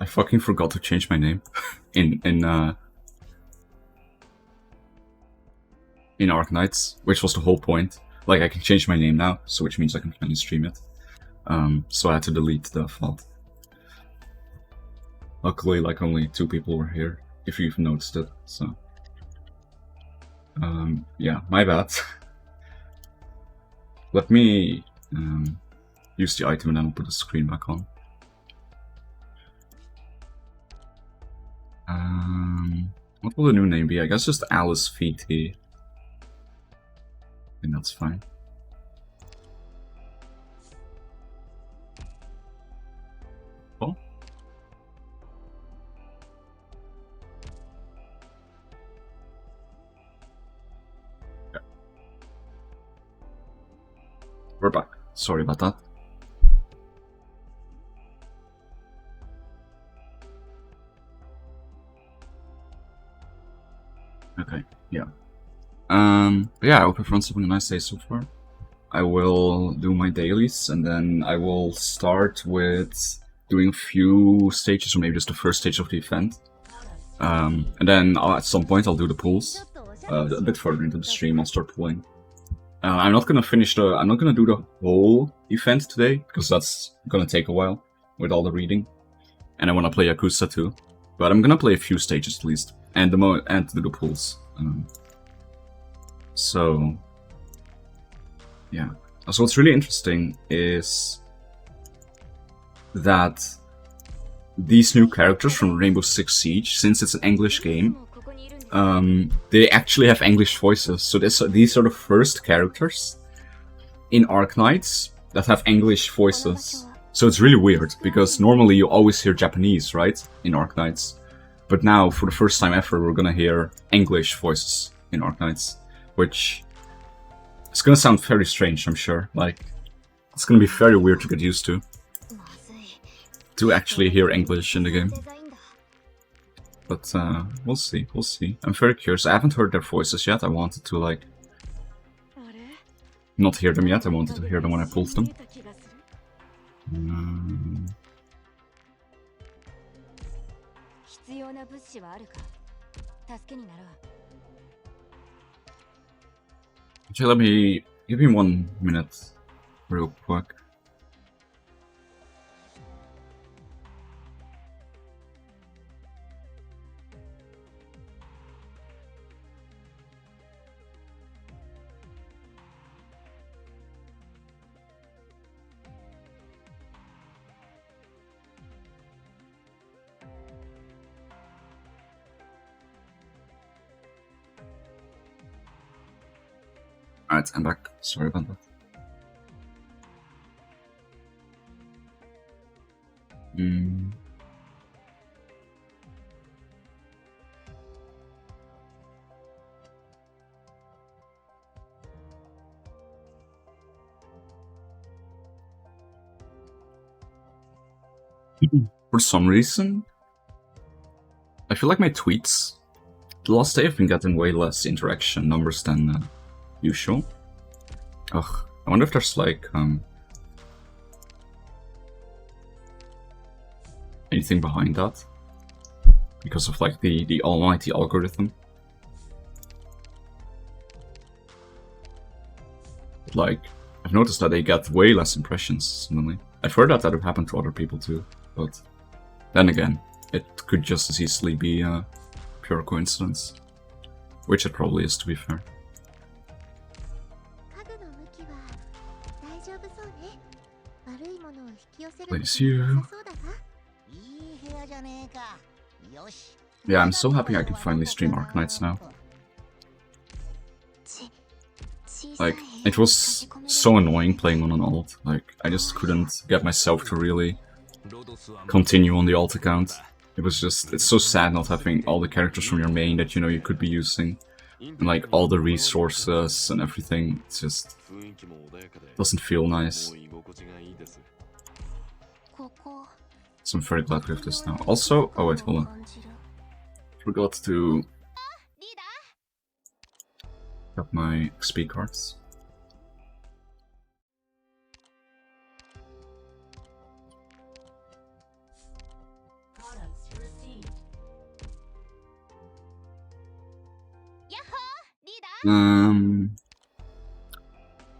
fucking forgot to change my name in Arknights, which was the whole point. Like, I can change my name now, so which means I can finally stream it. So I had to delete the fault. Luckily, like, only 2 people were here, if you even noticed it, so... yeah, my bad. Let me use the item and then I'll put the screen back on. What will the new name be? I guess just Alice VT. I think that's fine. Oh. Yeah. We're back. Sorry about that. Okay, yeah. But yeah, I hope everyone's having a nice day so far. I will do my dailies, and then I will start with doing a few stages, or maybe just the first stage of the event. And then at some point I'll do the pools. A bit further into the stream, I'll start pulling. I'm not gonna I'm not gonna do the whole event today, because that's gonna take a while with all the reading. And I wanna play Yakuza too. But I'm gonna play a few stages at least, and do the pools. So, yeah. So what's really interesting is that these new characters from Rainbow Six Siege, since it's an English game, they actually have English voices. So these are the first characters in Arknights that have English voices. So it's really weird, because normally you always hear Japanese, right, in Arknights. But now, for the first time ever, we're gonna hear English voices in Arknights, which is gonna sound very strange, I'm sure. Like, it's gonna be very weird to get used to actually hear English in the game. But we'll see, we'll see. I'm very curious. I haven't heard their voices yet. I wanted to, like, not hear them yet. I wanted to hear them when I pulled them. Actually, let me give me 1 minute, real quick. Alright, I'm back. Sorry about that. For some reason, I feel like my tweets the last day have been getting way less interaction numbers than usual. Ugh, I wonder if there's like anything behind that, because of like the almighty algorithm. Like, I've noticed that they get way less impressions suddenly. I've heard that would happen to other people too, but then again, it could just as easily be a pure coincidence, which it probably is, to be fair. Place you. Yeah, I'm so happy I can finally stream Arknights now. Like, it was so annoying playing on an alt. Like, I just couldn't get myself to really continue on the alt account. It was just, it's so sad not having all the characters from your main that you know you could be using. And like, all the resources and everything. It's just, doesn't feel nice. So I'm very glad we have this now. Also, oh wait, hold on. Forgot to get my XP cards.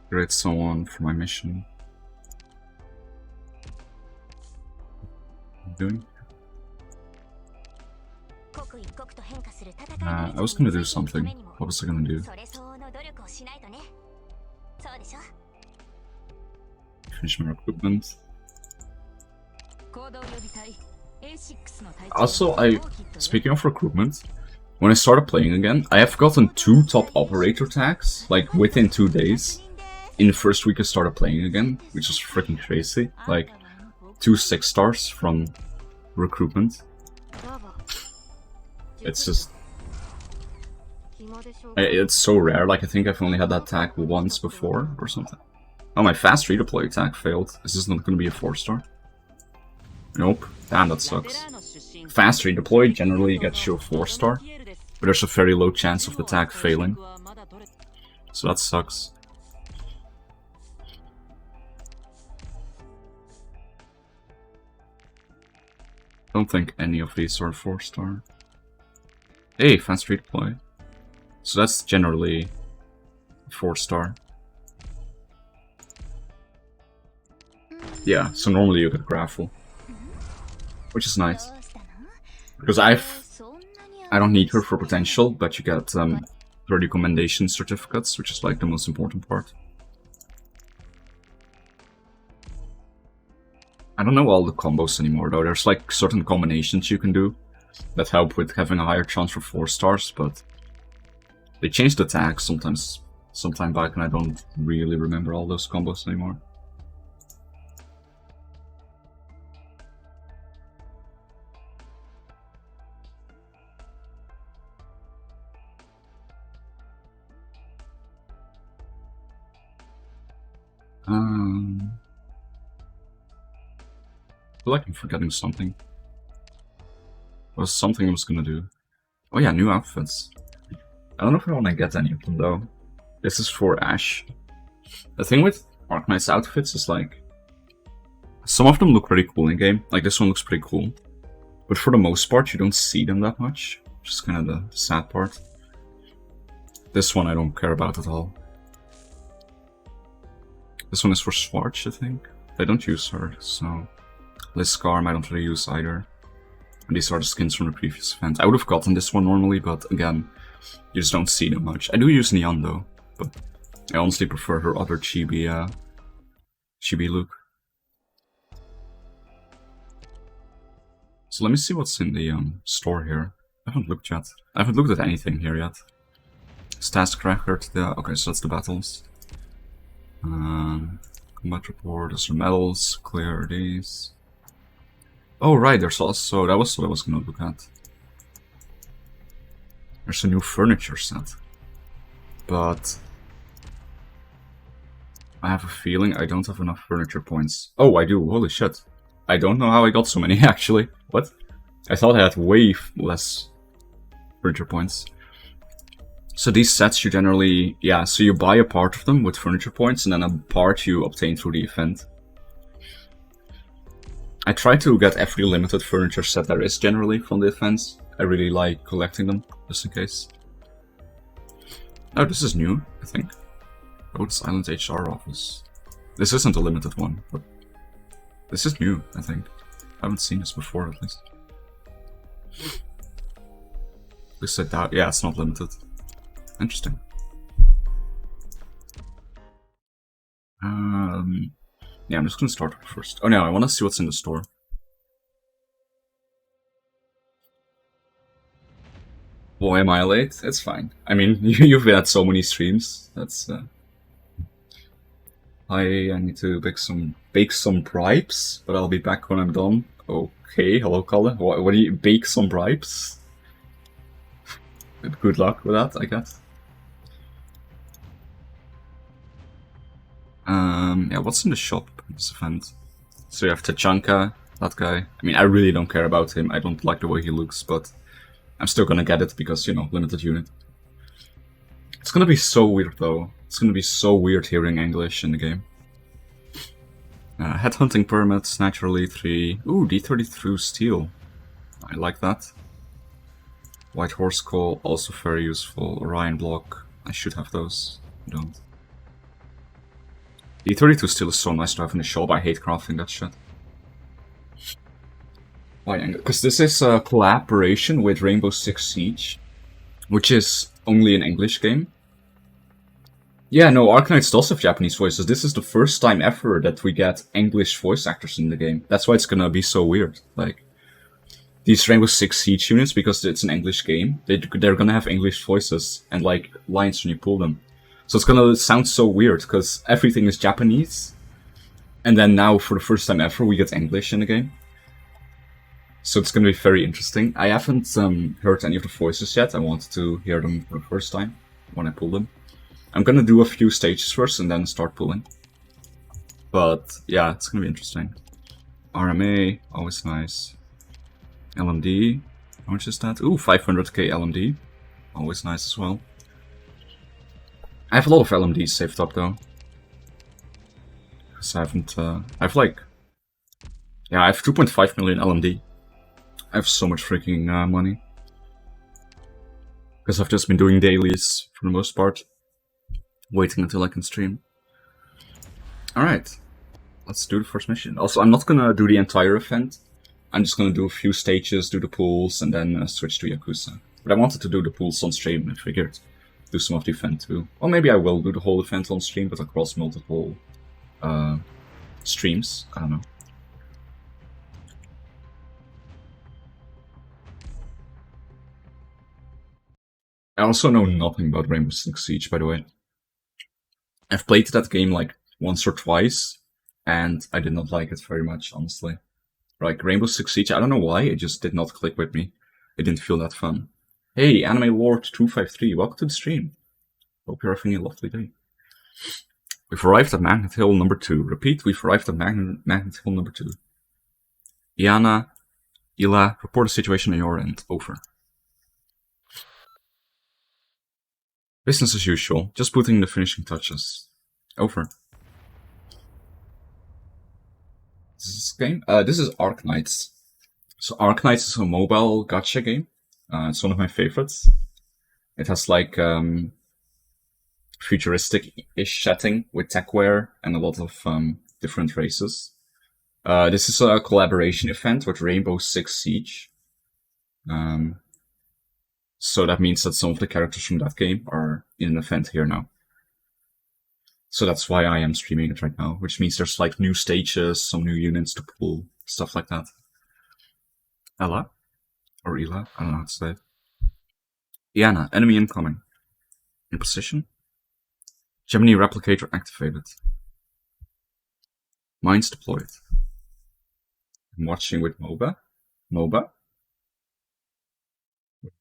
Create someone for my mission. What am I doing? I was gonna do something. What was I gonna do? Finish my recruitment. Also, speaking of recruitment, when I started playing again, I have gotten 2 top operator tags, like within 2 days. In the first week I started playing again, which is freaking crazy. Like, 2 6-stars from recruitment. It's just... It's so rare, like I think I've only had that tag once before, or something. Oh, my fast redeploy tag failed. Is this not gonna be a 4-star? Nope. Damn, that sucks. Fast redeploy generally gets you a 4-star, but there's a very low chance of the tag failing. So that sucks. I don't think any of these are 4-star. Hey, fast redeploy. So that's generally 4-star. Yeah, so normally you get Graffle. Which is nice. Because I don't need her for potential, but you get 30 commendation certificates, which is like the most important part. I don't know all the combos anymore though. There's like certain combinations you can do that help with having a higher chance for 4-stars, but they changed the tag sometime back, and I don't really remember all those combos anymore. I feel like I'm forgetting something. There was something I was gonna do. Oh yeah, new outfits. I don't know if I want to get any of them though. This is for Ash. The thing with Arknights outfits is like, some of them look pretty cool in game. Like this one looks pretty cool, but for the most part you don't see them that much, which is kind of the sad part. This one I don't care about at all. This one is for Schwartz, I think. I don't use her, so Liscarm I don't really use either. And these are the skins from the previous event. I would have gotten this one normally, but again, you just don't see them much. I do use Neon though, but I honestly prefer her other chibi look. So let me see what's in the store here. I haven't looked yet. I haven't looked at anything here yet. Task record, okay, so that's the battles. Combat report, there's some medals, clear these. Oh right, there's also, that was what I was gonna look at. There's a new furniture set. But I have a feeling I don't have enough furniture points. Oh, I do, holy shit. I don't know how I got so many actually. What? I thought I had way less furniture points. So these sets you generally, yeah, so you buy a part of them with furniture points and then a part you obtain through the event. I try to get every limited furniture set there is generally from the events. I really like collecting them, just in case. Oh, this is new, I think. Rhodes Island HR office. This isn't a limited one, but this is new, I think. I haven't seen this before, at least. At least I doubt, yeah, it's not limited. Interesting. Yeah, I'm just gonna start first. Oh no, I want to see what's in the store. Boy, am I late? It's fine. I mean, you've had so many streams. That's I need to bake some bribes, but I'll be back when I'm done. Okay, hello, Colin. What do you bake some bribes? Good luck with that, I guess. Yeah, what's in the shop in this event? So you have Tachanka, that guy. I mean, I really don't care about him. I don't like the way he looks, but I'm still gonna get it because, you know, limited unit. It's gonna be so weird, though. It's gonna be so weird hearing English in the game. Headhunting permits, naturally 3. Ooh, D33 steel. I like that. White Horse Call, also very useful. Orion Block. I should have those. I don't. The E32 still is so nice to have in the shop. I hate crafting that shit. Why? Because this is a collaboration with Rainbow Six Siege, which is only an English game. Yeah, no, Arknights does have Japanese voices. This is the first time ever that we get English voice actors in the game. That's why it's gonna be so weird. Like, these Rainbow Six Siege units, because it's an English game, they're gonna have English voices and, like, lines when you pull them. So it's gonna sound so weird, because everything is Japanese, and then now, for the first time ever, we get English in the game. So it's gonna be very interesting. I haven't heard any of the voices yet. I wanted to hear them for the first time when I pull them. I'm gonna do a few stages first and then start pulling. But yeah, it's gonna be interesting. RMA, always nice. LMD, how much is that? Ooh, 500k LMD. Always nice as well. I have a lot of LMDs saved up though. Because I haven't, I have like... Yeah, I have 2.5 million LMD. I have so much freaking money. Because I've just been doing dailies for the most part. Waiting until I can stream. Alright, let's do the first mission. Also, I'm not gonna do the entire event. I'm just gonna do a few stages, do the pools, and then switch to Yakuza. But I wanted to do the pools on stream, I figured. Do some of the event too. Or maybe I will do the whole event on stream, but across multiple streams. I don't know. I also know nothing about Rainbow Six Siege, by the way. I've played that game like once or twice, and I did not like it very much, honestly. Like, Rainbow Six Siege, I don't know why, it just did not click with me. It didn't feel that fun. Hey, Anime Lord 253, welcome to the stream. Hope you're having a lovely day. We've arrived at Magnet Hill number 2. Repeat, we've arrived at Magnet Hill number 2. Iana, Ila, report the situation on your end. Over. Business as usual, just putting the finishing touches. Over. This game? This is Arknights. So Arknights is a mobile gacha game. It's one of my favorites. It has like futuristic-ish setting with techwear and a lot of different races. This is a collaboration event with Rainbow Six Siege. So that means that some of the characters from that game are in an event here now. So that's why I am streaming it right now, which means there's like new stages, some new units to pull, stuff like that. Ella? Or Ela? I don't know how to say it. Iana, enemy incoming. In position. Gemini replicator activated. Mines deployed. I'm watching with MOBA. MOBA?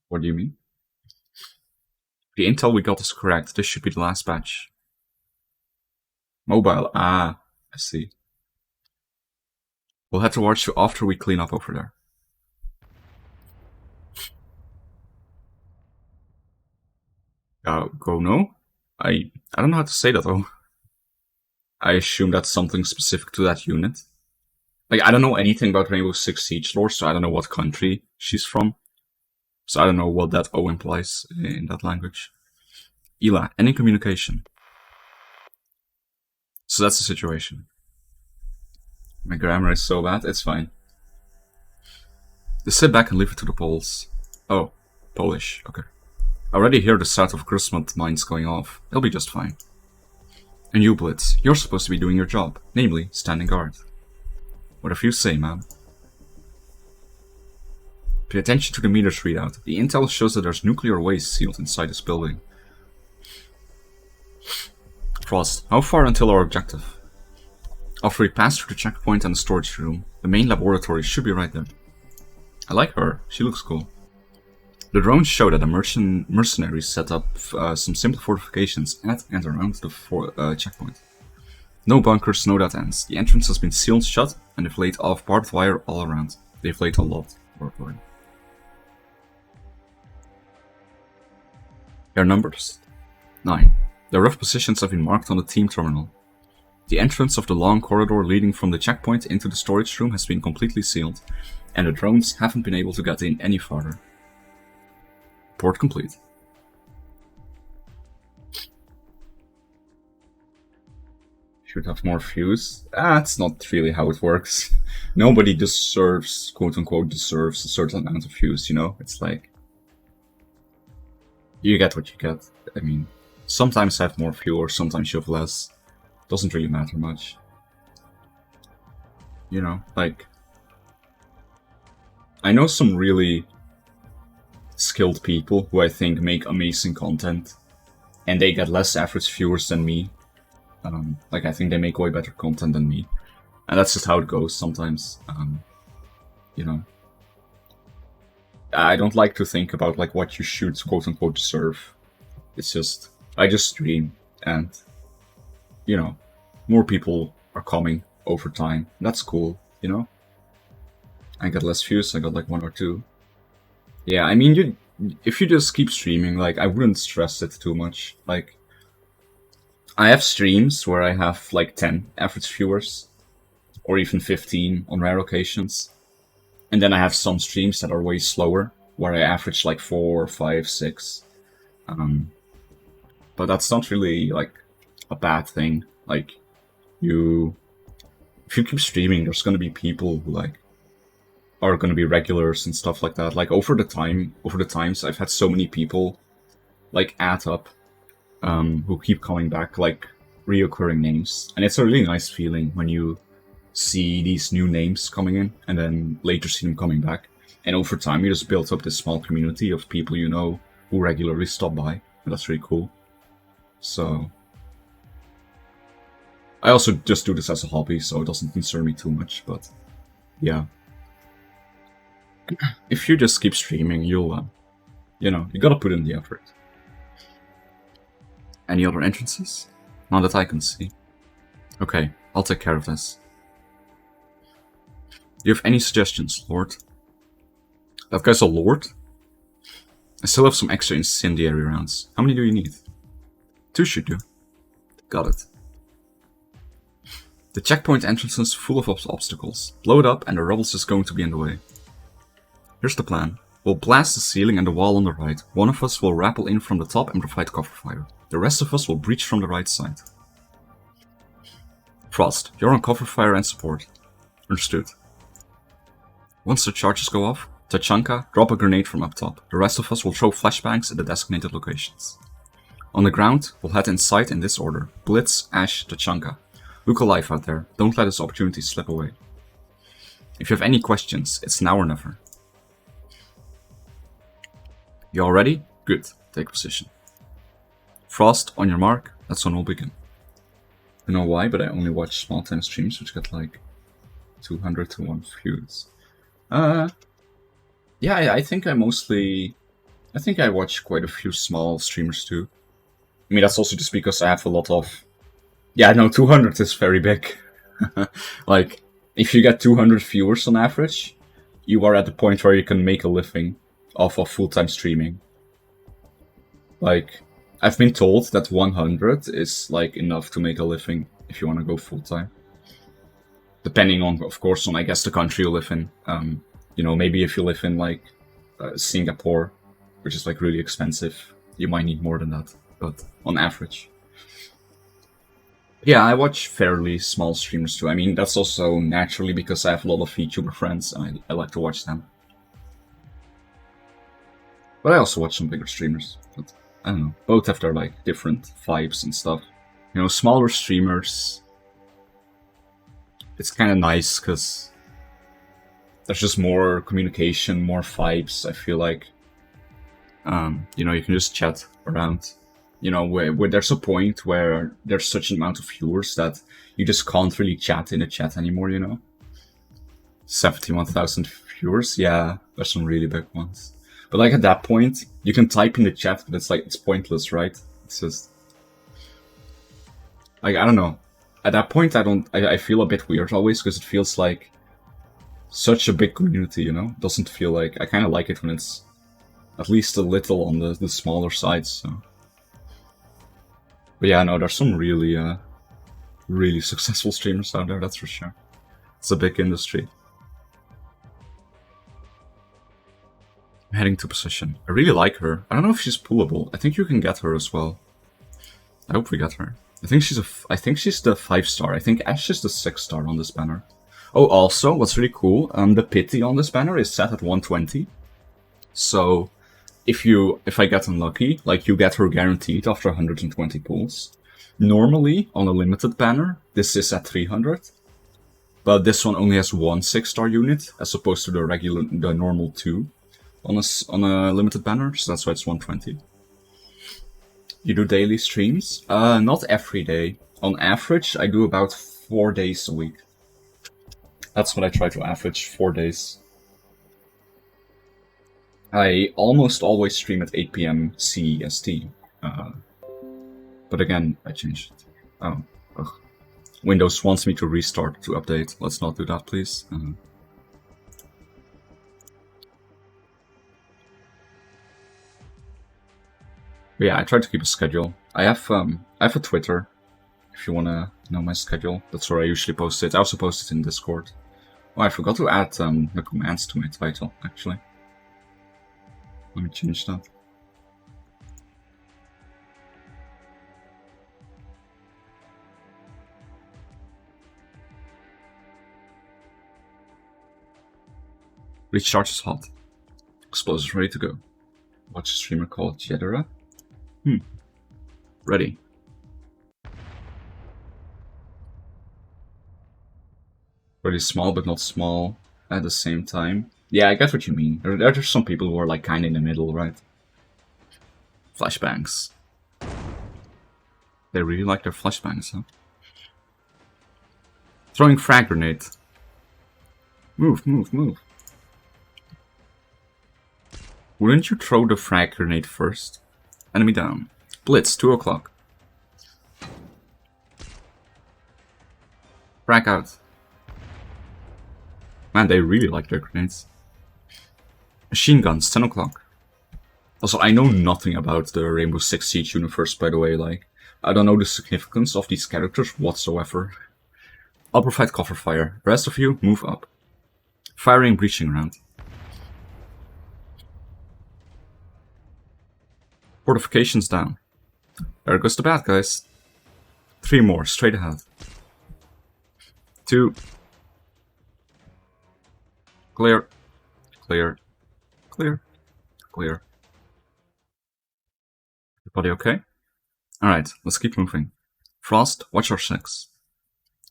What do you mean? The intel we got is correct. This should be the last batch. Mobile. Ah, I see. We'll have to watch you after we clean up over there. Go no? I don't know how to say that though. I assume that's something specific to that unit. Like, I don't know anything about Rainbow Six Siege lore, so I don't know what country she's from. So I don't know what that O implies in that language. Ela, any communication? So that's the situation. My grammar is so bad, it's fine. Just sit back and leave it to the Poles. Oh, Polish, okay. I already hear the sound of Grusmont mines going off. They'll be just fine. And you, Blitz, you're supposed to be doing your job, namely, standing guard. Whatever you say, ma'am. Pay attention to the meters readout. The intel shows that there's nuclear waste sealed inside this building. Frost, how far until our objective? After we pass through the checkpoint and the storage room, the main laboratory should be right there. I like her, she looks cool. The drones show that the mercenaries set up some simple fortifications at and around the checkpoint. No bunkers, no dead ends. The entrance has been sealed shut and they've laid off barbed wire all around. They've laid a lot of barbed wire. Their numbers? 9. Their rough positions have been marked on the team terminal. The entrance of the long corridor leading from the checkpoint into the storage room has been completely sealed, and the drones haven't been able to get in any farther. Report complete. should have more views. That's not really how it works. Nobody deserves, quote unquote, deserves a certain amount of views, you know? It's like, you get what you get. I mean, sometimes have more viewers, sometimes you have less. Doesn't really matter much. You know, like, I know some really skilled people who I think make amazing content, and they get less average viewers than me. Like, I think they make way better content than me. And that's just how it goes sometimes. You know, I don't like to think about like what you should quote unquote deserve. It's just, I just stream, and you know, more people are coming over time. That's cool, you know? I got less views, I got like 1 or 2. Yeah, I mean, if you just keep streaming, like, I wouldn't stress it too much. Like, I have streams where I have like 10 average viewers, or even 15 on rare occasions. And then I have some streams that are way slower, where I average like 4, 5, 6. But that's not really like a bad thing. Like, if you keep streaming, there's gonna be people who like are gonna be regulars and stuff like that. Like over the times, I've had so many people like add up, who keep coming back, like reoccurring names, and it's a really nice feeling when you see these new names coming in, and then later see them coming back. And over time, you just build up this small community of people you know who regularly stop by, and that's really cool. So, I also just do this as a hobby, so it doesn't concern me too much, but yeah. If you just keep streaming, you'll, you know, you gotta put in the effort. Any other entrances? Not that I can see. Okay, I'll take care of this. Do you have any suggestions, Lord? That guy's a Lord? I still have some extra incendiary rounds. How many do you need? 2 should do. Got it. The checkpoint entrance is full of obstacles. Blow it up and the rubble is going to be in the way. Here's the plan. We'll blast the ceiling and the wall on the right. One of us will rappel in from the top and provide cover fire. The rest of us will breach from the right side. Frost, you're on cover fire and support. Understood. Once the charges go off, Tachanka, drop a grenade from up top. The rest of us will throw flashbangs at the designated locations. On the ground, we'll head inside in this order. Blitz, Ash, Tachanka. Look alive out there. Don't let this opportunity slip away. If you have any questions, it's now or never. You all ready? Good. Take position. Frost, on your mark. That's when we'll begin. I don't know why, but I only watch small time streams which get like 200 to 1 views. Yeah, I think I watch quite a few small streamers too. I mean, that's also just because I have a lot of... Yeah, no, 200 is very big. Like, if you get 200 viewers on average, you are at the point where you can make a living off of full-time streaming. Like, I've been told that 100 is, like, enough to make a living if you want to go full-time. Depending on, of course, on, I guess, the country you live in. You know, maybe if you live in, like, Singapore, which is, like, really expensive, you might need more than that. But on average. Yeah, I watch fairly small streamers too. I mean, that's also naturally because I have a lot of VTuber friends and I like to watch them. But I also watch some bigger streamers. But I don't know. Both have their like different vibes and stuff. You know, smaller streamers, it's kind of nice because there's just more communication, more vibes, I feel like. You know, you can just chat around. You know, where there's a point where there's such an amount of viewers that you just can't really chat in a chat anymore, you know? 71,000 viewers? Yeah, there's some really big ones. But like at that point, you can type in the chat, but it's like, it's pointless, right? It's just... Like, I don't know. At that point, I feel a bit weird always, because it feels like such a big community, you know? It doesn't feel like... I kind of like it when it's at least a little on the smaller sides, so... But yeah, no, there's some really, really successful streamers out there, that's for sure. It's a big industry. I'm heading to position. I really like her. I don't know if she's pullable. I think you can get her as well. I hope we get her. I think she's the 5-star. I think Ash is the 6-star on this banner. Oh, also, what's really cool, the pity on this banner is set at 120. So, if I get unlucky, like, you get her guaranteed after 120 pulls. Normally, on a limited banner, this is at 300. But this one only has one 6-star unit, as opposed to the normal 2 on a limited banner, so that's why it's 120. You do daily streams? Not every day. On average, I do about 4 days a week. That's what I try to average, 4 days. I almost always stream at 8 PM CEST. But again, I changed it. Oh, ugh. Windows wants me to restart to update. Let's not do that, please. But yeah, I try to keep a schedule. I have a Twitter, if you wanna know my schedule. That's where I usually post it. I also post it in Discord. Oh, I forgot to add the commands to my title, actually. Let me change that. Recharge is hot. Explosives ready to go. Watch a streamer called Jedera. Ready. Really small, but not small at the same time. Yeah, I get what you mean. There are just some people who are like kind of in the middle, right? Flashbangs. They really like their flashbangs, huh? Throwing frag grenade. Move, move, move. Wouldn't you throw the frag grenade first? Enemy down. Blitz, 2 o'clock. Frag out. Man, they really like their grenades. Machine guns, 10 o'clock. Also, I know nothing about the Rainbow Six Siege universe, by the way. Like, I don't know the significance of these characters whatsoever. I'll provide cover fire. The rest of you, move up. Firing breaching round. Fortifications down. There goes the bad guys. 3 more, straight ahead. 2. Clear. Clear. Clear. Clear. Everybody okay? Alright, let's keep moving. Frost, watch our 6.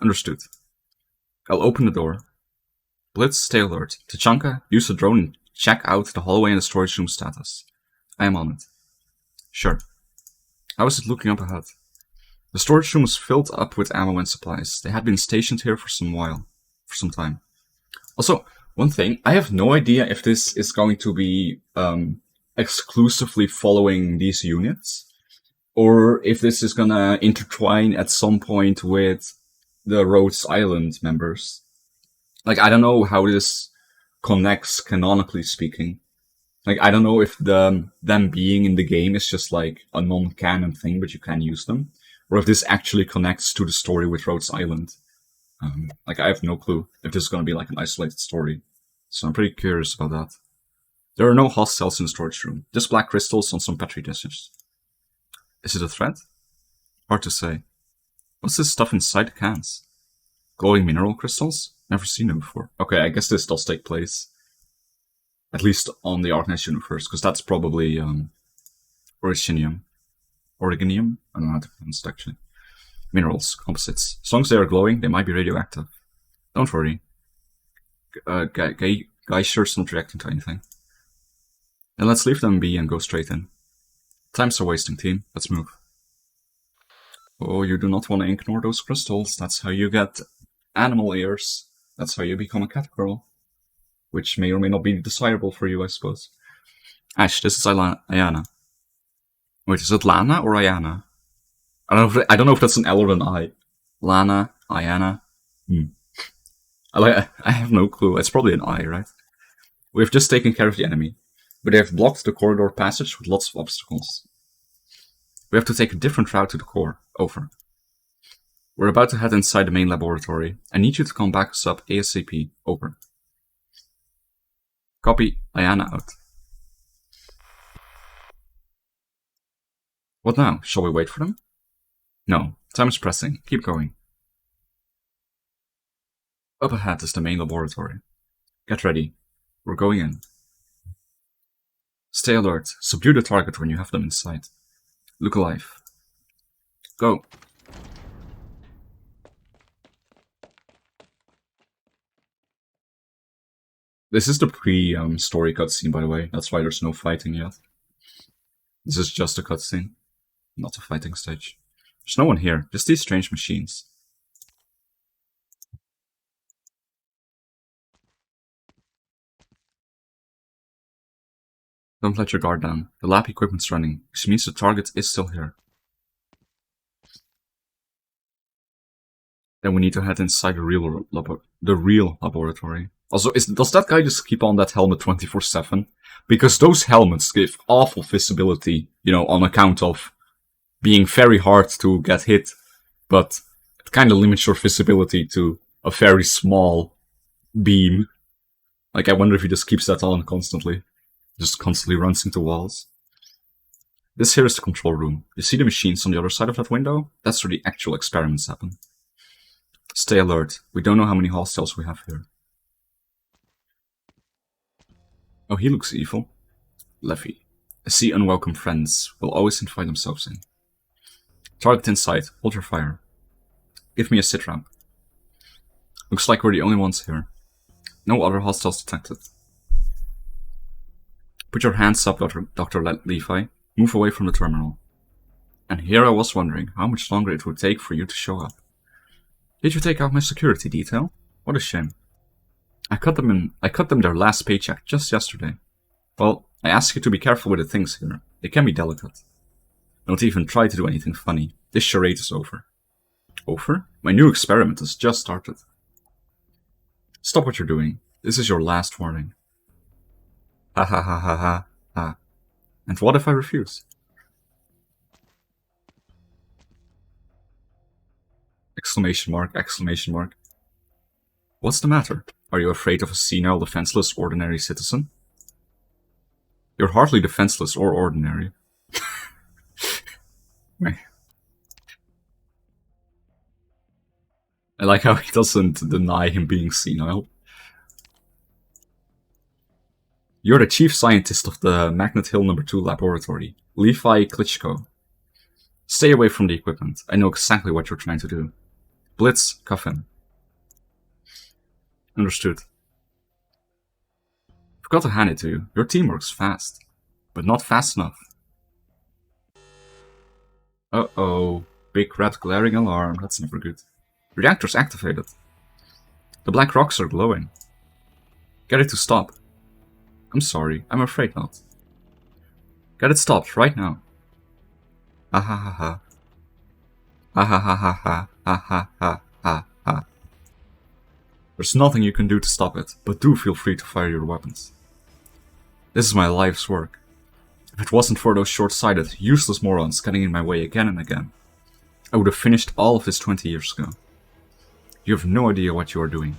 Understood. I'll open the door. Blitz, stay alert. Tachanka, use the drone and check out the hallway and the storage room status. I am on it. Sure. How is it looking up ahead? The storage room was filled up with ammo and supplies. They had been stationed here for some time. Also, one thing, I have no idea if this is going to be exclusively following these units, or if this is gonna intertwine at some point with the Rhodes Island members. Like, I don't know how this connects canonically speaking. Like, I don't know if them being in the game is just like a non-canon thing, but you can use them, or if this actually connects to the story with Rhodes Island. Like, I have no clue if this is going to be like an isolated story. So I'm pretty curious about that. There are no hostiles in the storage room, just black crystals on some petri dishes. Is it a threat? Hard to say. What's this stuff inside the cans? Glowing mineral crystals? Never seen them before. Okay, I guess this does take place. At least on the Arknights universe, because that's probably Originium. Originium? I don't know how to pronounce it actually. Minerals, composites. As long as they are glowing, they might be radioactive. Don't worry. Geysir's not reacting to anything. Then let's leave them be and go straight in. Times are wasting, team. Let's move. Oh, you do not want to ignore those crystals. That's how you get animal ears. That's how you become a cat girl. Which may or may not be desirable for you, I suppose. Ash, this is Ayana. Wait, is it Lana or Ayana? I don't know if that's an L or an I. Lana, Ayana. I have no clue. It's probably an I, right? We have just taken care of the enemy, but they have blocked the corridor passage with lots of obstacles. We have to take a different route to the core. Over. We're about to head inside the main laboratory. I need you to come back us up ASAP. Over. Copy. Ayana out. What now? Shall we wait for them? No. Time is pressing. Keep going. Up ahead is the main laboratory. Get ready. We're going in. Stay alert. Subdue the target when you have them in sight. Look alive. Go. This is the pre-story cutscene, by the way. That's why there's no fighting yet. This is just a cutscene, not a fighting stage. There's no one here, just these strange machines. Don't let your guard down. The lab equipment's running, which means the target is still here. Then we need to head inside the real laboratory. Also, does that guy just keep on that helmet 24/7? Because those helmets give awful visibility, you know, on account of being very hard to get hit, but it kind of limits your visibility to a very small beam. Like, I wonder if he just keeps that on constantly. Just constantly runs into walls. This here is the control room. You see the machines on the other side of that window? That's where the actual experiments happen. Stay alert. We don't know how many hostiles we have here. Oh, he looks evil. Levy. I see unwelcome friends will always invite themselves in. Target in sight. Hold your fire. Give me a sit ramp. Looks like we're the only ones here. No other hostiles detected. Put your hands up, Dr. Levi. Move away from the terminal. And here I was wondering how much longer it would take for you to show up. Did you take out my security detail? What a shame. I cut them their last paycheck just yesterday. Well, I ask you to be careful with the things here. They can be delicate. Don't even try to do anything funny. This charade is over. Over? My new experiment has just started. Stop what you're doing. This is your last warning. Ha ha ha ha ha ha. And what if I refuse? Exclamation mark, exclamation mark. What's the matter? Are you afraid of a senile, defenseless, ordinary citizen? You're hardly defenseless or ordinary. I like how he doesn't deny him being senile. You're the chief scientist of the Magnet Hill No. 2 laboratory, Levi Klitschko. Stay away from the equipment. I know exactly what you're trying to do. Blitz, cuff him. Understood. Forgot to hand it to you. Your team works fast, but not fast enough. Uh-oh. Big red glaring alarm. That's never good. Reactors activated. The black rocks are glowing. Get it to stop. I'm sorry, I'm afraid not. Get it stopped right now. Ha ha ha ha. Ha ha ha ha ha ha ha ha ha ha. There's nothing you can do to stop it, but do feel free to fire your weapons. This is my life's work. If it wasn't for those short-sighted, useless morons getting in my way again and again, I would have finished all of this 20 years ago. You have no idea what you are doing.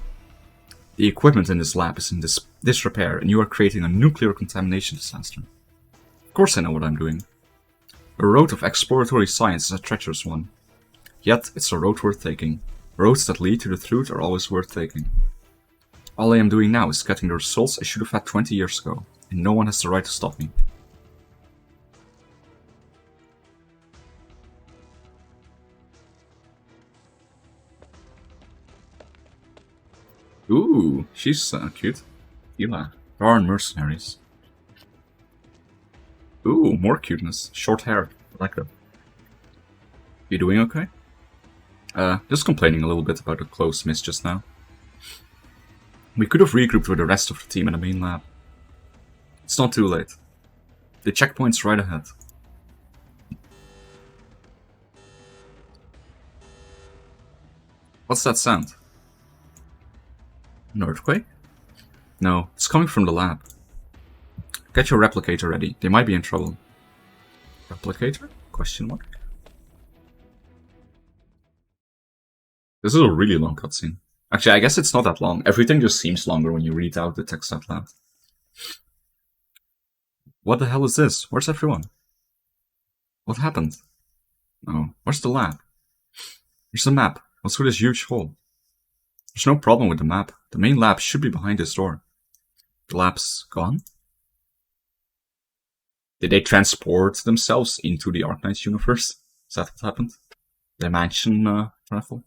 The equipment in this lab is in disrepair, and you are creating a nuclear contamination disaster. Of course I know what I'm doing. A road of exploratory science is a treacherous one. Yet, it's a road worth taking. Roads that lead to the truth are always worth taking. All I am doing now is getting the results I should have had 20 years ago, and no one has the right to stop me. Ooh, she's cute. Ela. There are mercenaries. Ooh, more cuteness. Short hair. I like that. You doing okay? Just complaining a little bit about the close miss just now. We could have regrouped with the rest of the team in the main lab. It's not too late. The checkpoint's right ahead. What's that sound? An earthquake? No, it's coming from the lab. Get your replicator ready. They might be in trouble. Replicator? Question mark. This is a really long cutscene. Actually, I guess it's not that long. Everything just seems longer when you read out the text out loud. What the hell is this? Where's everyone? What happened? Oh, where's the lab? There's a map. What's with this huge hole? There's no problem with the map. The main lab should be behind this door. The lab's gone? Did they transport themselves into the Arknights universe? Is that what happened? Dimension travel?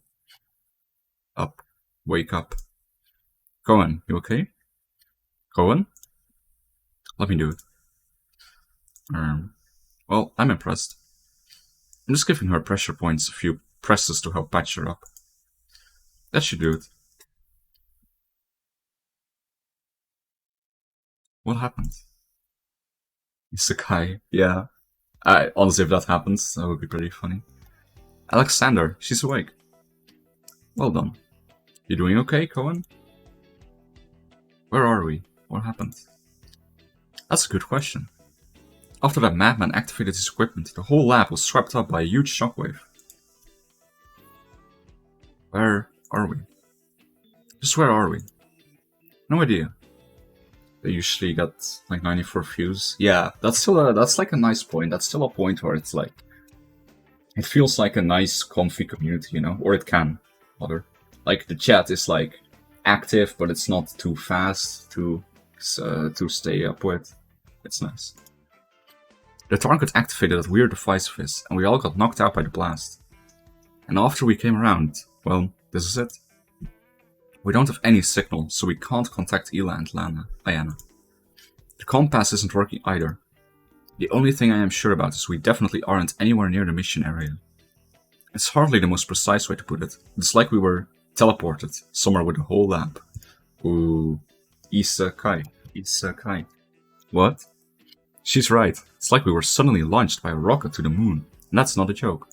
Up. Wake up. Cohen, you okay? Cohen? Let me do it. Well, I'm impressed. I'm just giving her pressure points, a few presses to help patch her up. That should do it. What happened? Isekai, yeah. Honestly, if that happens, that would be pretty funny. Alexander, she's awake. Well done. You doing okay, Cohen? Where are we? What happened? That's a good question. After that madman activated his equipment, the whole lab was swept up by a huge shockwave. Where are we? Just where are we? No idea. They usually get like 94 views. Yeah, that's like a nice point. That's still a point where it's like, it feels like a nice, comfy community, you know, or it can. Like the chat is like active, but it's not too fast to stay up with. It's nice. The target activated that weird device of his, and we all got knocked out by the blast. And after we came around, well, this is it. We don't have any signal, so we can't contact Ela and Ayana. The compass isn't working either. The only thing I am sure about is we definitely aren't anywhere near the mission area. It's hardly the most precise way to put it. It's like we were teleported somewhere with a whole lab. Ooh, Isekai. Isekai. What? She's right. It's like we were suddenly launched by a rocket to the moon. And that's not a joke.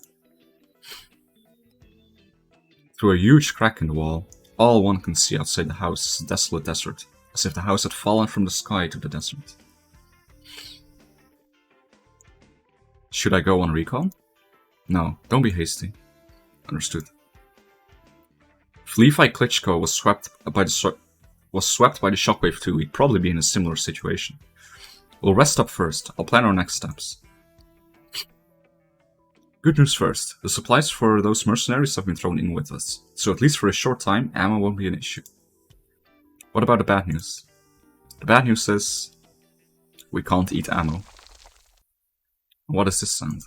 Through a huge crack in the wall, all one can see outside the house is a desolate desert, as if the house had fallen from the sky to the desert. Should I go on recon? No, don't be hasty. Understood. If Levi Klitschko was swept by the shockwave too, he'd probably be in a similar situation. We'll rest up first. I'll plan our next steps. Good news first. The supplies for those mercenaries have been thrown in with us, so at least for a short time, ammo won't be an issue. What about the bad news? The bad news is we can't eat ammo. What is this sound?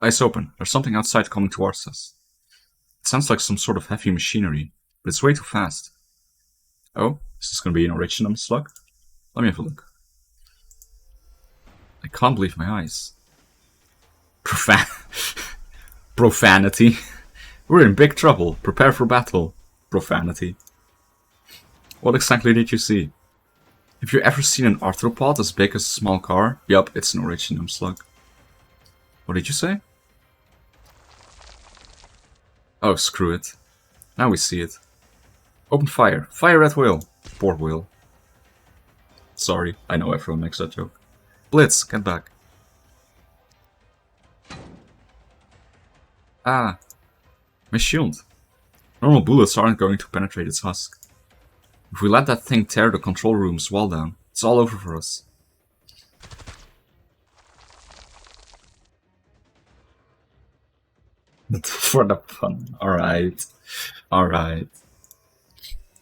Eyes open. There's something outside coming towards us. It sounds like some sort of heavy machinery, but it's way too fast. Oh, is this going to be an original slug? Let me have a look. I can't believe my eyes. Profanity. We're in big trouble. Prepare for battle. Profanity. What exactly did you see? Have you ever seen an arthropod as big as a small car? Yup, it's an originum slug. What did you say? Oh, screw it. Now we see it. Open fire. Fire at will. Poor Will. Sorry, I know everyone makes that joke. Blitz, get back. Ah, my shield. Normal bullets aren't going to penetrate its husk. If we let that thing tear the control room's wall down, it's all over for us. For the fun. Alright. Alright.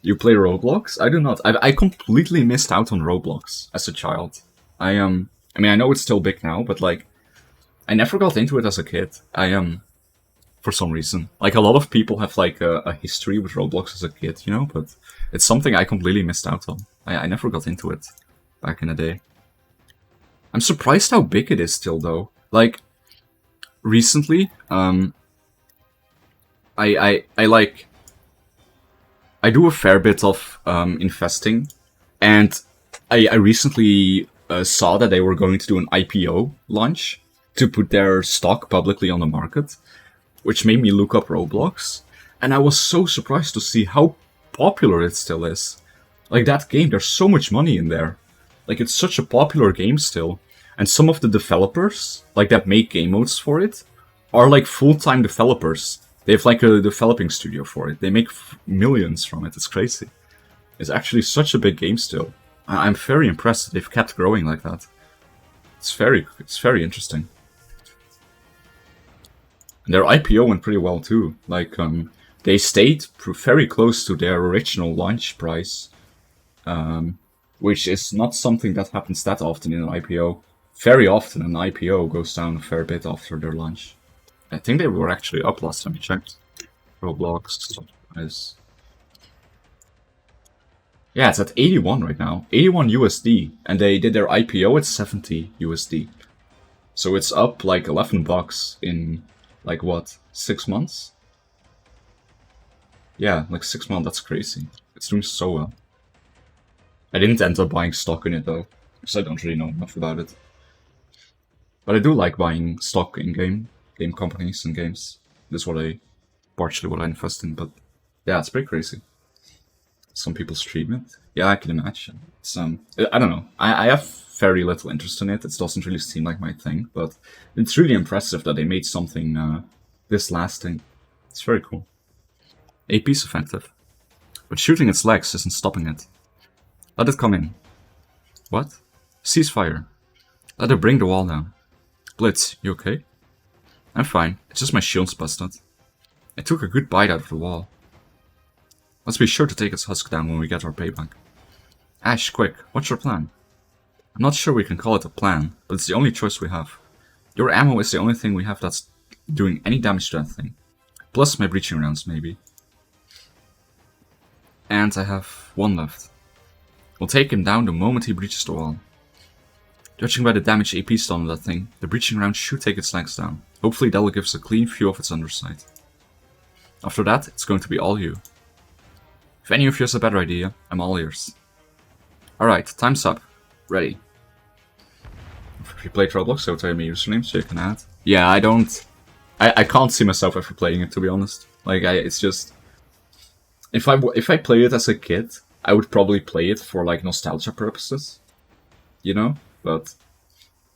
You play Roblox? I do not. I completely missed out on Roblox as a child. I mean, I know it's still big now, but like, I never got into it as a kid. For some reason. Like, a lot of people have like a history with Roblox as a kid, you know, but it's something I completely missed out on. I never got into it back in the day. I'm surprised how big it is still, though. Like, recently, I do a fair bit of investing, and I recently saw that they were going to do an IPO launch to put their stock publicly on the market, which made me look up Roblox, and I was so surprised to see how popular it still is. Like, that game, there's so much money in there. Like, it's such a popular game still, and some of the developers, like, that make game modes for it, are like full-time developers. They have like a developing studio for it. They make millions from it. It's crazy. It's actually such a big game still. I'm very impressed that they've kept growing like that. It's very interesting. And their IPO went pretty well too. Like, they stayed very close to their original launch price, which is not something that happens that often in an IPO. Very often an IPO goes down a fair bit after their launch. I think they were actually up last time I checked. Roblox is... Yeah, it's at 81 right now. 81 USD. And they did their IPO at 70 USD. So it's up like 11 bucks in, like what, 6 months? Yeah, like 6 months, that's crazy. It's doing so well. I didn't end up buying stock in it though, because I don't really know enough about it. But I do like buying stock in game companies and games. That's partially what I invest in, but yeah, it's pretty crazy. Some people stream it. Yeah, I can imagine. It's, I don't know. I have very little interest in it. It doesn't really seem like my thing, but it's really impressive that they made something this lasting. It's very cool. AP's effective, but shooting its legs isn't stopping it. Let it come in. What? Ceasefire. Let it bring the wall down. Blitz, you okay? I'm fine. It's just my shield's busted. I took a good bite out of the wall. Let's be sure to take its husk down when we get our payback. Ash, quick, what's your plan? I'm not sure we can call it a plan, but it's the only choice we have. Your ammo is the only thing we have that's doing any damage to that thing. Plus my breaching rounds, maybe. And I have one left. We'll take him down the moment he breaches the wall. Judging by the damage AP's done on that thing, the breaching round should take its legs down. Hopefully that'll give us a clean view of its underside. After that, it's going to be all you. If any of you has a better idea, I'm all ears. Alright, time's up. Ready. If you played Roblox, so tell me your username so you can add. Yeah, I can't see myself ever playing it, to be honest. Like, it's just... If I played it as a kid, I would probably play it for, like, nostalgia purposes. You know? But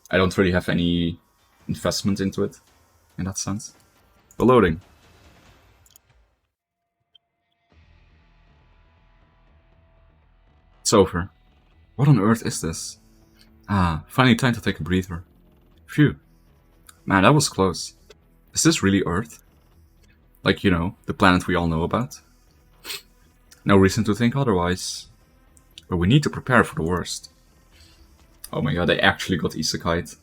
I don't really have any investment into it, in that sense. But loading. It's over. What on earth is this? Ah, finally time to take a breather. Phew. Man, that was close. Is this really Earth? Like, you know, the planet we all know about? No reason to think otherwise. But we need to prepare for the worst. Oh my god, they actually got isekai'd.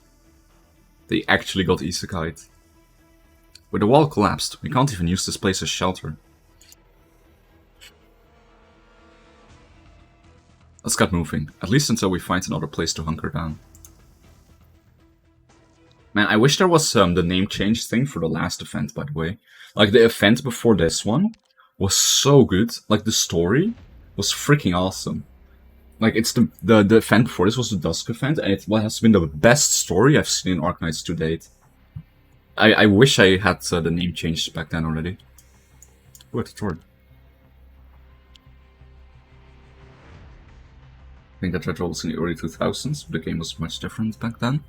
They actually got isekai'd. With the wall collapsed, we can't even use this place as shelter. Let's get moving, at least until we find another place to hunker down. Man, I wish there was the name change thing for the last event, by the way. Like, the event before this one was so good. Like, the story was freaking awesome. Like, it's the event before this was the Dusk event, and it has been the best story I've seen in Arknights to date. I wish I had the name changed back then already. What a torch. I think that was in the early 2000s, but the game was much different back then.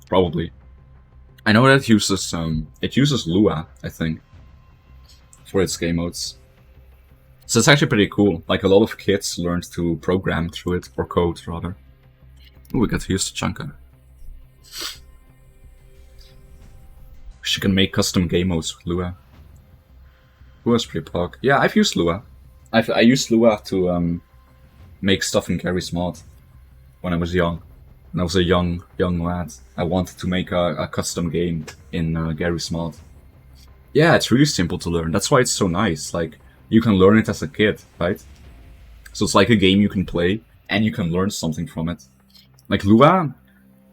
Probably. I know that it uses Lua, I think, for its game modes. So it's actually pretty cool. Like, a lot of kids learned to program through it, or code rather. Ooh, we got to use the chunker. She can make custom game modes with Lua. Lua's pretty pog. Yeah, I've used Lua. I used Lua to make stuff in Gary's mod when I was young. When I was a young lad, I wanted to make a custom game in Gary's mod. Yeah, it's really simple to learn. That's why it's so nice. Like, you can learn it as a kid, right? So it's like a game you can play, and you can learn something from it. Like Lua,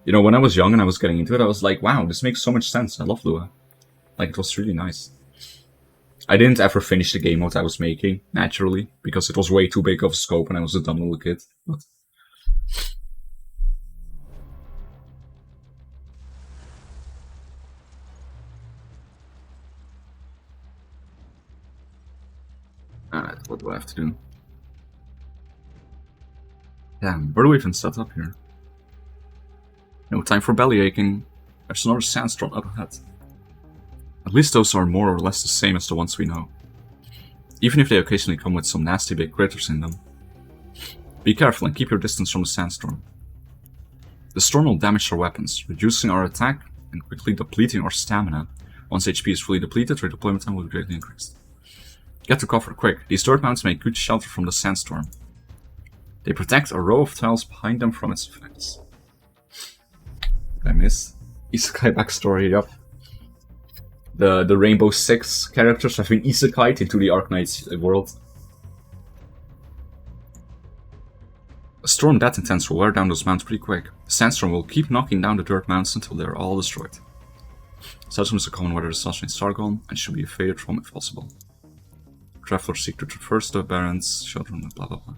you know, when I was young and I was getting into it, I was like, wow, this makes so much sense. I love Lua. Like, it was really nice. I didn't ever finish the game mode I was making, naturally, because it was way too big of a scope and I was a dumb little kid. But... Alright, what do I have to do? Damn, where do we even set up here? No time for belly aching. There's another sandstorm up ahead. At least those are more or less the same as the ones we know. Even if they occasionally come with some nasty big critters in them. Be careful and keep your distance from the sandstorm. The storm will damage our weapons, reducing our attack and quickly depleting our stamina, Once HP is fully depleted, redeployment time will be greatly increased. Get to cover quick. These dirt mounds make good shelter from the sandstorm. They protect a row of tiles behind them from its effects. I miss Isekai backstory, yep. The Rainbow Six characters have been isekai'd into the Arknights world. A storm that intense will wear down those mounds pretty quick. The sandstorm will keep knocking down the dirt mounds until they're all destroyed. Sandstorm is a common weather disaster in Sargon and should be evaded from if possible. Travelers seek to traverse the barrens, shelter and blah blah blah.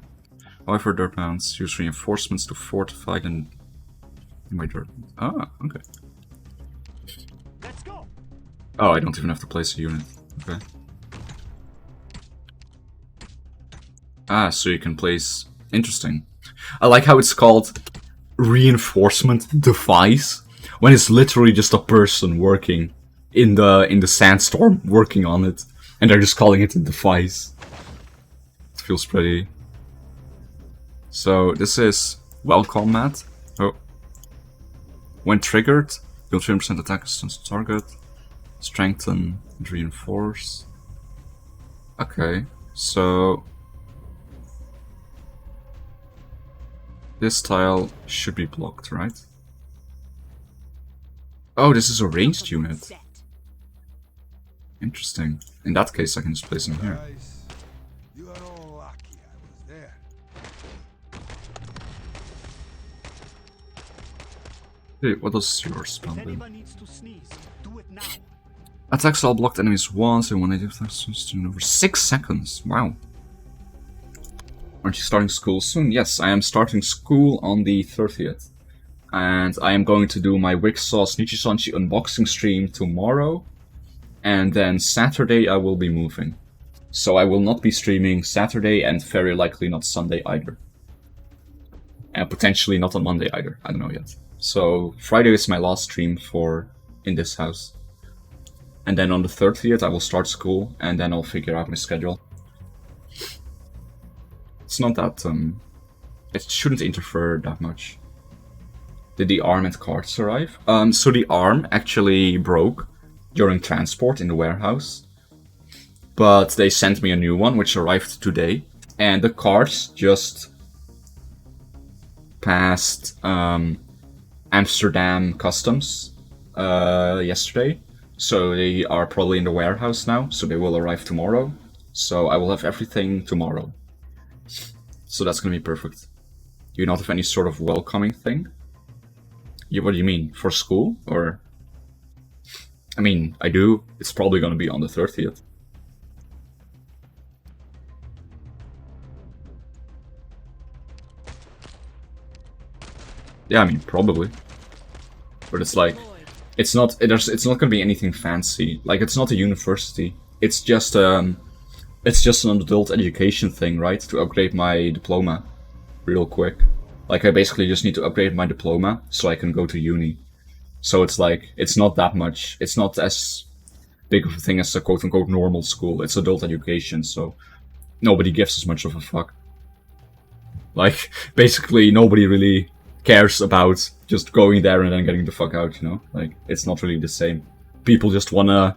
However, dirt mounds use reinforcements to fortify them. My dirt. Ah, okay. Let's go. Oh, I don't even have to place a unit. Okay. Ah, so you can place. Interesting. I like how it's called reinforcement device when it's literally just a person working in the sandstorm working on it, and they're just calling it a device. It feels pretty. So this is well combat. Oh. When triggered, deal 20% attack distance to target. Strengthen and reinforce. Okay, so this tile should be blocked, right? Oh, this is a ranged unit. Interesting. In that case, I can just place him here. You are all lucky I was there. Hey, what does your spell If do? anyone needs to sneeze, do it now. Attacks all blocked enemies once and when they do attacks in over 6 seconds. Wow. Aren't you starting school soon? Yes, I am starting school on the 30th. And I am going to do my Wixos Nichisanchi unboxing stream tomorrow. And then Saturday I will be moving. So I will not be streaming Saturday and very likely not Sunday either. And potentially not on Monday either. I don't know yet. So Friday is my last stream for in this house. And then on the 30th I will start school and then I'll figure out my schedule. It's not that, it shouldn't interfere that much. Did the arm and carts arrive? So the arm actually broke during transport in the warehouse. But they sent me a new one, which arrived today. And the carts just passed Amsterdam customs yesterday. So they are probably in the warehouse now, so they will arrive tomorrow. So I will have everything tomorrow. So that's gonna be perfect. Do you not have any sort of welcoming thing? What do you mean? For school? Or... I mean, I do. It's probably gonna be on the 30th. Yeah, I mean, probably. But it's like... It's not gonna be anything fancy. Like, it's not a university. It's just an adult education thing, right? To upgrade my diploma real quick. Like, I basically just need to upgrade my diploma so I can go to uni. So it's like, it's not that much. It's not as big of a thing as a quote-unquote normal school. It's adult education, so nobody gives as much of a fuck. Like, basically nobody really cares about just going there and then getting the fuck out, you know? Like, it's not really the same. People just wanna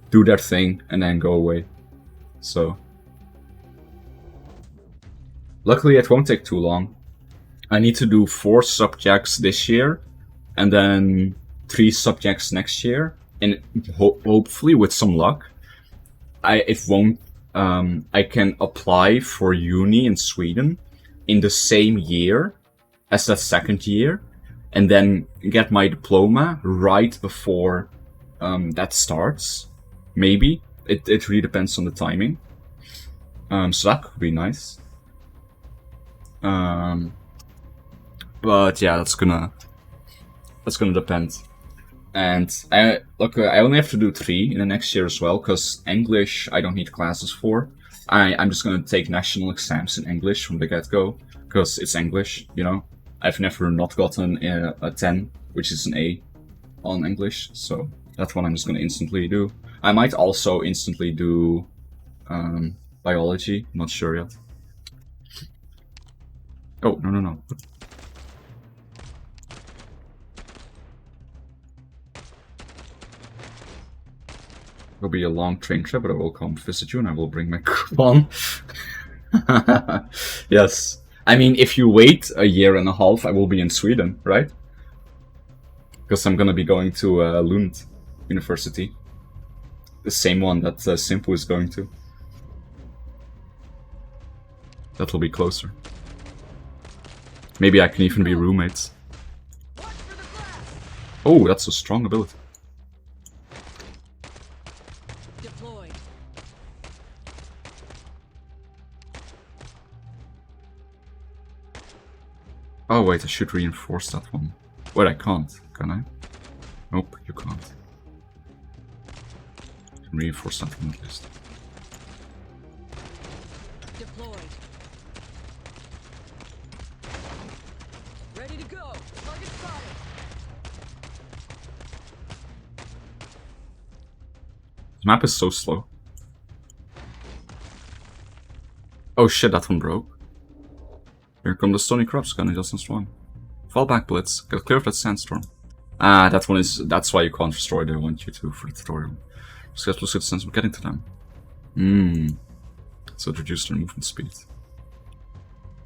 do their thing and then go away. So... Luckily it won't take too long. I need to do 4 subjects this year, and then 3 subjects next year, and hopefully with some luck, I can apply for uni in Sweden in the same year as that second year, and then get my diploma right before that starts. Maybe. It really depends on the timing. So that could be nice. But yeah, that's gonna depend. And I only have to do 3 in the next year as well, because English I don't need classes for. I'm just gonna take national exams in English from the get-go, because it's English, you know. I've never not gotten a 10, which is an A, on English, so that one I'm just gonna instantly do. I might also instantly do biology, not sure yet. Oh, no. It'll be a long train trip, but I will come visit you and I will bring my coupon. Yes. I mean, if you wait a year and a half, I will be in Sweden, right? Because I'm gonna be going to Lund University. The same one that Simpu is going to. That'll be closer. Maybe I can even be roommates. Oh, that's a strong ability. Deployed. Oh wait, I should reinforce that one. Wait, I can't, can I? Nope, you can't. I can reinforce that one at least. Deployed. Ready to go. Target spotted. This map is so slow. Oh shit, that one broke. Here come the Stony Crops, gunning doesn't strong. Fall back, Blitz. Get clear of that sandstorm. Ah, that one is. That's why you can't destroy. They want you to for the tutorial. Just get plus citizens of getting to them. So it reduced their movement speed.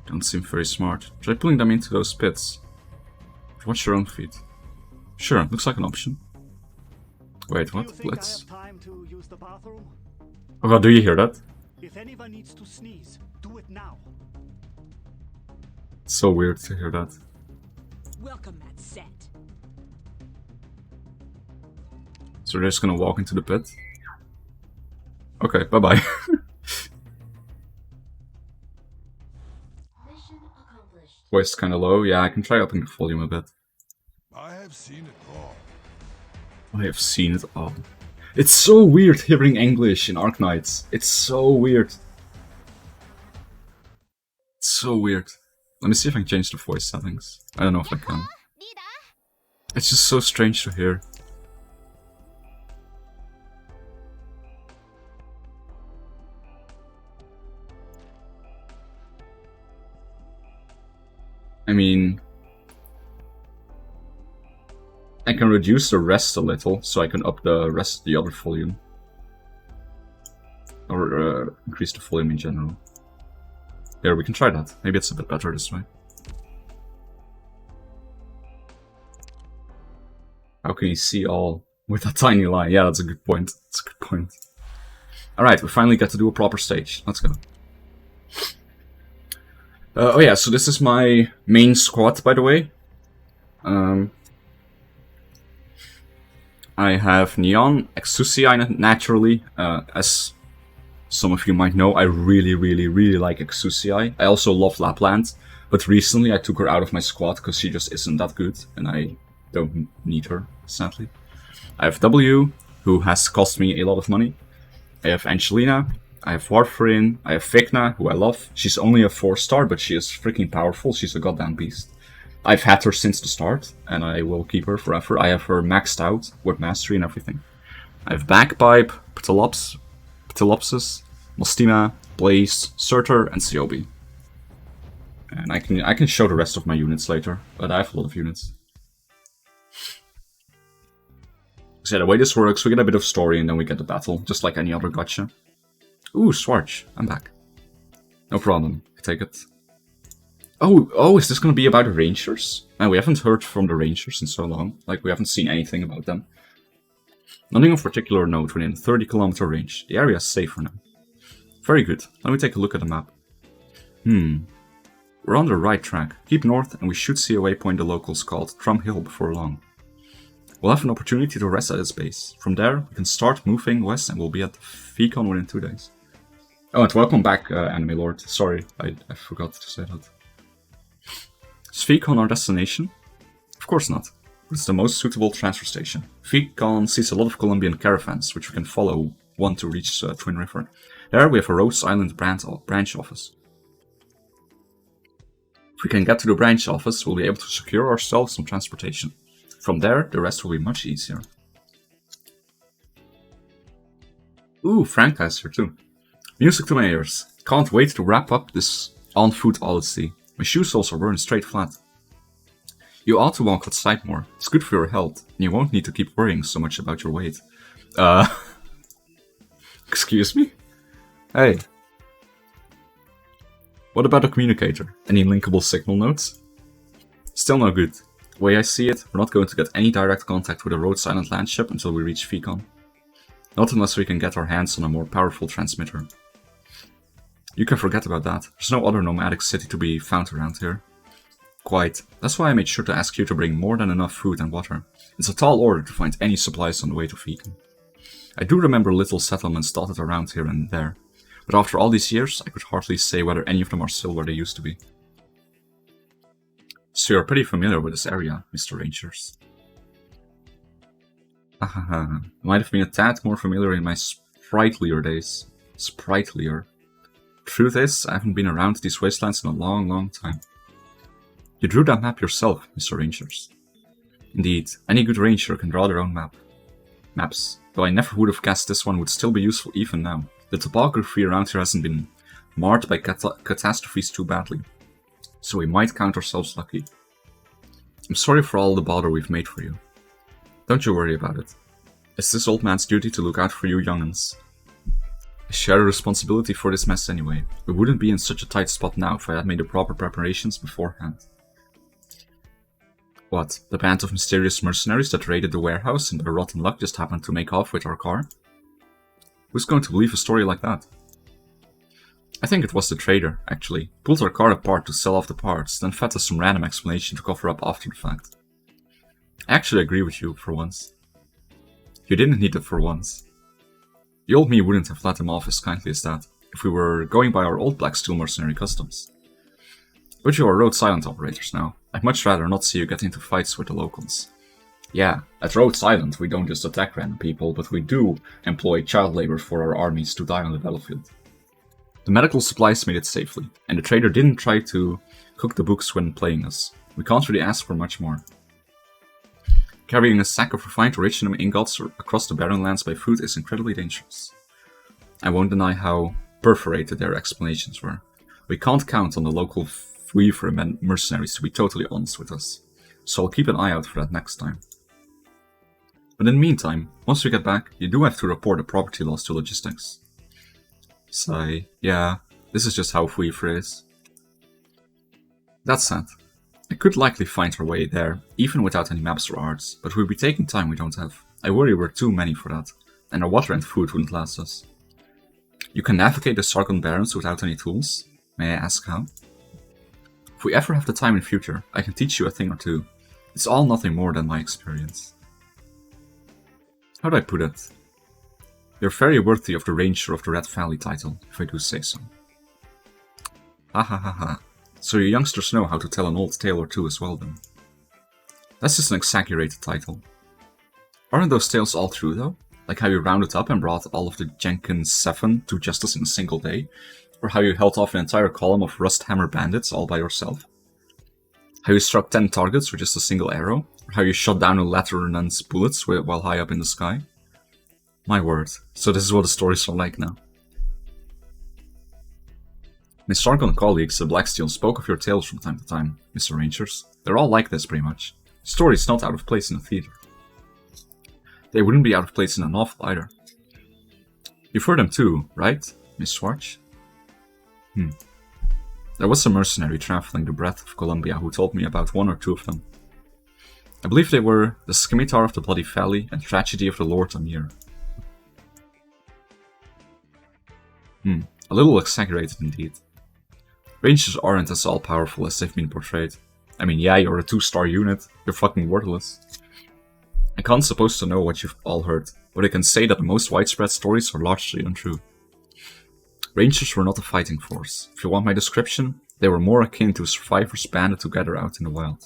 Don't seem very smart. Try pulling them into those pits. Watch your own feet. Sure, looks like an option. Wait, Do you what? think I Blitz? have time to use the bathroom? Oh god, do you hear that? If anyone needs to sneeze, do it now. It's so weird to hear that. Welcome at set. So they're just gonna walk into the pit? Okay, bye-bye. Mission accomplished. Voice kinda low. Yeah, I can try upping the volume a bit. I have seen it all. I have seen it all. It's so weird hearing English in Arknights. It's so weird. It's so weird. Let me see if I can change the voice settings. I don't know if I can. It's just so strange to hear. I mean, I can reduce the rest a little, so I can up the rest of the other volume. Or increase the volume in general. There, we can try that. Maybe it's a bit better this way. How can you see all with that tiny line? Yeah, that's a good point. That's a good point. Alright, we finally get to do a proper stage. Let's go. Oh yeah, so this is my main squad, by the way. I have Neon, Exusiai naturally. As some of you might know, I really like Exusiai. I also love Lapland, but recently I took her out of my squad because she just isn't that good, and I don't need her, sadly. I have W, who has cost me a lot of money. I have Angelina, I have Warfarin, I have Vikna, who I love. She's only a 4-star, but she is freaking powerful. She's a goddamn beast. I've had her since the start, and I will keep her forever. I have her maxed out with mastery and everything. I have Bagpipe, Ptilopsis, Mostima, Blaze, Surtur, and Siobi. And I can show the rest of my units later, but I have a lot of units. So yeah, the way this works, we get a bit of story and then we get the battle, just like any other gacha. Ooh, Swarch, I'm back. No problem, I take it. Oh, is this gonna be about the Rangers? Man, we haven't heard from the Rangers in so long. Like, we haven't seen anything about them. Nothing of particular note within 30-kilometer range. The area is safe for now. Very good. Let me take a look at the map. We're on the right track. Keep north and we should see a waypoint the locals called Trum Hill before long. We'll have an opportunity to rest at its base. From there, we can start moving west and we'll be at Fecon within 2 days. Oh, and welcome back, Enemy Lord. Sorry, I forgot to say that. Is Fecon our destination? Of course not. It's the most suitable transfer station. Fecon sees a lot of Colombian caravans, which we can follow one to reach Twin River. There we have a Rose Island branch office. If we can get to the branch office, we'll be able to secure ourselves some transportation. From there, the rest will be much easier. Ooh, Franka's here too. Music to my ears. Can't wait to wrap up this on-foot odyssey. My shoe soles are worn straight flat. You ought to walk outside more. It's good for your health, and you won't need to keep worrying so much about your weight. Excuse me? Hey. What about the communicator? Any linkable signal nodes? Still no good. The way I see it, we're not going to get any direct contact with a Rhode Island landship until we reach Fecon. Not unless we can get our hands on a more powerful transmitter. You can forget about that. There's no other nomadic city to be found around here. Quite. That's why I made sure to ask you to bring more than enough food and water. It's a tall order to find any supplies on the way to Fecon. I do remember little settlements dotted around here and there, but after all these years, I could hardly say whether any of them are still where they used to be. So you're pretty familiar with this area, Mr. Rangers. Hahaha, might have been a tad more familiar in my sprightlier days. Sprightlier. Truth is, I haven't been around these wastelands in a long, long time. You drew that map yourself, Mr. Rangers. Indeed, any good ranger can draw their own maps, though I never would have guessed this one would still be useful even now. The topography around here hasn't been marred by catastrophes too badly, so we might count ourselves lucky. I'm sorry for all the bother we've made for you. Don't you worry about it. It's this old man's duty to look out for you young'uns. I share the responsibility for this mess anyway. We wouldn't be in such a tight spot now if I had made the proper preparations beforehand. What, the band of mysterious mercenaries that raided the warehouse and their rotten luck just happened to make off with our car? Who's going to believe a story like that? I think it was the trader, actually. Pulled our car apart to sell off the parts, then fed us some random explanation to cover up after the fact. I actually agree with you, for once. You didn't need it for once. The old me wouldn't have let him off as kindly as that, if we were going by our old Black Steel mercenary customs. But you are Rhode Island operators now. I'd much rather not see you get into fights with the locals. Yeah, at Rhode Island we don't just attack random people, but we do employ child labor for our armies to die on the battlefield. The medical supplies made it safely, and the trader didn't try to cook the books when playing us. We can't really ask for much more. Carrying a sack of refined orichinum ingots across the barren lands by foot is incredibly dangerous. I won't deny how perforated their explanations were. We can't count on the local weaver and mercenaries to be totally honest with us, so I'll keep an eye out for that next time. But in the meantime, once we get back, you do have to report the property loss to logistics. Sigh, yeah, this is just how weaver is. That said, I could likely find our way there, even without any maps or arts, but we'll be taking time we don't have. I worry we're too many for that, and our water and food wouldn't last us. You can navigate the Sargon Barrens without any tools? May I ask how? If we ever have the time in future, I can teach you a thing or two. It's all nothing more than my experience. How do I put it? You're very worthy of the Ranger of the Red Valley title, if I do say so. Ha ha ha ha. So you youngsters know how to tell an old tale or two as well then. That's just an exaggerated title. Aren't those tales all true though? Like how you rounded up and brought all of the Jenkins 7 to justice in a single day? Or how you held off an entire column of Rusthammer bandits all by yourself? How you struck 10 targets with just a single arrow? Or how you shot down a Lateranan's bullets while high up in the sky? My word, so this is what the stories are like now. My Sargon colleagues at Blacksteel spoke of your tales from time to time, Mr. Rangers. They're all like this pretty much. Stories not out of place in a theater. They wouldn't be out of place in a novel either. You've heard them too, right, Miss Schwartz? There was a mercenary traveling the breadth of Columbia who told me about one or two of them. I believe they were the Scimitar of the Bloody Valley and Tragedy of the Lord Amir. A little exaggerated indeed. Rangers aren't as all-powerful as they've been portrayed. I mean, yeah, you're a 2-star unit, you're fucking worthless. I can't suppose to know what you've all heard, but I can say that the most widespread stories are largely untrue. Rangers were not a fighting force. If you want my description, they were more akin to survivors banded together out in the wild.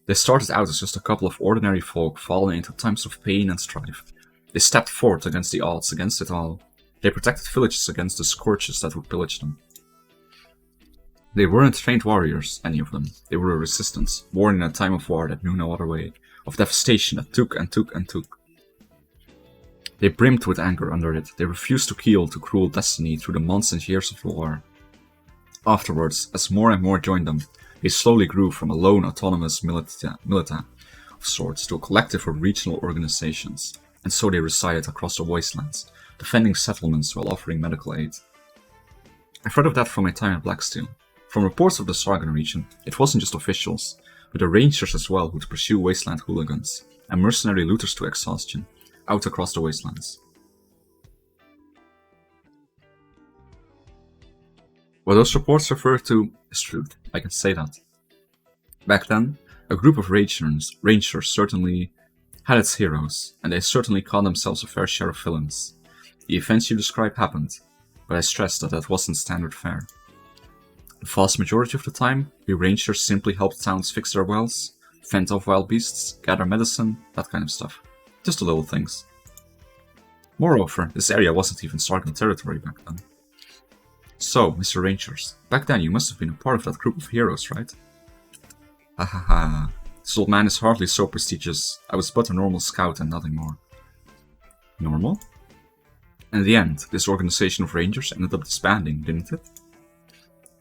They started out as just a couple of ordinary folk fallen into times of pain and strife. They stepped forth against the odds, against it all. They protected villages against the scourges that would pillage them. They weren't trained warriors, any of them. They were a resistance, born in a time of war that knew no other way, of devastation that took and took and took. They brimmed with anger under it. They refused to yield to cruel destiny through the months and years of the war. Afterwards, as more and more joined them, they slowly grew from a lone autonomous milita of sorts to a collective of regional organizations, and so they resided across the wastelands, defending settlements while offering medical aid. I've heard of that from my time at Blacksteel. From reports of the Sargon region, it wasn't just officials, but the rangers as well who'd pursue wasteland hooligans and mercenary looters to exhaustion, out across the wastelands. What those reports refer to is truth, I can say that. Back then, a group of rangers certainly had its heroes, and they certainly caught themselves a fair share of villains. The events you describe happened, but I stress that that wasn't standard fare. The vast majority of the time, we rangers simply helped towns fix their wells, fend off wild beasts, gather medicine, that kind of stuff. Just the little things. Moreover, this area wasn't even Sargon territory back then. So, Mr. Rangers, back then you must have been a part of that group of heroes, right? Hahaha, this old man is hardly so prestigious. I was but a normal scout and nothing more. Normal? In the end, this organization of rangers ended up disbanding, didn't it?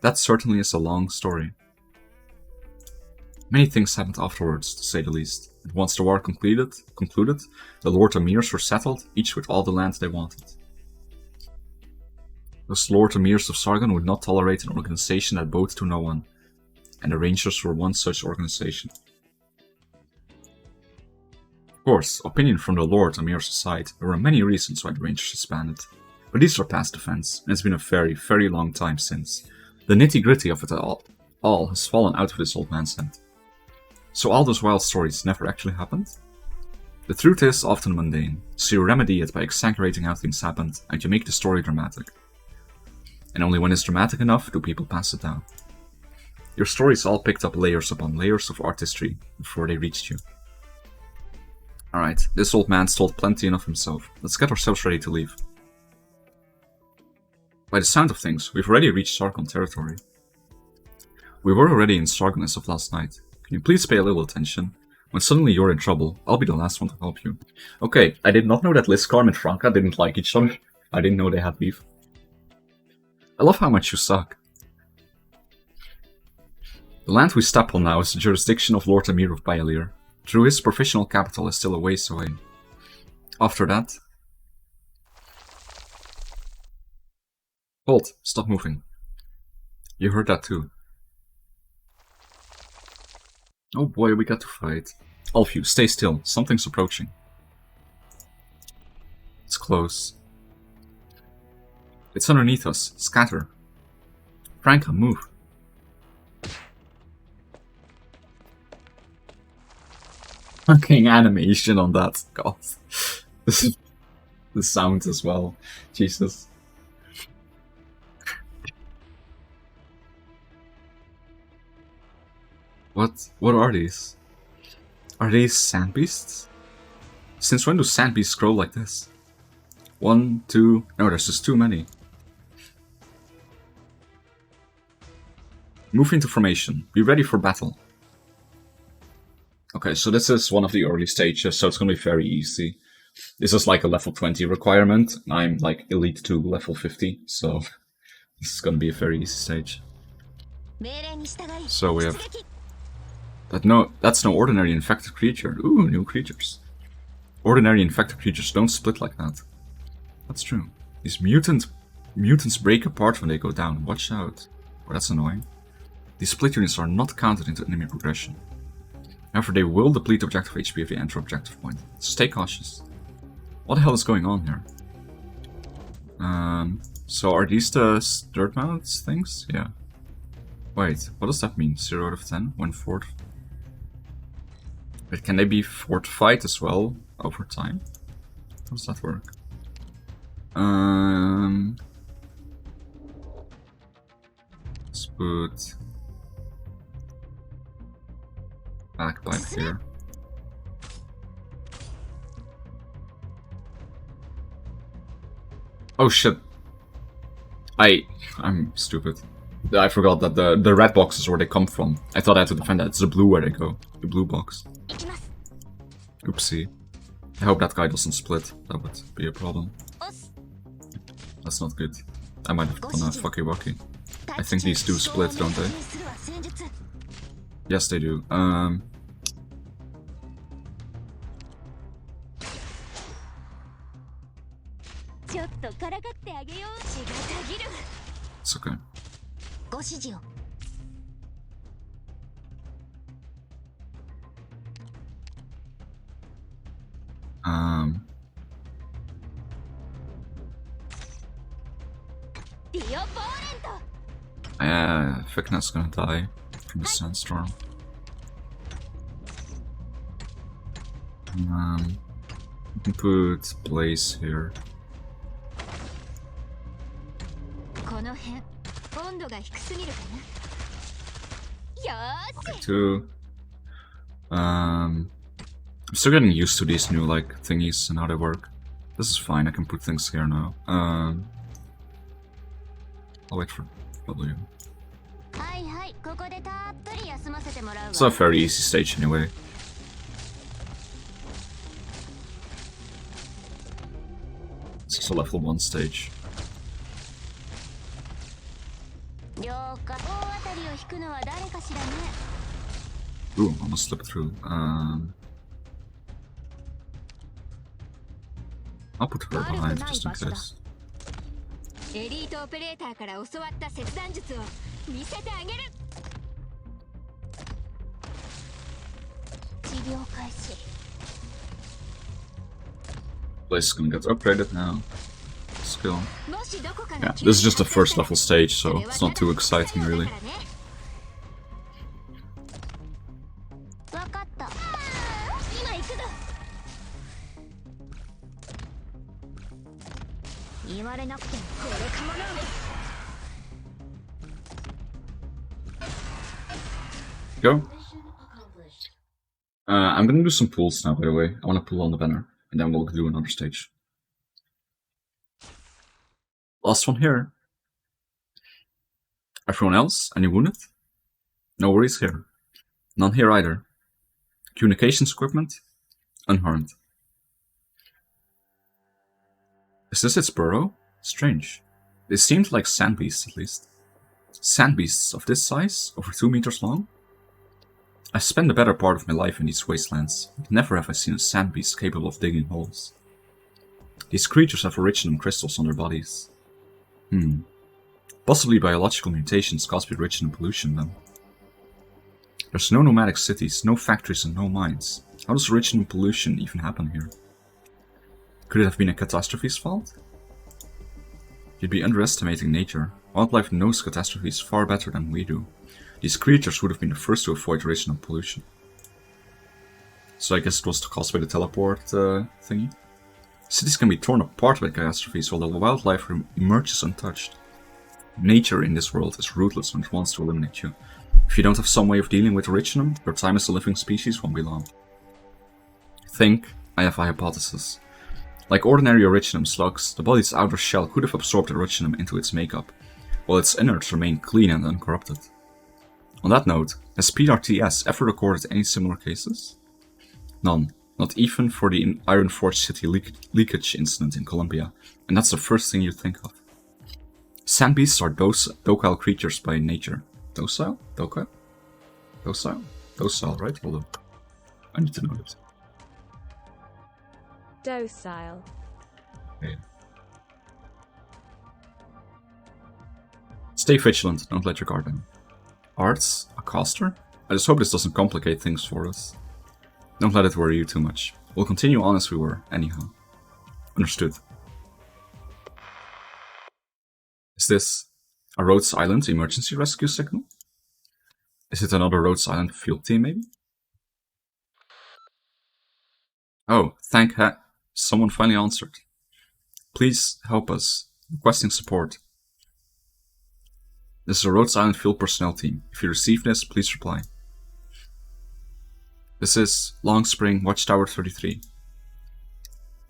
That certainly is a long story. Many things happened afterwards, to say the least, and once the war concluded, the Lord Emirs were settled, each with all the land they wanted. Those Lord Emirs of Sargon would not tolerate an organization that bowed to no one, and the Rangers were one such organization. Of course, opinion from the Lord Emirs aside, there were many reasons why the Rangers disbanded, but these are past events, and it's been a very, very long time since. The nitty-gritty of it all has fallen out of this old man's head. So all those wild stories never actually happened? The truth is often mundane, so you remedy it by exaggerating how things happened, and you make the story dramatic. And only when it's dramatic enough do people pass it down. Your stories all picked up layers upon layers of artistry before they reached you. Alright, this old man's told plenty enough himself. Let's get ourselves ready to leave. By the sound of things, we've already reached Sargon territory. We were already in Sargon as of last night. Can you please pay a little attention? When suddenly you're in trouble, I'll be the last one to help you. Okay, I did not know that Liskarm and Franka didn't like each other. I didn't know they had beef. I love how much you suck. The land we step on now is the jurisdiction of Lord Emir of Baalir. Through his provisional capital is still a ways away. After that... Hold, stop moving. You heard that too. Oh boy, we got to fight. All of you, stay still. Something's approaching. It's close. It's underneath us. Scatter. Franka, move. Fucking animation on that. God. The sound as well. Jesus. What are these? Are these sand beasts? Since when do sand beasts grow like this? 1, 2... No, there's just too many. Move into formation. Be ready for battle. Okay, so this is one of the early stages, so it's gonna be very easy. This is like a level 20 requirement. I'm like elite 2, level 50, so this is gonna be a very easy stage. So we have... That's no ordinary infected creature. Ooh, new creatures. Ordinary infected creatures don't split like that. That's true. These mutants break apart when they go down. Watch out. Oh, that's annoying. These split units are not counted into enemy progression. However, they will deplete objective HP if they enter objective point. So stay cautious. What the hell is going on here? So are these the dirt mounts things? Yeah. Wait, what does that mean? 0 out of 10? 1/4? But can they be fortified as well over time? How does that work? Let's put backpipe here. Oh shit! I'm stupid. I forgot that the red box is where they come from. I thought I had to defend that. It's the blue where they go. The blue box. Oopsie. I hope that guy doesn't split. That would be a problem. That's not good. I might have done a fucky wucky. I think these do split, don't they? Yes, they do. ちょっとからかってあげよう。血がたぎる。 It's okay. ご指示を。ディオポーレント。 Yeah, Fikna's gonna die from the sandstorm. We can put Blaze here. この辺温度が低すぎるかな。よーし。 Two. I'm still getting used to these new like thingies and how they work. This is fine. I can put things here now. I'll wait for W. はいはい、ここでたっぷり休ませてもらうわ。 It's a very easy stage anyway. It's just a level 1 stage. 了解。大当たりを引くのは誰かしらね。 Ooh, almost slipped through. I'll put her behind just in case. エリートオペレーターから教わった切断術を見せてあげる。治療開始。 Place is gonna get upgraded now. Skill. もしどこか Yeah, が this is just the first level stage, so it's not too exciting really. わかった。今行くぞ。言われなくてもこれかもな。 Go. I'm gonna do some pulls now, by the way. I wanna pull on the banner, and then we'll do another stage. Last one here. Everyone else? Any wounded? No worries here. None here either. Communications equipment? Unharmed. Is this its burrow? Strange. They seemed like sand beasts, at least. Sand beasts of this size? Over 2 meters long? I spent the better part of my life in these wastelands. Never have I seen a sand beast capable of digging holes. These creatures have Originum crystals on their bodies. Possibly biological mutations caused by Originum pollution, then. There's no nomadic cities, no factories, and no mines. How does Originum pollution even happen here? Could it have been a catastrophe's fault? You'd be underestimating nature. Wildlife knows catastrophes far better than we do. These creatures would have been the first to avoid Originum pollution. So I guess it was caused by the teleport thingy? Cities can be torn apart by catastrophes while the wildlife emerges untouched. Nature in this world is ruthless when it wants to eliminate you. If you don't have some way of dealing with Originum, your time as a living species won't be long. I have a hypothesis. Like ordinary Originum slugs, the body's outer shell could have absorbed Originum into its makeup, while its innards remain clean and uncorrupted. On that note, has PRTS ever recorded any similar cases? None. Not even for the Ironforge City leakage incident in Colombia, and that's the first thing you think of. Sand beasts are docile creatures by nature. Docile? Docile? Docile? Docile, right? Hold on. I need to know it. Docile. Okay. Stay vigilant, don't let your guard down. Arts? A caster? I just hope this doesn't complicate things for us. Don't let it worry you too much. We'll continue on as we were, anyhow. Understood. Is this a Rhodes Island emergency rescue signal? Is it another Rhodes Island field team, maybe? Oh, thank heck. Someone finally answered. Please help us. Requesting support. This is a Rhodes Island field personnel team. If you receive this, please reply. This is Long Spring, Watchtower 33.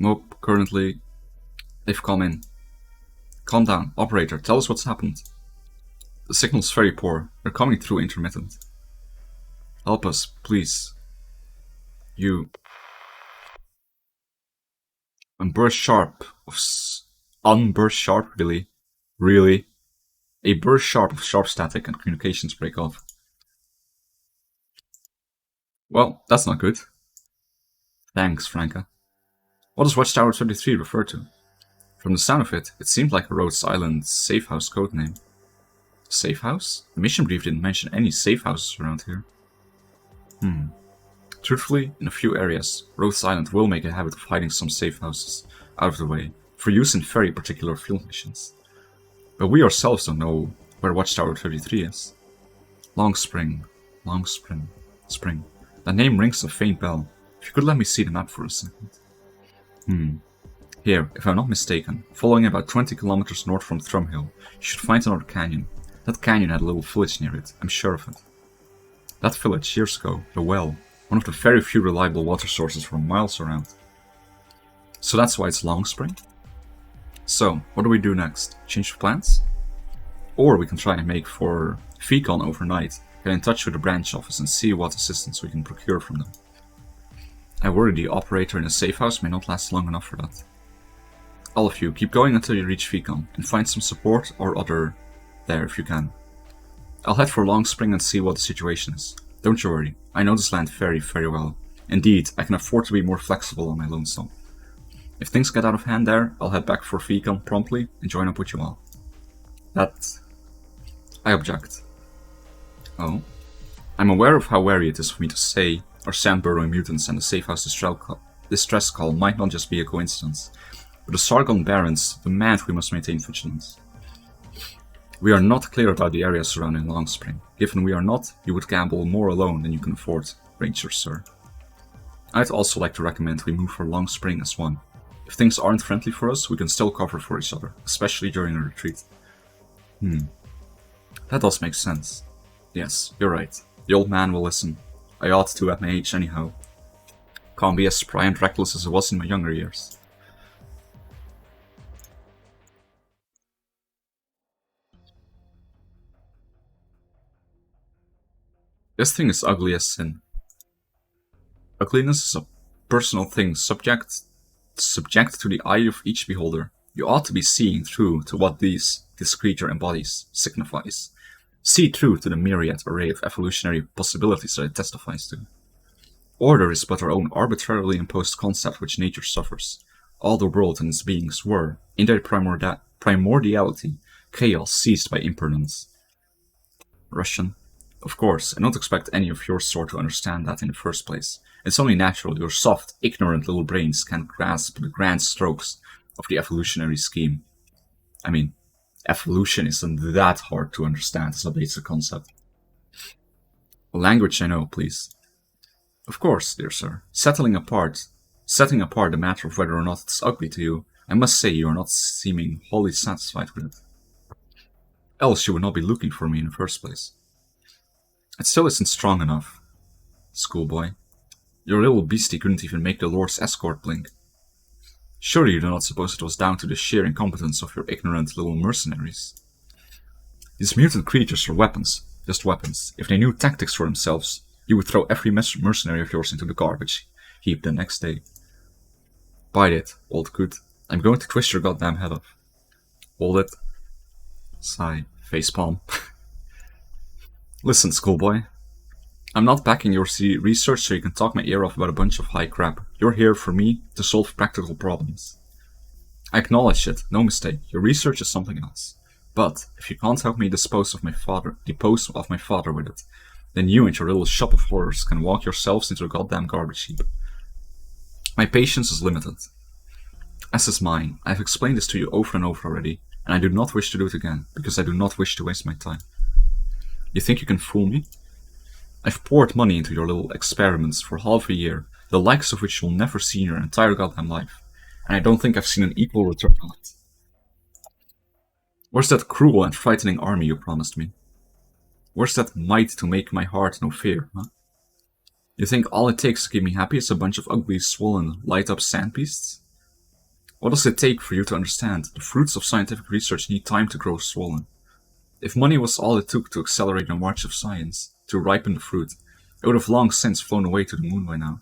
Mope, currently. They've come in. Calm down. Operator, tell us what's happened. The signal's very poor. They're coming through intermittent. Help us, please. You. Unburst sharp. Unburst sharp, really? Really? A burst sharp of sharp static and communications break off. Well, that's not good. Thanks, Franca. What does Watchtower 33 refer to? From the sound of it, it seemed like a Rhodes Island safe house codename. Safe house? The mission brief didn't mention any safe houses around here. Truthfully, in a few areas, Rhodes Island will make a habit of hiding some safe houses out of the way, for use in very particular field missions. But we ourselves don't know where Watchtower 33 is. Long Spring. Spring. That name rings a faint bell. If you could let me see the map for a second. Here, if I'm not mistaken, following about 20 kilometers north from Thrumhill, you should find another canyon. That canyon had a little village near it, I'm sure of it. That village, years ago, the well, one of the very few reliable water sources for miles around. So that's why it's Long Spring? So, what do we do next? Change of plans? Or we can try and make for Vcon overnight, get in touch with the branch office and see what assistance we can procure from them. I worry the operator in a safe house may not last long enough for that. All of you, keep going until you reach Vcon, and find some support or other there if you can. I'll head for Long Spring and see what the situation is. Don't you worry, I know this land very, very well. Indeed, I can afford to be more flexible on my lonesome. If things get out of hand there, I'll head back for Vcon promptly and join up with you all. That... I object. Oh? I'm aware of how wary it is for me to say our sand-burrowing mutants and the safe house distress call might not just be a coincidence, but the Sargon Barons demand we must maintain vigilance. We are not clear about the area surrounding Long Spring. Given we are not, you would gamble more alone than you can afford, Ranger Sir. I'd also like to recommend we move for Long Spring as one. If things aren't friendly for us, we can still cover for each other, especially during a retreat. That does make sense. Yes, you're right. The old man will listen. I ought to at my age anyhow. Can't be as spry and reckless as I was in my younger years. This thing is ugly as sin. Ugliness is a personal thing subject to the eye of each beholder. You ought to be seeing through to what this creature embodies, signifies. See through to the myriad array of evolutionary possibilities that it testifies to. Order is but our own arbitrarily imposed concept which nature suffers. All the world and its beings were, in their primordiality, chaos seized by impermanence. Russian. Of course, I don't expect any of your sort to understand that in the first place. It's only natural your soft, ignorant little brains can't grasp the grand strokes of the evolutionary scheme. I mean, evolution isn't that hard to understand as a basic concept. Language I know, please. Of course, dear sir. Setting apart the matter of whether or not it's ugly to you, I must say you are not seeming wholly satisfied with it. Else you would not be looking for me in the first place. It still isn't strong enough. Schoolboy. Your little beastie couldn't even make the Lord's escort blink. Surely you do not suppose it was down to the sheer incompetence of your ignorant little mercenaries? These mutant creatures are weapons, just weapons. If they knew tactics for themselves, you would throw every mercenary of yours into the garbage heap the next day. Bite it, old coot. I'm going to twist your goddamn head off. Hold it. Sigh. Facepalm. Listen, schoolboy. I'm not backing your research so you can talk my ear off about a bunch of high crap. You're here for me to solve practical problems. I acknowledge it, no mistake. Your research is something else. But if you can't help me dispose of my father with it, then you and your little shop of horrors can walk yourselves into a goddamn garbage heap. My patience is limited. As is mine. I've explained this to you over and over already, and I do not wish to do it again, because I do not wish to waste my time. You think you can fool me? I've poured money into your little experiments for half a year, the likes of which you'll never see in your entire goddamn life, and I don't think I've seen an equal return on it. Where's that cruel and frightening army you promised me? Where's that might to make my heart no fear, huh? You think all it takes to keep me happy is a bunch of ugly, swollen, light-up sand beasts? What does it take for you to understand? The fruits of scientific research need time to grow swollen. If money was all it took to accelerate the march of science, to ripen the fruit, it would have long since flown away to the moon by now.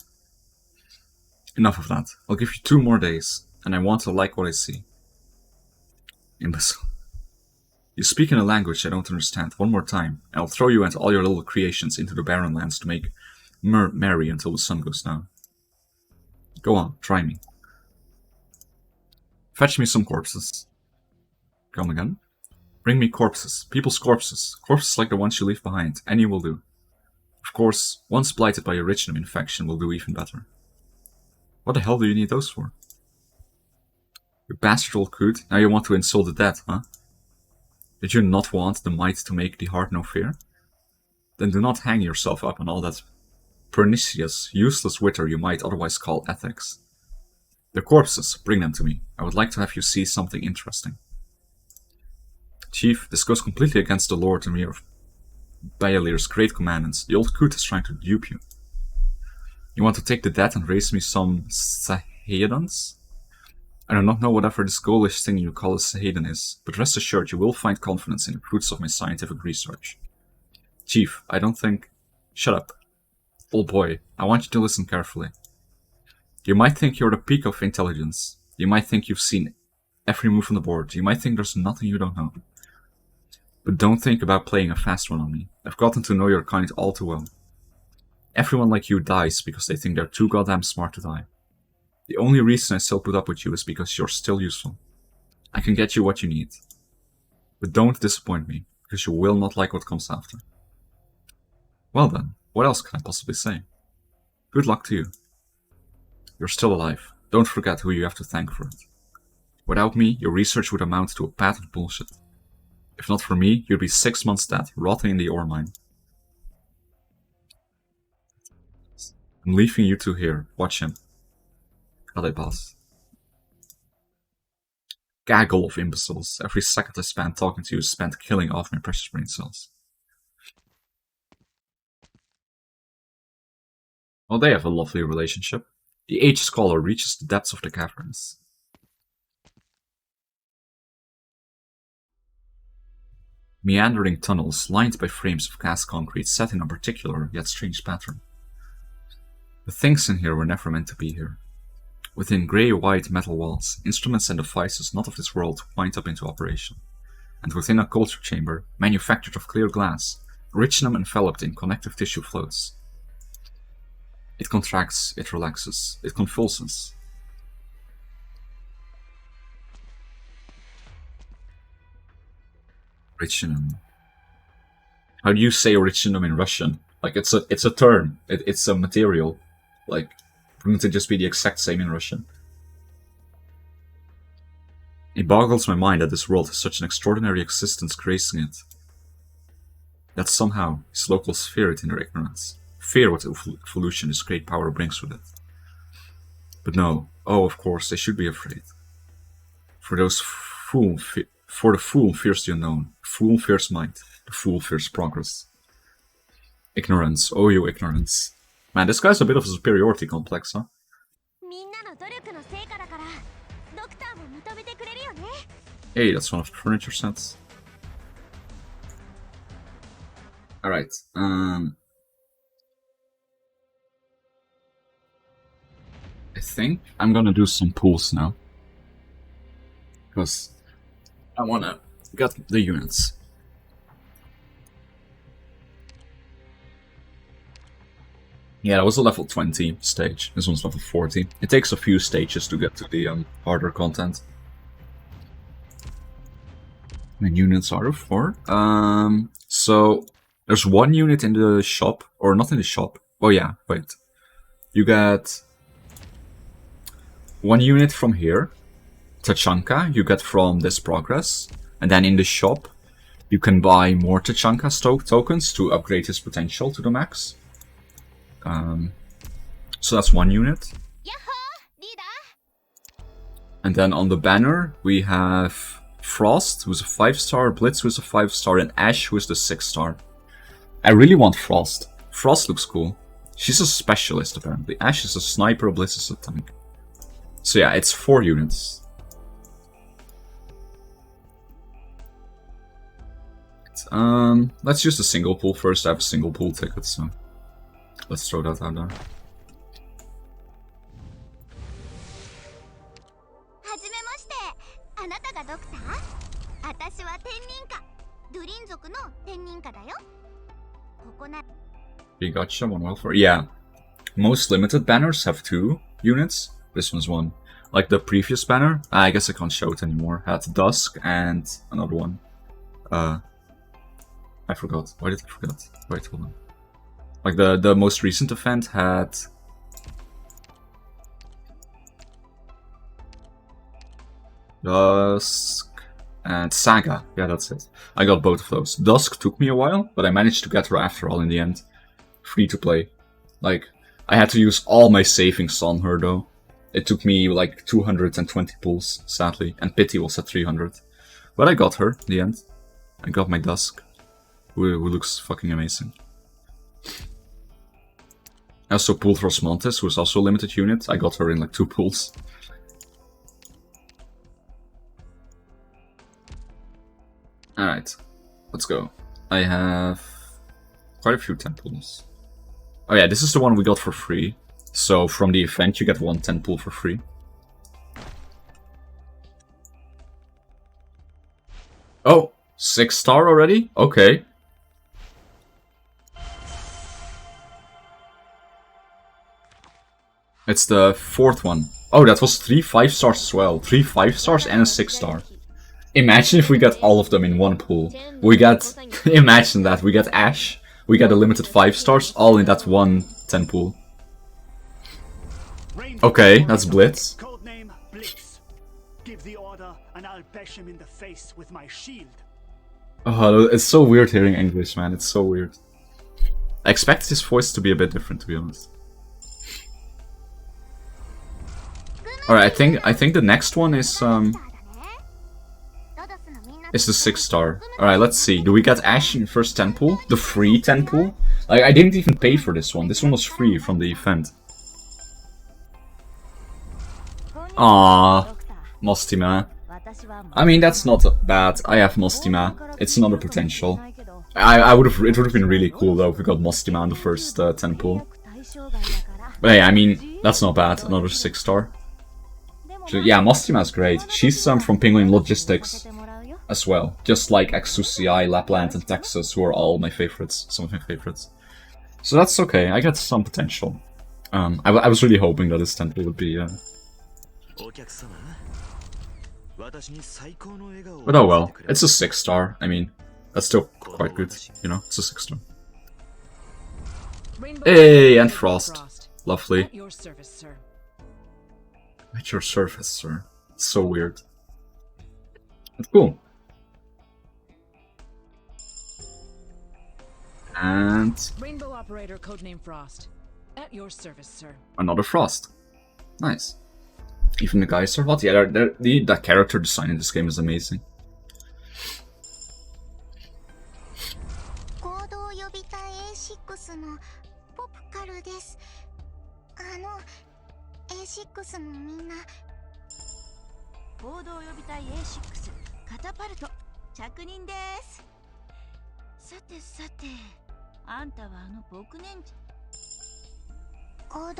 Enough of that. I'll give you 2 more days, and I want to like what I see. Imbecile. You speak in a language I don't understand one more time, and I'll throw you and all your little creations into the barren lands to make merry until the sun goes down. Go on, try me. Fetch me some corpses. Come again. Bring me corpses. People's corpses. Corpses like the ones you leave behind. Any will do. Of course, ones blighted by a Richnum infection will do even better. What the hell do you need those for? You bastard old coot. Now you want to insult the dead, huh? Did you not want the might to make the heart no fear? Then do not hang yourself up on all that pernicious, useless witter you might otherwise call ethics. The corpses, bring them to me. I would like to have you see something interesting. Chief, this goes completely against the Lord Emir of Baelir's great commandments. The old coot is trying to dupe you. You want to take the dead and raise me some Sahedans? I do not know whatever this ghoulish thing you call a Sahedan is, but rest assured you will find confidence in the fruits of my scientific research. Chief, I don't think... Shut up. Old boy, I want you to listen carefully. You might think you're the peak of intelligence. You might think you've seen every move on the board. You might think there's nothing you don't know. But don't think about playing a fast one on me. I've gotten to know your kind all too well. Everyone like you dies because they think they're too goddamn smart to die. The only reason I still put up with you is because you're still useful. I can get you what you need. But don't disappoint me, because you will not like what comes after. Well then, what else can I possibly say? Good luck to you. You're still alive. Don't forget who you have to thank for it. Without me, your research would amount to a pad of bullshit. If not for me, you'd be 6 months dead, rotting in the ore mine. I'm leaving you two here. Watch him. Allez, boss. Gaggle of imbeciles. Every second I spent talking to you is spent killing off my precious brain cells. Well, they have a lovely relationship. The aged scholar reaches the depths of the caverns. Meandering tunnels lined by frames of cast concrete set in a particular yet strange pattern. The things in here were never meant to be here. Within grey-white metal walls, instruments and devices not of this world wind up into operation. And within a culture chamber, manufactured of clear glass, Richnum enveloped in connective tissue floats. It contracts, it relaxes, it convulses. Richnum. How do you say Richnum in Russian? Like it's a term. It's a material. Like, wouldn't it just be the exact same in Russian? It boggles my mind that this world has such an extraordinary existence gracing it. That somehow its locals fear it in their ignorance. Fear what evolution this great power brings with it. But no, oh of course, they should be afraid. For the fool fears the unknown, the fool fears might, the fool fears progress. Ignorance, oh you ignorance. Man, this guy's a bit of a superiority complex, huh? Hey, that's one of the furniture sets. Alright, I think I'm gonna do some pulls now. Because I wanna get the units. Yeah, that was a level 20 stage. This one's level 40. It takes a few stages to get to the harder content. And units are 4. So there's one unit in the shop, or not in the shop. Oh yeah, wait. You get one unit from here. Tachanka you get from this progress. And then in the shop, you can buy more Tachanka tokens to upgrade his potential to the max. So that's one unit. And then on the banner, we have Frost, who's a 5-star, Blitz, who's a 5-star, and Ash, who is the 6-star. I really want Frost. Frost looks cool. She's a specialist, apparently. Ash is a sniper, Blitz is a tank. So yeah, it's 4 units. Let's use the single pool first. I have a single pool ticket, so let's throw that out there. Gotcha, one welfare. Yeah. Most limited banners have 2 units. This one's 1. Like the previous banner, I guess I can't show it anymore, had Dusk and another one. I forgot. Why did I forget? Wait, hold on. Like the most recent event had Dusk and Saga. Yeah, that's it. I got both of those. Dusk took me a while, but I managed to get her after all in the end. Free to play. Like, I had to use all my savings on her though. It took me like 220 pulls, sadly, and pity was at 300. But I got her in the end. I got my Dusk, who looks fucking amazing. I also pulled Rosmontes, who's also a limited unit. I got her in like 2 pulls. Alright, let's go. I have quite a few 10 pulls. Oh yeah, this is the one we got for free. So from the event you get 1 10 pull for free. Oh, 6-star already? Okay. It's the 4th one. Oh, that was 3 5-stars as well. 3 5-stars and a 6-star. Imagine if we got all of them in one pool. We got... imagine that. We got Ash. We got a limited 5-stars, all in that one 10 pool. Okay, that's Blitz. Codename Blitz. Give the order and I'll bash him in the face with my shield. Oh, it's so weird hearing English, man. It's so weird. I expected his voice to be a bit different, to be honest. Alright, I think the next one is the 6-star. Alright, let's see. Do we get Ash in the first 10 pool? The free 10 pool? Like, I didn't even pay for this one. This one was free from the event. Aww, Mostima. I mean, that's not bad. I have Mostima. It's another potential. It would have been really cool though if we got Mostima in the first 10 pool. But hey, I mean, that's not bad. Another 6-star. So, yeah, Mostima's great. She's from Penguin Logistics as well. Just like Exuci, Lapland, and Texas, who are all my favorites. Some of my favorites. So that's okay. I got some potential. I was really hoping that this 10 pool would be... But oh well, it's a 6-star. I mean, that's still quite good, you know, it's a 6-star. Hey, and Frost. Lovely. At your service, sir. At your service, sir. It's so weird. But cool. And... Rainbow operator, codename Frost. At your service, sir. another Frost. Nice. Even the guys are hot. Yeah, the character design in this game is amazing. 行動予備隊 A6 のポプカルです。A6 のみんな。行動予備隊 A6 カタパルト着任です。さてさて、あんたは僕年児。 Oh,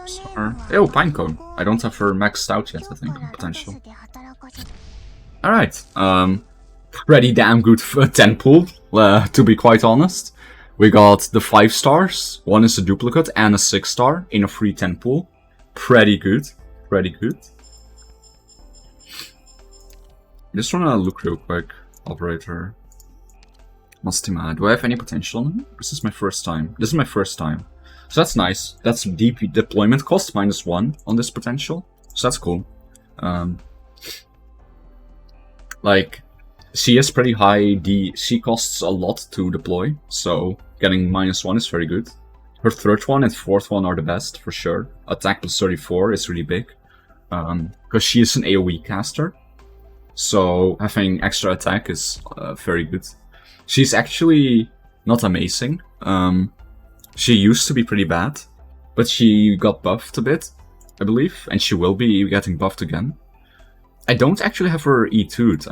Pinecone. I don't have her maxed out yet, I think, potential. Alright, pretty damn good 10 pool, to be quite honest. We got the 5 stars, one is a duplicate and a 6-star in a free 10 pool. Pretty good, pretty good. Just wanna look real quick, operator. Mostima, do I have any potential on him? This is my first time. This is my first time. So that's nice. That's DP deployment cost -1 on this potential. So that's cool. Like, she is pretty high. She costs a lot to deploy. So getting -1 is very good. Her 3rd one and 4th one are the best for sure. Attack plus 34 is really big. Because she is an AoE caster. So having extra attack is very good. She's actually not amazing. She used to be pretty bad, but she got buffed a bit, I believe, and she will be getting buffed again. I don't actually have her E2'd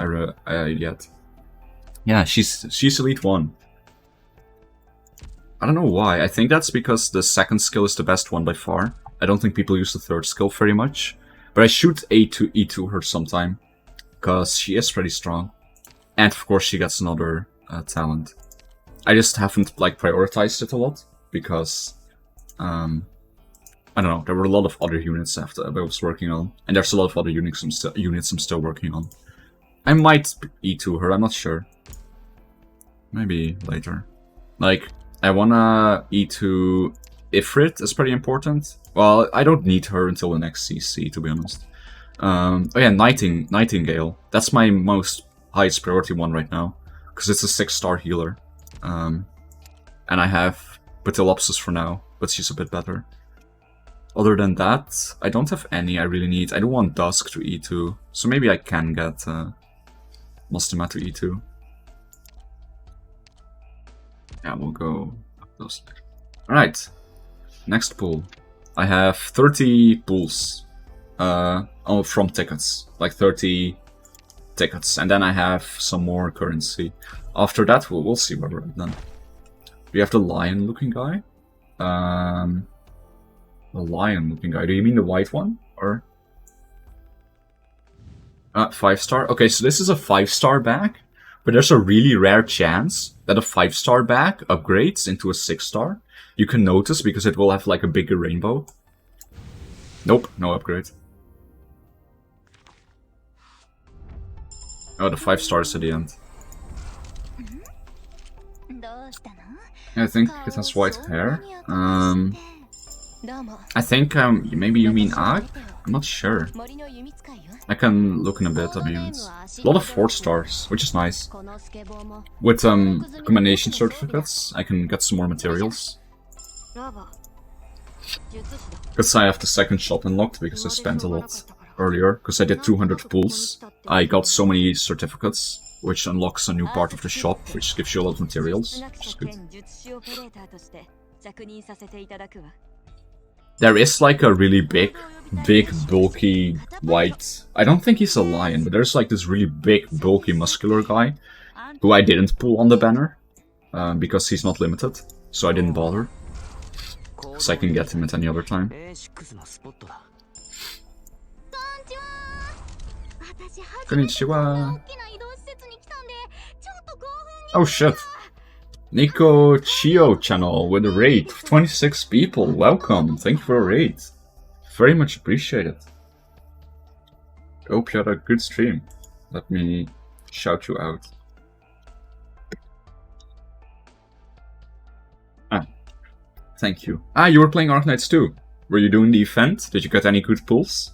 yet. Yeah, she's Elite 1. I don't know why. I think that's because the 2nd skill is the best one by far. I don't think people use the 3rd skill very much, but I should E2 her sometime, because she is pretty strong. And of course she gets another talent. I just haven't like prioritized it a lot. Because I don't know, there were a lot of other units after I was working on. And there's a lot of other units I'm still working on. I might E2 her, I'm not sure. Maybe later. Like, I wanna E2 Ifrit is pretty important. Well, I don't need her until the next CC, to be honest. Oh yeah, Nightingale. That's my most highest priority one right now. Because it's a 6-star healer. And I have Batilopsis for now, but she's a bit better. Other than that, I don't have any I really need. I don't want Dusk to E2, so maybe I can get Mostima to E2. Yeah, we'll go up those. Alright, next pool. I have 30 pools from tickets, like 30 tickets, and then I have some more currency. After that, we'll see where we're at then. We have the lion-looking guy. The lion-looking guy. Do you mean the white one? Or 5-star? Okay, so this is a 5-star bag, but there's a really rare chance that a 5-star bag upgrades into a 6-star. You can notice because it will have like a bigger rainbow. Nope, no upgrade. Oh, the 5 stars at the end. I think it has white hair. I think maybe you mean Ag? I'm not sure. I can look in a bit of units. A lot of 4 stars, which is nice. With combination certificates, I can get some more materials. Because I have the second shop unlocked, because I spent a lot earlier. Because I did 200 pulls. I got so many certificates, which unlocks a new part of the shop, which gives you a lot of materials, which is good. There is like a really big, bulky, white... I don't think he's a lion, but there's like this really big, bulky, muscular guy who I didn't pull on the banner, because he's not limited, so I didn't bother. Because I can get him at any other time. Konnichiwa. Oh shit. Nico Chio channel with a raid. 26 people. Welcome. Thank you for a raid. Very much appreciated. Hope you had a good stream. Let me shout you out. Thank you. You were playing Arknights too. Were you doing the event? Did you get any good pulls?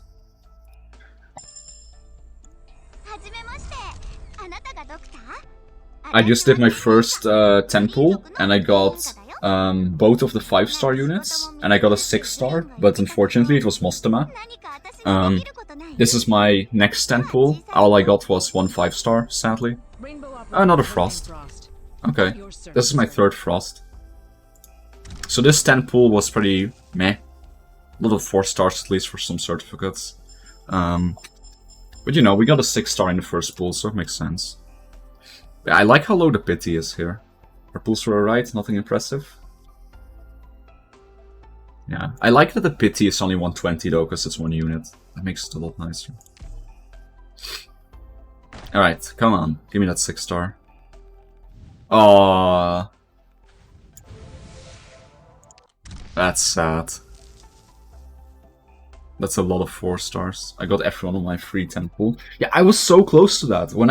I just did my first 10 pull, and I got both of the 5-star units, and I got a 6-star, but unfortunately it was Mostima. This is my next 10 pull. All I got was 1 5-star, sadly. Another Frost. Okay, this is my 3rd Frost. So this 10 pull was pretty meh. A lot of 4 stars at least for some certificates. But you know, we got a 6-star in the first pull, so it makes sense. I like how low the pity is here. Our pulls were alright, nothing impressive. Yeah, I like that the pity is only 120 though, because it's 1 unit. That makes it a lot nicer. Alright, come on, give me that 6-star. Aww. That's sad. That's a lot of 4 stars. I got everyone on my free 10 pool. Yeah, I was so close to that. When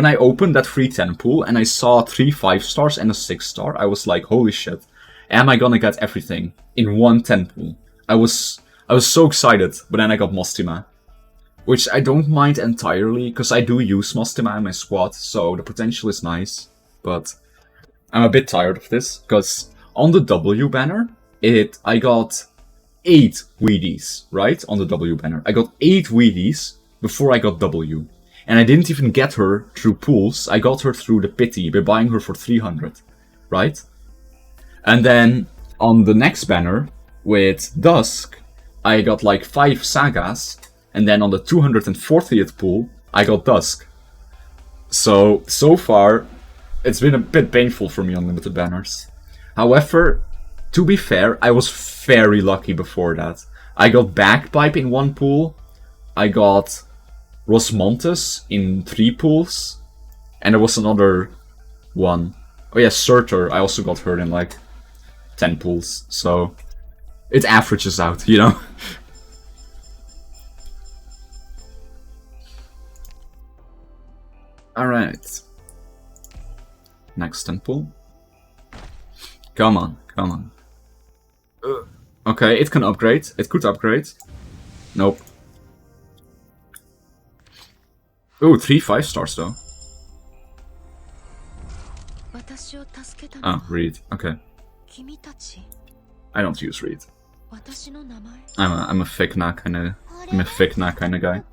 I opened that free 10 pool and I saw 3 5-stars and a 6-star, I was like, holy shit. Am I gonna get everything in one 10 pool? I was so excited, but then I got Mostima. Which I don't mind entirely, because I do use Mostima in my squad, so the potential is nice. But I'm a bit tired of this, because on the W banner, I got 8 Wheaties, right? On the W banner. I got 8 Wheaties before I got W. And I didn't even get her through pools. I got her through the pity by buying her for 300, right? And then on the next banner with Dusk, I got like 5 Sagas. And then on the 240th pool, I got Dusk. So far, it's been a bit painful for me on limited banners. However, to be fair, I was very lucky before that. I got Bagpipe in 1 pool, I got Rosmontes in 3 pools, and there was another one. Oh yeah, Surtur, I also got her in like 10 pools, so it averages out, you know? Alright. Next temple. Come on, come on. Okay, it can upgrade. It could upgrade. Nope. Ooh, 3 5-stars though. Oh, read. Okay. I don't use read. I'm a Fikna kind of guy.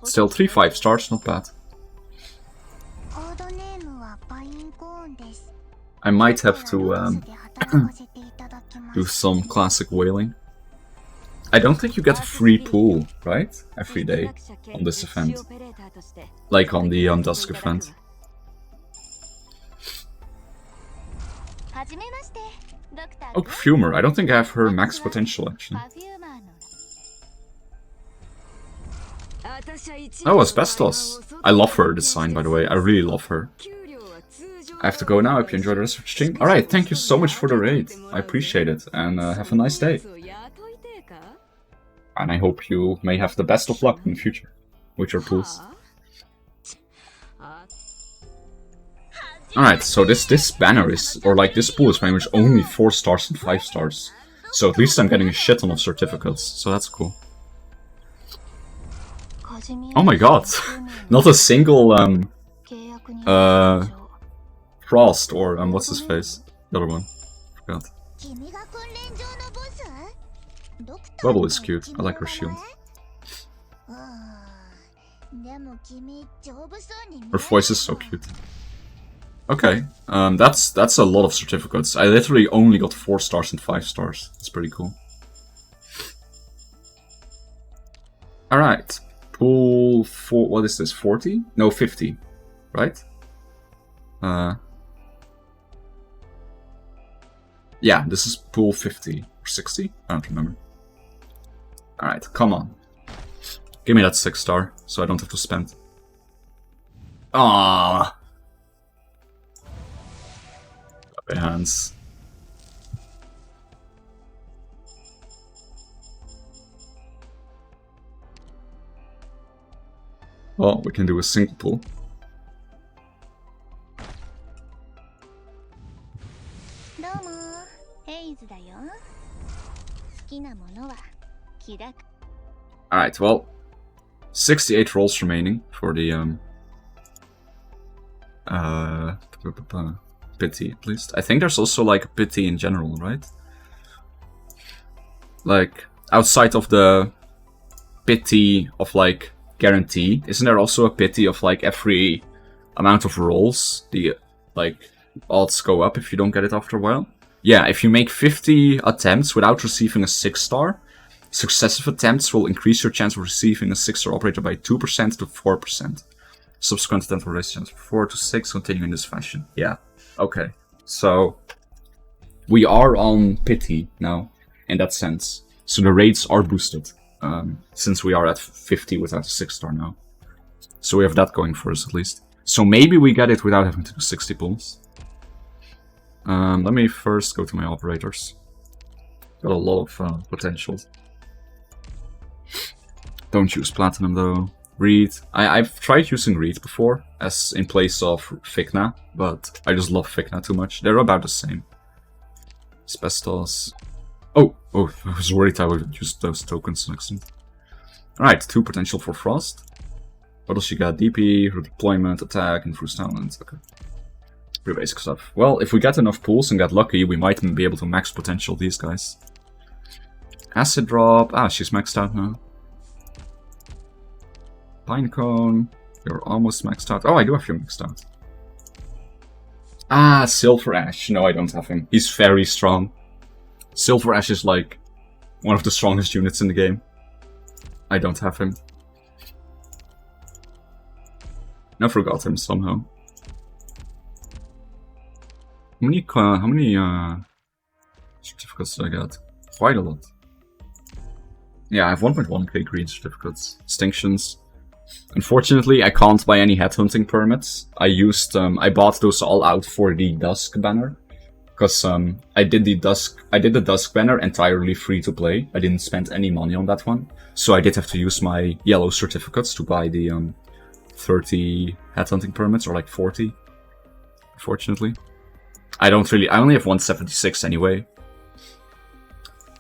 Still 3 5-stars, not bad. I might have to do some classic whaling. I don't think you get a free pool, right? Every day on this event. Like on the Dusk event. Oh, Perfumer. I don't think I have her max potential, actually. Oh, Asbestos. I love her design, by the way. I really love her. I have to go now. I hope you enjoyed the rest of the stream. Alright, thank you so much for the raid. I appreciate it. And have a nice day. And I hope you may have the best of luck in the future with your pools. Alright, so this banner is, or like this pool is pretty much only 4 stars and 5 stars. So at least I'm getting a shit ton of certificates, so that's cool. Oh my god, not a single Frost or what's his face? The other one. Forgot. Bubble is cute. I like her shield. Her voice is so cute. Okay, that's a lot of certificates. I literally only got 4 stars and 5 stars. It's pretty cool. Alright. Pool 4, what is this, 40? No, 50, right? Yeah, this is pool 50 or 60? I don't remember. Alright, come on. Give me that 6-star, so I don't have to spend. Ah. Okay, hands. Well, we can do a single pull. Alright, well, 68 rolls remaining for the pity, at least. I think there's also like a pity in general, right? Like, outside of the pity of like guarantee, isn't there also a pity of like every amount of rolls, the like odds go up if you don't get it after a while? Yeah, if you make 50 attempts without receiving a 6-star, successive attempts will increase your chance of receiving a 6-star operator by 2% to 4%. Subsequent attempt will raise chance from 4 to 6, continue in this fashion. Yeah, okay. So, we are on pity now, in that sense. So the rates are boosted, since we are at 50 without a 6-star now. So we have that going for us at least. So maybe we get it without having to do 60 pulls. Let me first go to my operators. Got a lot of potential. Don't use Platinum though. Reed. I've tried using Reed before, as in place of Fikna, but I just love Fikna too much. They're about the same. Asbestos. Oh, I was worried I would use those tokens next time. Alright, 2 potential for Frost. What else you got? DP, redeployment, attack, and Fruit Talent. Okay. Pretty basic stuff. Well, if we get enough pulls and get lucky, we might be able to max potential these guys. Acid Drop. Ah, she's maxed out now. Pinecone. You're almost maxed out. Oh, I do have you maxed out. Ah, Silver Ash. No, I don't have him. He's very strong. Silver Ash is like one of the strongest units in the game. I don't have him. I forgot him somehow. How many certificates did I get? Quite a lot. Yeah, I have 1.1k green certificates. Distinctions. Unfortunately, I can't buy any headhunting permits. I bought those all out for the Dusk banner. Because I did the Dusk banner entirely free to play. I didn't spend any money on that one. So I did have to use my yellow certificates to buy the 30 headhunting permits, or like 40. Unfortunately. I only have 176 anyway.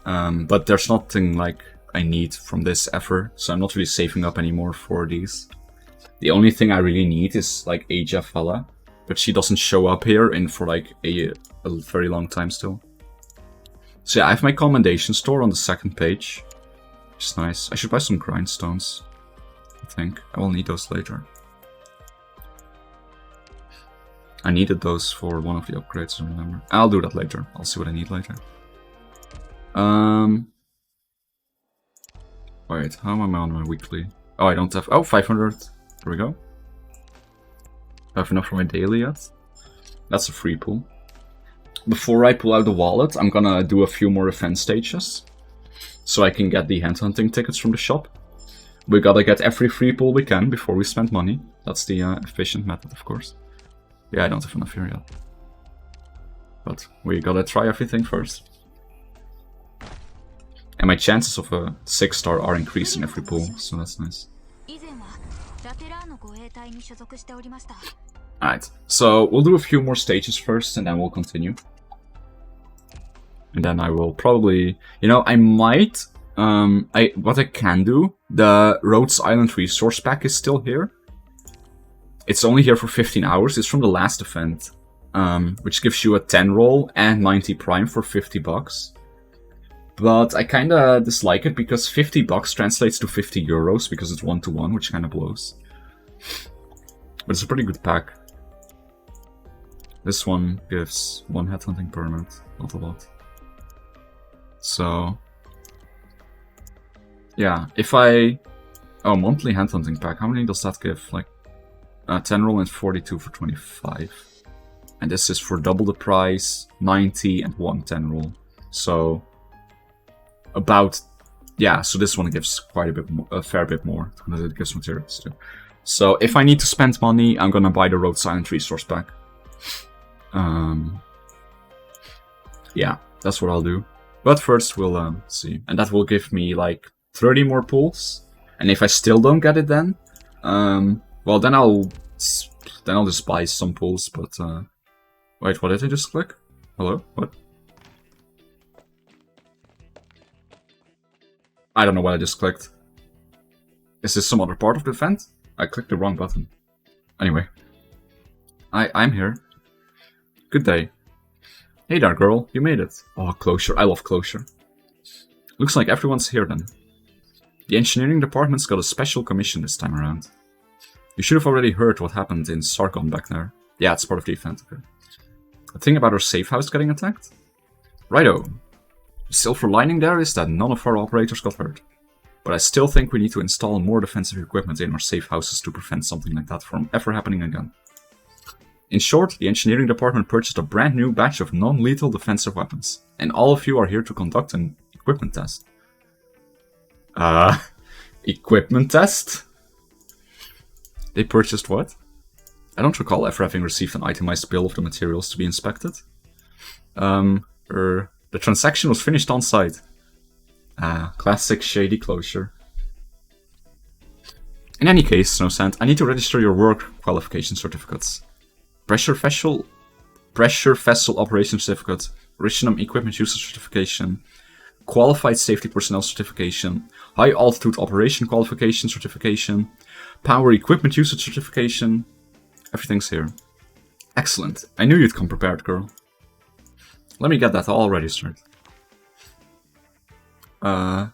But there's nothing like I need from this ever, so I'm not really saving up anymore for these. The only thing I really need is like Aja Fala, but she doesn't show up here for like a very long time still. So yeah, I have my commendation store on the second page, which is nice. I should buy some grindstones, I think. I will need those later. I needed those for one of the upgrades, I remember. I'll do that later. I'll see what I need later. Wait, how am I on my weekly? Oh, I don't have... Oh, 500. There we go. I have enough for my daily yet. That's a free pull. Before I pull out the wallet, I'm gonna do a few more event stages. So I can get the handhunting tickets from the shop. We gotta get every free pull we can before we spend money. That's the efficient method, of course. Yeah, I don't have enough here yet. But we gotta try everything first. And my chances of a 6-star are increasing every pull, so that's nice. Alright, so we'll do a few more stages first and then we'll continue. And then I will probably... You know, I might... what I can do, the Rhodes Island resource pack is still here. It's only here for 15 hours, it's from the last event. Which gives you a 10 roll and 90 prime for 50 bucks. But I kinda dislike it because 50 bucks translates to 50 euros because it's 1-to-1, which kinda blows. But it's a pretty good pack. This one gives 1 headhunting permit, not a lot. So... yeah, if I... Oh, monthly headhunting pack, how many does that give? Like, 10 roll and 42 for 25. And this is for double the price, 90 and 1 10 roll. So... about... yeah, so this one gives quite a bit more, a fair bit more, because it gives materials too. So if I need to spend money, I'm gonna buy the Rhodes Island resource pack. Yeah, that's what I'll do. But first we'll see. And that will give me like 30 more pulls. And if I still don't get it then, well then I'll just buy some pulls, but wait, what did I just click? Hello? What? I don't know what I just clicked. Is this some other part of the event? I clicked the wrong button. Anyway. I'm here. Good day. Hey there, girl. You made it. Oh, closure. I love closure. Looks like everyone's here then. The engineering department's got a special commission this time around. You should have already heard what happened in Sargon back there. Yeah, it's part of the event. Okay. The thing about our safe house getting attacked? Righto. The silver lining there is that none of our operators got hurt. But I still think we need to install more defensive equipment in our safe houses to prevent something like that from ever happening again. In short, the engineering department purchased a brand new batch of non-lethal defensive weapons, and all of you are here to conduct an equipment test. Equipment test? They purchased what? I don't recall ever having received an itemized bill of the materials to be inspected. The transaction was finished on site. Classic shady closure. In any case, Snowsand, I need to register your work qualification certificates. Pressure vessel operation certificate, Richingham equipment user certification, qualified safety personnel certification, high altitude operation qualification certification, power equipment user certification. Everything's here. Excellent. I knew you'd come prepared, girl. Let me get that all registered. Are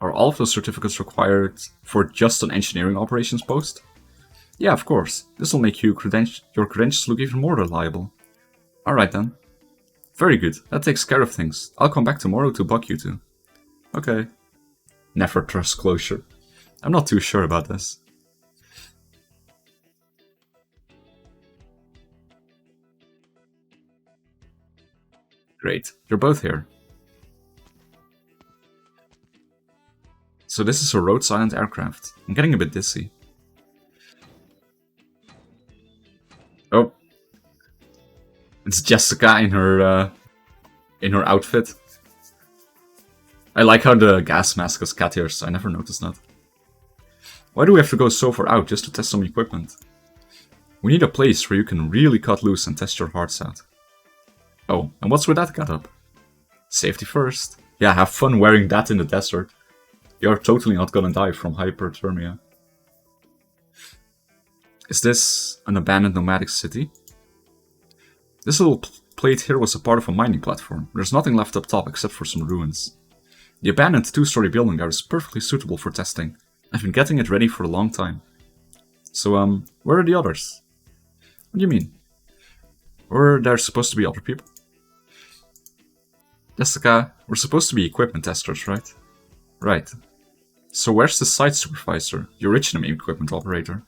all of those certificates required for just an engineering operations post? Yeah, of course. This will make your credentials look even more reliable. Alright then. Very good. That takes care of things. I'll come back tomorrow to bug you two. Okay. Never trust closure. I'm not too sure about this. Great. You're both here. So this is a road-silent aircraft. I'm getting a bit dizzy. Oh. It's Jessica in her outfit. I like how the gas mask has cat ears. I never noticed that. Why do we have to go so far out just to test some equipment? We need a place where you can really cut loose and test your hearts out. Oh, and what's with that getup? Safety first. Yeah, have fun wearing that in the desert. You're totally not gonna die from hyperthermia. Is this an abandoned nomadic city? This little plate here was a part of a mining platform. There's nothing left up top except for some ruins. The abandoned 2-story building there is perfectly suitable for testing. I've been getting it ready for a long time. So, where are the others? What do you mean? Were there supposed to be other people? Jessica, we're supposed to be equipment testers, right? Right. So where's the site supervisor, the original equipment operator,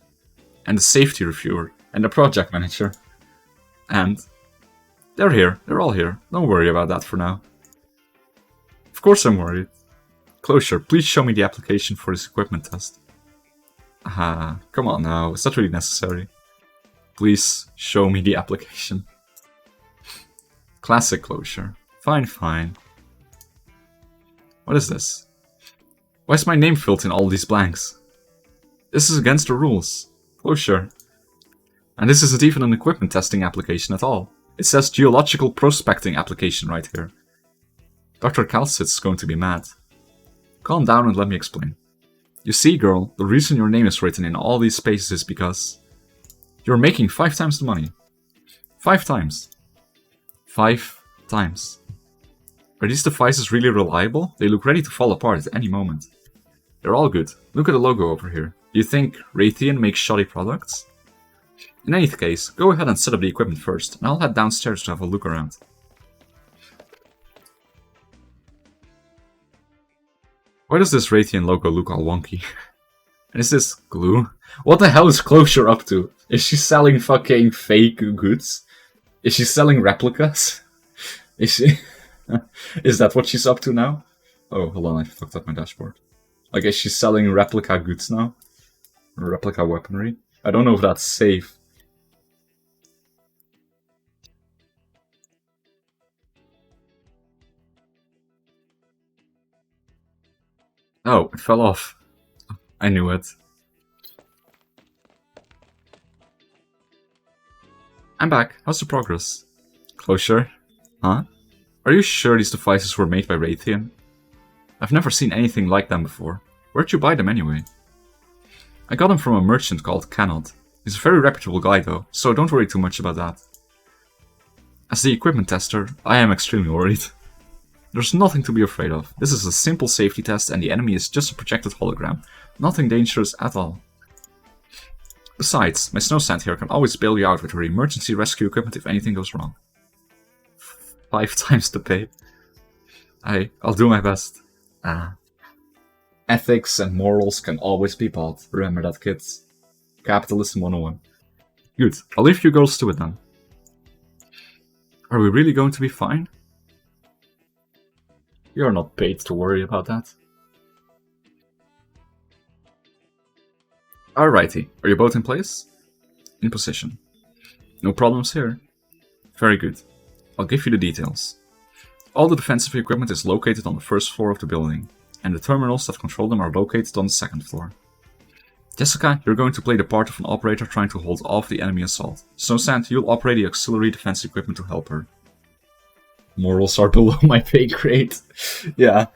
and the safety reviewer, and the project manager? And they're here. They're all here. Don't worry about that for now. Of course I'm worried. Closure, please show me the application for this equipment test. Ah, come on now. Is that really necessary? Please show me the application. Classic Closure. Fine, fine. What is this? Why is my name filled in all these blanks? This is against the rules. Closure. And this isn't even an equipment testing application at all. It says geological prospecting application right here. Dr. Kalsitz is going to be mad. Calm down and let me explain. You see, girl, the reason your name is written in all these spaces is because you're making 5 times the money. 5 times. 5 times. Are these devices really reliable? They look ready to fall apart at any moment. They're all good. Look at the logo over here. Do you think Raytheon makes shoddy products? In any case, go ahead and set up the equipment first, and I'll head downstairs to have a look around. Why does this Raytheon logo look all wonky? And is this glue? What the hell is Closure up to? Is she selling fucking fake goods? Is she selling replicas? Is she... Is that what she's up to now? Oh, hold on, I fucked up my dashboard. I guess she's selling replica goods now. Replica weaponry. I don't know if that's safe. Oh, it fell off. I knew it. I'm back. How's the progress? Closure? Huh? Are you sure these devices were made by Raytheon? I've never seen anything like them before. Where'd you buy them anyway? I got them from a merchant called Canod. He's a very reputable guy though, so don't worry too much about that. As the equipment tester, I am extremely worried. There's nothing to be afraid of. This is a simple safety test and the enemy is just a projected hologram. Nothing dangerous at all. Besides, my snow sand here can always bail you out with her emergency rescue equipment if anything goes wrong. 5 times the pay. I'll do my best. Ethics and morals can always be bought. Remember that, kids. Capitalism 101. Good. I'll leave you girls to it then. Are we really going to be fine? You're not paid to worry about that. Alrighty. Are you both in place? In position. No problems here. Very good. I'll give you the details. All the defensive equipment is located on the first floor of the building, and the terminals that control them are located on the second floor. Jessica, you're going to play the part of an operator trying to hold off the enemy assault. Snowsand, you'll operate the auxiliary defense equipment to help her. Morals are below my pay grade. Yeah.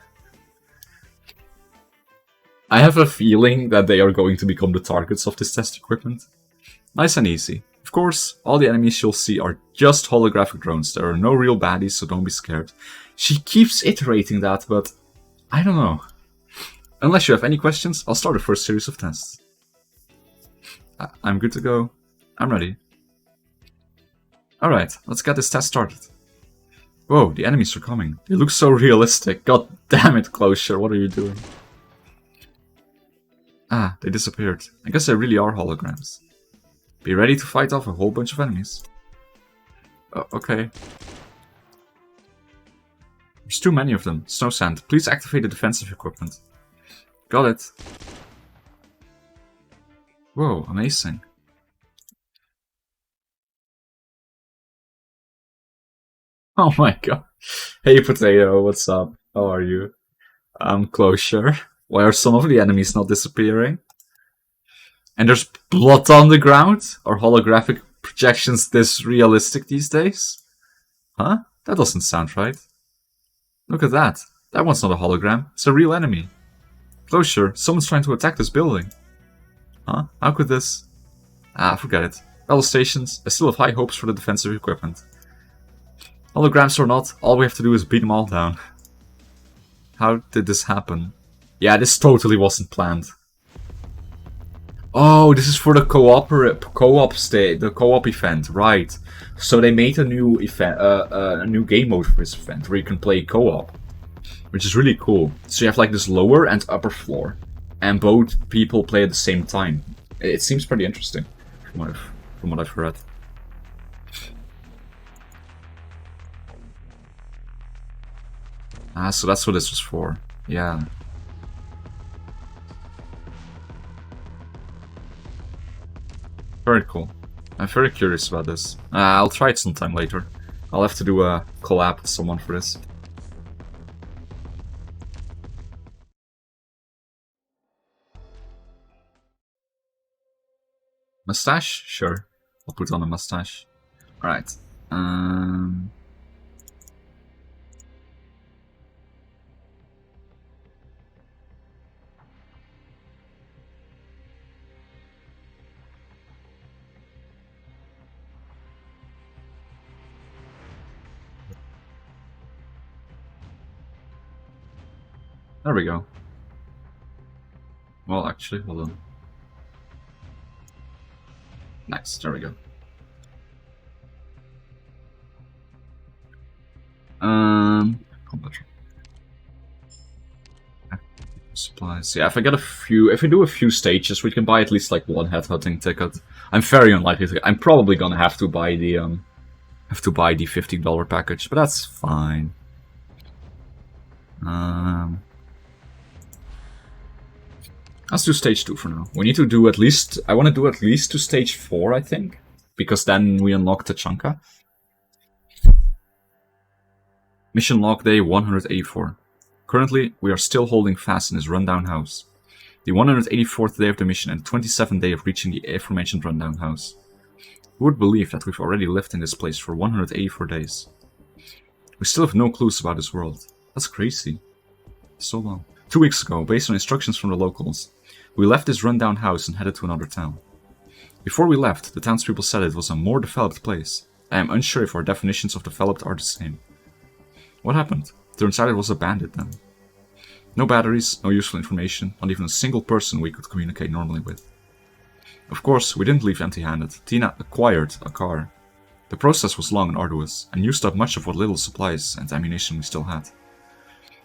I have a feeling that they are going to become the targets of this test equipment. Nice and easy. Of course, all the enemies you'll see are just holographic drones. There are no real baddies, so don't be scared. She keeps iterating that, but I don't know. Unless you have any questions, I'll start the first series of tests. I'm good to go. I'm ready. Alright, let's get this test started. Whoa, the enemies are coming. They look so realistic. God damn it, Closure, what are you doing? Ah, they disappeared. I guess they really are holograms. Be ready to fight off a whole bunch of enemies. Oh, okay. There's too many of them. Snowsand, please activate the defensive equipment. Got it. Whoa, amazing. Oh my god. Hey Potato, what's up? How are you? Closure. Why are some of the enemies not disappearing? And there's blood on the ground? Are holographic projections this realistic these days? Huh? That doesn't sound right. Look at that. That one's not a hologram. It's a real enemy. Closure. Someone's trying to attack this building. Huh? How could this... Ah, forget it. Battle stations. I still have high hopes for the defensive equipment. Holograms or not, all we have to do is beat them all down. How did this happen? Yeah, this totally wasn't planned. Oh, this is for the co-op state, the co-op event, right? So they made a new event, a new game mode for this event where you can play co-op, which is really cool. So you have like this lower and upper floor, and both people play at the same time. It seems pretty interesting, from what I've heard. Ah, so that's what this was for. Yeah. Very cool. I'm very curious about this. I'll try it sometime later. I'll have to do a collab with someone for this. Mustache? Sure. I'll put on a mustache. Alright. There we go. Well, actually, hold on. Nice, there we go. Supplies. Yeah, if I do a few stages, we can buy at least like one headhunting ticket. I'm very unlikely to. I'm probably gonna have to buy the $50 package, but that's fine. Let's do stage 2 for now. We need to do at least... I want to do at least to stage 4, I think. Because then we unlock Tachanka. Mission log day 184. Currently, we are still holding fast in this rundown house. The 184th day of the mission and the 27th day of reaching the aforementioned rundown house. Who would believe that we've already lived in this place for 184 days? We still have no clues about this world. That's crazy. So long. 2 weeks ago, based on instructions from the locals, we left this rundown house and headed to another town. Before we left, the townspeople said it was a more developed place. I am unsure if our definitions of developed are the same. What happened? Turns out it was abandoned then. No batteries, no useful information, not even a single person we could communicate normally with. Of course, we didn't leave empty-handed. Tina acquired a car. The process was long and arduous, and used up much of what little supplies and ammunition we still had.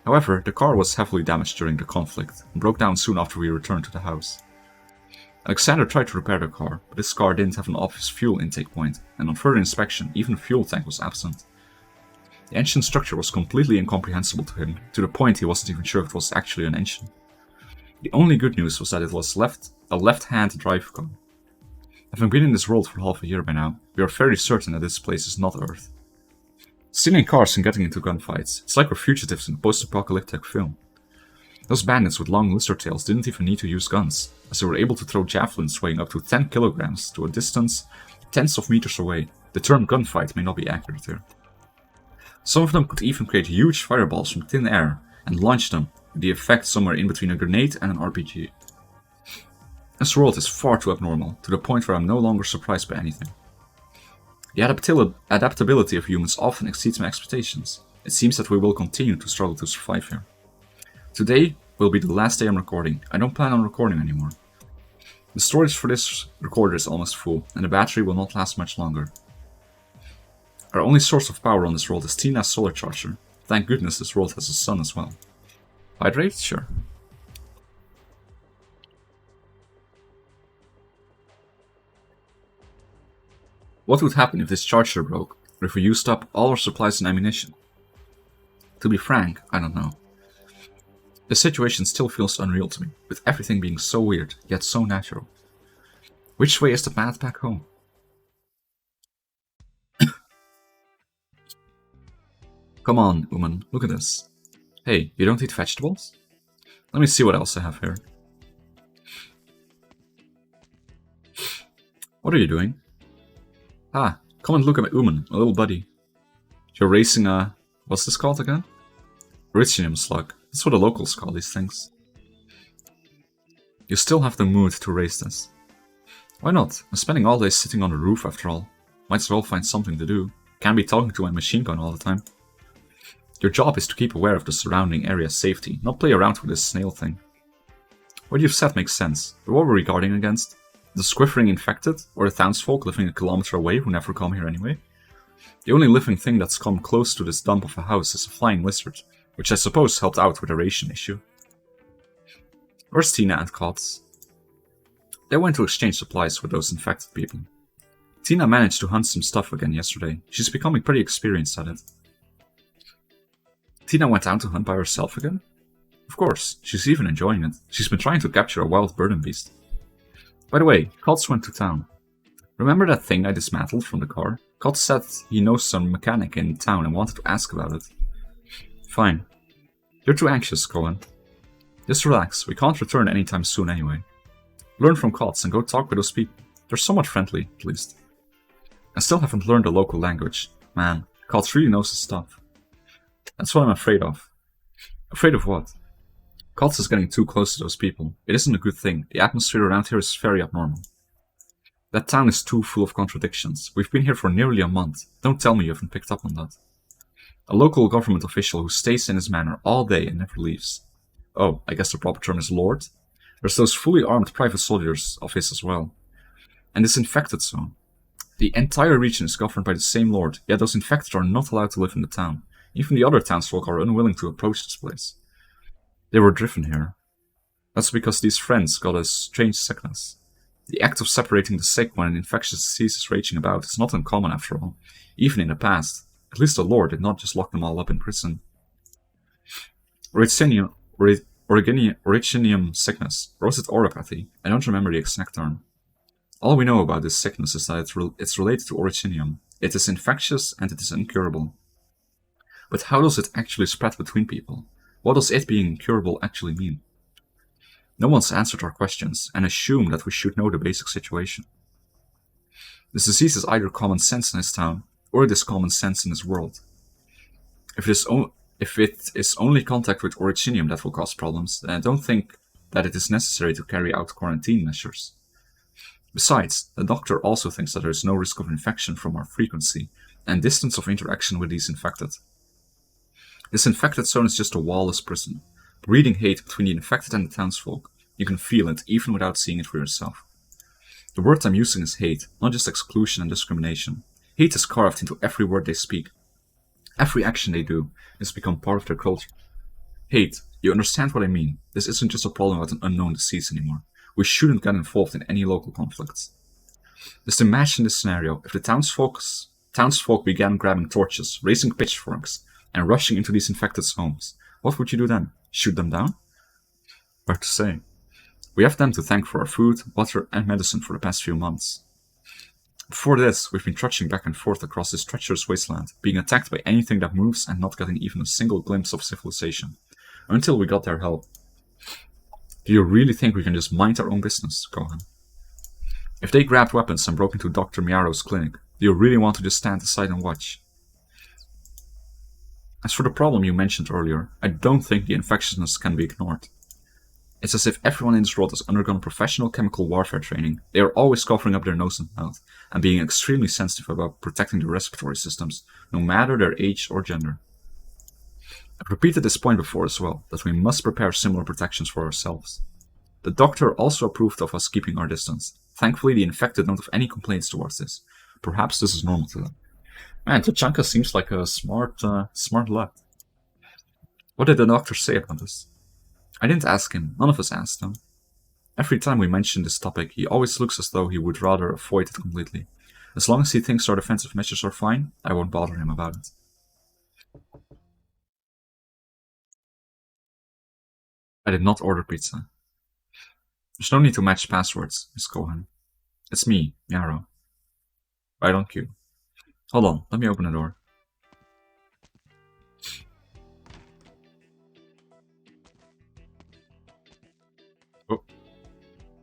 However, the car was heavily damaged during the conflict, and broke down soon after we returned to the house. Alexander tried to repair the car, but this car didn't have an obvious fuel intake point, and on further inspection, even the fuel tank was absent. The engine structure was completely incomprehensible to him, to the point he wasn't even sure if it was actually an engine. The only good news was that it was a left-hand drive car. Having been in this world for half a year by now, we are fairly certain that this place is not Earth. Stealing cars and getting into gunfights, it's like we're fugitives in a post-apocalyptic film. Those bandits with long lizard tails didn't even need to use guns, as they were able to throw javelins weighing up to 10 kilograms to a distance tens of meters away. The term gunfight may not be accurate here. Some of them could even create huge fireballs from thin air and launch them, with the effect somewhere in between a grenade and an RPG. This world is far too abnormal, to the point where I'm no longer surprised by anything. The adaptability of humans often exceeds my expectations. It seems that we will continue to struggle to survive here. Today will be the last day I'm recording. I don't plan on recording anymore. The storage for this recorder is almost full, and the battery will not last much longer. Our only source of power on this world is Tina's solar charger. Thank goodness this world has a sun as well. Hydrate? Sure. What would happen if this charger broke, or if we used up all our supplies and ammunition? To be frank, I don't know. The situation still feels unreal to me, with everything being so weird, yet so natural. Which way is the path back home? Come on, woman, look at this. Hey, you don't eat vegetables? Let me see what else I have here. What are you doing? Ah, come and look at my Uman, my little buddy. You're racing a... what's this called again? Oricinium slug. That's what the locals call these things. You still have the mood to race this. Why not? I'm spending all day sitting on the roof after all. Might as well find something to do. Can't be talking to my machine gun all the time. Your job is to keep aware of the surrounding area's safety, not play around with this snail thing. What you've said makes sense, but what were we guarding against? The squiffering infected, or the townsfolk living a kilometer away who never come here anyway? The only living thing that's come close to this dump of a house is a flying lizard, which I suppose helped out with the ration issue. Where's Tina and Cots? They went to exchange supplies with those infected people. Tina managed to hunt some stuff again yesterday. She's becoming pretty experienced at it. Tina went out to hunt by herself again? Of course, she's even enjoying it. She's been trying to capture a wild burden beast. By the way, Cots went to town. Remember that thing I dismantled from the car? Cots said he knows some mechanic in town and wanted to ask about it. Fine. You're too anxious, Cohen. Just relax, we can't return anytime soon anyway. Learn from Cots and go talk with those people. They're somewhat friendly, at least. I still haven't learned the local language. Man, Cots really knows his stuff. That's what I'm afraid of. Afraid of what? Cots is getting too close to those people. It isn't a good thing. The atmosphere around here is very abnormal. That town is too full of contradictions. We've been here for nearly a month. Don't tell me you haven't picked up on that. A local government official who stays in his manor all day and never leaves. Oh, I guess the proper term is lord. There's those fully armed private soldiers of his as well. And this infected zone. The entire region is governed by the same lord, yet those infected are not allowed to live in the town. Even the other townsfolk are unwilling to approach this place. They were driven here. That's because these friends got a strange sickness. The act of separating the sick when an infectious disease is raging about is not uncommon after all. Even in the past, at least the Lord did not just lock them all up in prison. Oricinium sickness, or was it oropathy? I don't remember the exact term. All we know about this sickness is that it's related to oricinium. It is infectious and it is incurable. But how does it actually spread between people? What does it being incurable actually mean? No one's answered our questions, and assume that we should know the basic situation. This disease is either common sense in this town, or it is common sense in this world. If it is only contact with oricinium that will cause problems, then I don't think that it is necessary to carry out quarantine measures. Besides, the doctor also thinks that there is no risk of infection from our frequency and distance of interaction with these infected. This infected zone is just a wall-less prison, breeding hate between the infected and the townsfolk. You can feel it, even without seeing it for yourself. The word I'm using is hate, not just exclusion and discrimination. Hate is carved into every word they speak. Every action they do has become part of their culture. Hate, you understand what I mean. This isn't just a problem about an unknown disease anymore. We shouldn't get involved in any local conflicts. Just imagine this scenario if the townsfolk began grabbing torches, raising pitchforks, and rushing into these infected homes. What would you do then? Shoot them down? Hard to say. We have them to thank for our food, water, and medicine for the past few months. Before this, we've been trudging back and forth across this treacherous wasteland, being attacked by anything that moves and not getting even a single glimpse of civilization, until we got their help. Do you really think we can just mind our own business, Cohen? If they grabbed weapons and broke into Dr. Miaro's clinic, do you really want to just stand aside and watch? As for the problem you mentioned earlier, I don't think the infectiousness can be ignored. It's as if everyone in this world has undergone professional chemical warfare training. They are always covering up their nose and mouth, and being extremely sensitive about protecting their respiratory systems, no matter their age or gender. I've repeated this point before as well, that we must prepare similar protections for ourselves. The doctor also approved of us keeping our distance. Thankfully, the infected don't have any complaints towards this. Perhaps this is normal to them. Man, Tachanka seems like a smart lad. What did the doctor say about this? I didn't ask him, none of us asked him. Every time we mention this topic, he always looks as though he would rather avoid it completely. As long as he thinks our defensive measures are fine, I won't bother him about it. I did not order pizza. There's no need to match passwords, Miss Cohen. It's me, Yarrow. Right on cue. Hold on, let me open the door. Oh.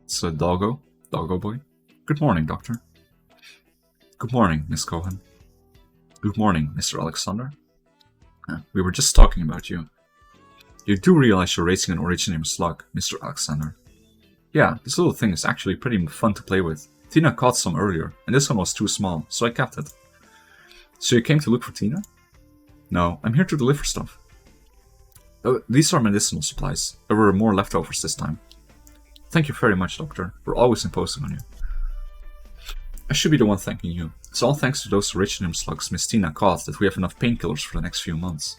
It's a doggo boy. Good morning, Doctor. Good morning, Miss Cohen. Good morning, Mr. Alexander. We were just talking about you. You do realize you're racing an Originium slug, Mr. Alexander. Yeah, this little thing is actually pretty fun to play with. Tina caught some earlier, and this one was too small, so I kept it. So you came to look for Tina? No, I'm here to deliver stuff. These are medicinal supplies. There were more leftovers this time. Thank you very much, Doctor. We're always imposing on you. I should be the one thanking you. It's all thanks to those Originium slugs Miss Tina caught that we have enough painkillers for the next few months.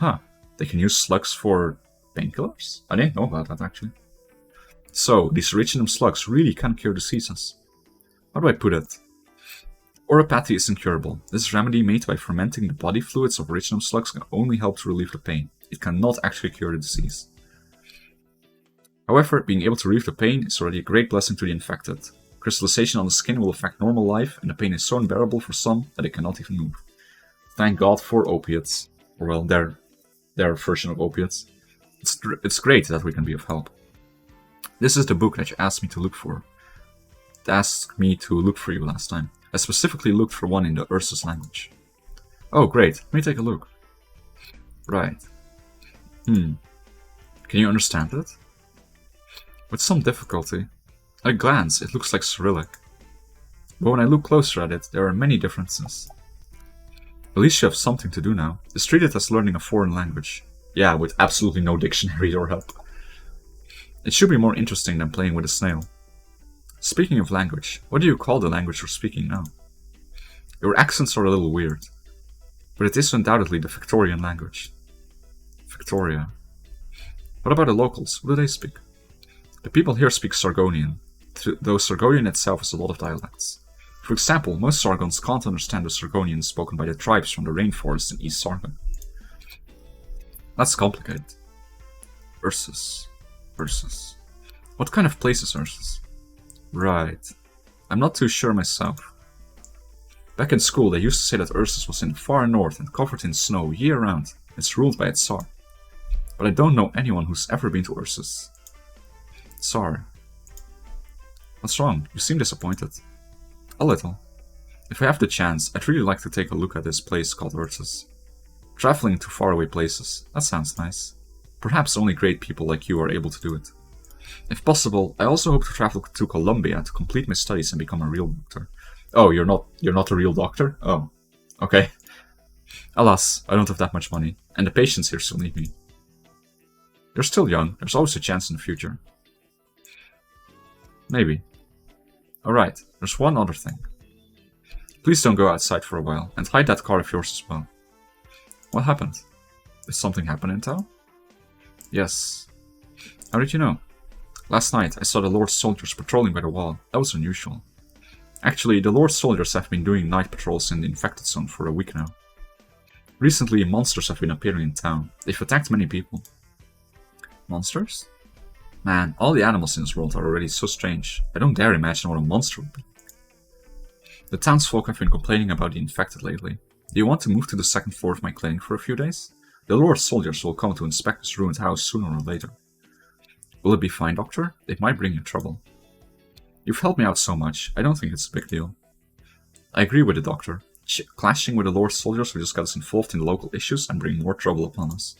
Huh, they can use slugs for painkillers? I didn't know about that, actually. So, these Originium slugs really can cure diseases. How do I put it? Oropathy is incurable. This remedy made by fermenting the body fluids of Originium slugs can only help to relieve the pain. It cannot actually cure the disease. However, being able to relieve the pain is already a great blessing to the infected. Crystallization on the skin will affect normal life, and the pain is so unbearable for some that it cannot even move. Thank God for opiates. Or well, their version of opiates. It's great that we can be of help. This is the book that you asked me to look for. It asked me to look for you last time. I specifically looked for one in the Ursus language. Oh, great. Let me take a look. Right. Can you understand it? With some difficulty. At a glance, it looks like Cyrillic. But when I look closer at it, there are many differences. At least you have something to do now. It's treated as learning a foreign language. Yeah, with absolutely no dictionary or help. It should be more interesting than playing with a snail. Speaking of language, what do you call the language you're speaking now? Your accents are a little weird, but it is undoubtedly the Victorian language. Victoria. What about the locals? What do they speak? The people here speak Sargonian, though Sargonian itself has a lot of dialects. For example, most Sargons can't understand the Sargonian spoken by the tribes from the rainforest in East Sargon. That's complicated. Ursus. Ursus. What kind of place is Ursus? Right. I'm not too sure myself. Back in school, they used to say that Ursus was in the far north and covered in snow year-round. It's ruled by its Tsar. But I don't know anyone who's ever been to Ursus. Tsar. What's wrong? You seem disappointed. A little. If I have the chance, I'd really like to take a look at this place called Ursus. Traveling to faraway places, that sounds nice. Perhaps only great people like you are able to do it. If possible, I also hope to travel to Colombia to complete my studies and become a real doctor. Oh, you're not a real doctor? Oh, okay. Alas, I don't have that much money, and the patients here still need me. You're still young, there's always a chance in the future. Maybe. Alright, there's one other thing. Please don't go outside for a while, and hide that car of yours as well. What happened? Did something happen in town? Yes. How did you know? Last night, I saw the Lord's soldiers patrolling by the wall. That was unusual. Actually, the Lord's soldiers have been doing night patrols in the infected zone for a week now. Recently, monsters have been appearing in town. They've attacked many people. Monsters? Man, all the animals in this world are already so strange. I don't dare imagine what a monster would be. The townsfolk have been complaining about the infected lately. Do you want to move to the second floor of my clinic for a few days? The Lord's soldiers will come to inspect this ruined house sooner or later. Will it be fine, Doctor? It might bring you trouble. You've helped me out so much, I don't think it's a big deal. I agree with the Doctor. Clashing with the Lord's soldiers will just get us involved in local issues and bring more trouble upon us.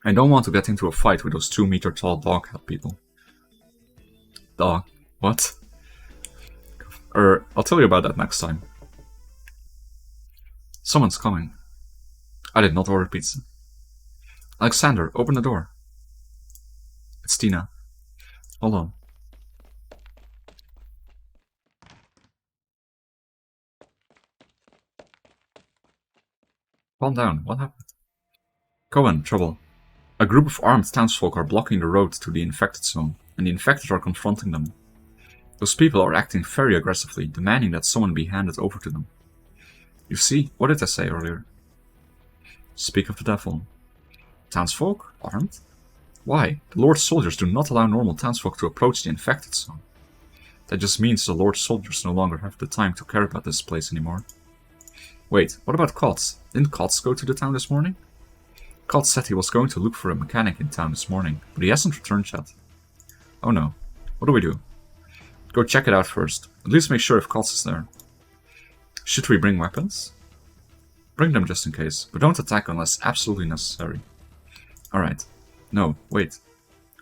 I don't want to get into a fight with those 2-meter-tall dog-head people. Dog? What? I'll tell you about that next time. Someone's coming. I did not order pizza. Alexander, open the door. It's Tina. Hold on. Calm down, what happened? Cohen, trouble. A group of armed townsfolk are blocking the road to the infected zone, and the infected are confronting them. Those people are acting very aggressively, demanding that someone be handed over to them. You see, what did I say earlier? Speak of the devil. Townsfolk? Armed? Why? The Lord's soldiers do not allow normal townsfolk to approach the infected zone. That just means the Lord's soldiers no longer have the time to care about this place anymore. Wait, what about Kotz? Didn't Kotz go to the town this morning? Kotz said he was going to look for a mechanic in town this morning, but he hasn't returned yet. Oh no. What do we do? Go check it out first. At least make sure if Kotz is there. Should we bring weapons? Bring them just in case, but don't attack unless absolutely necessary. Alright. No, wait.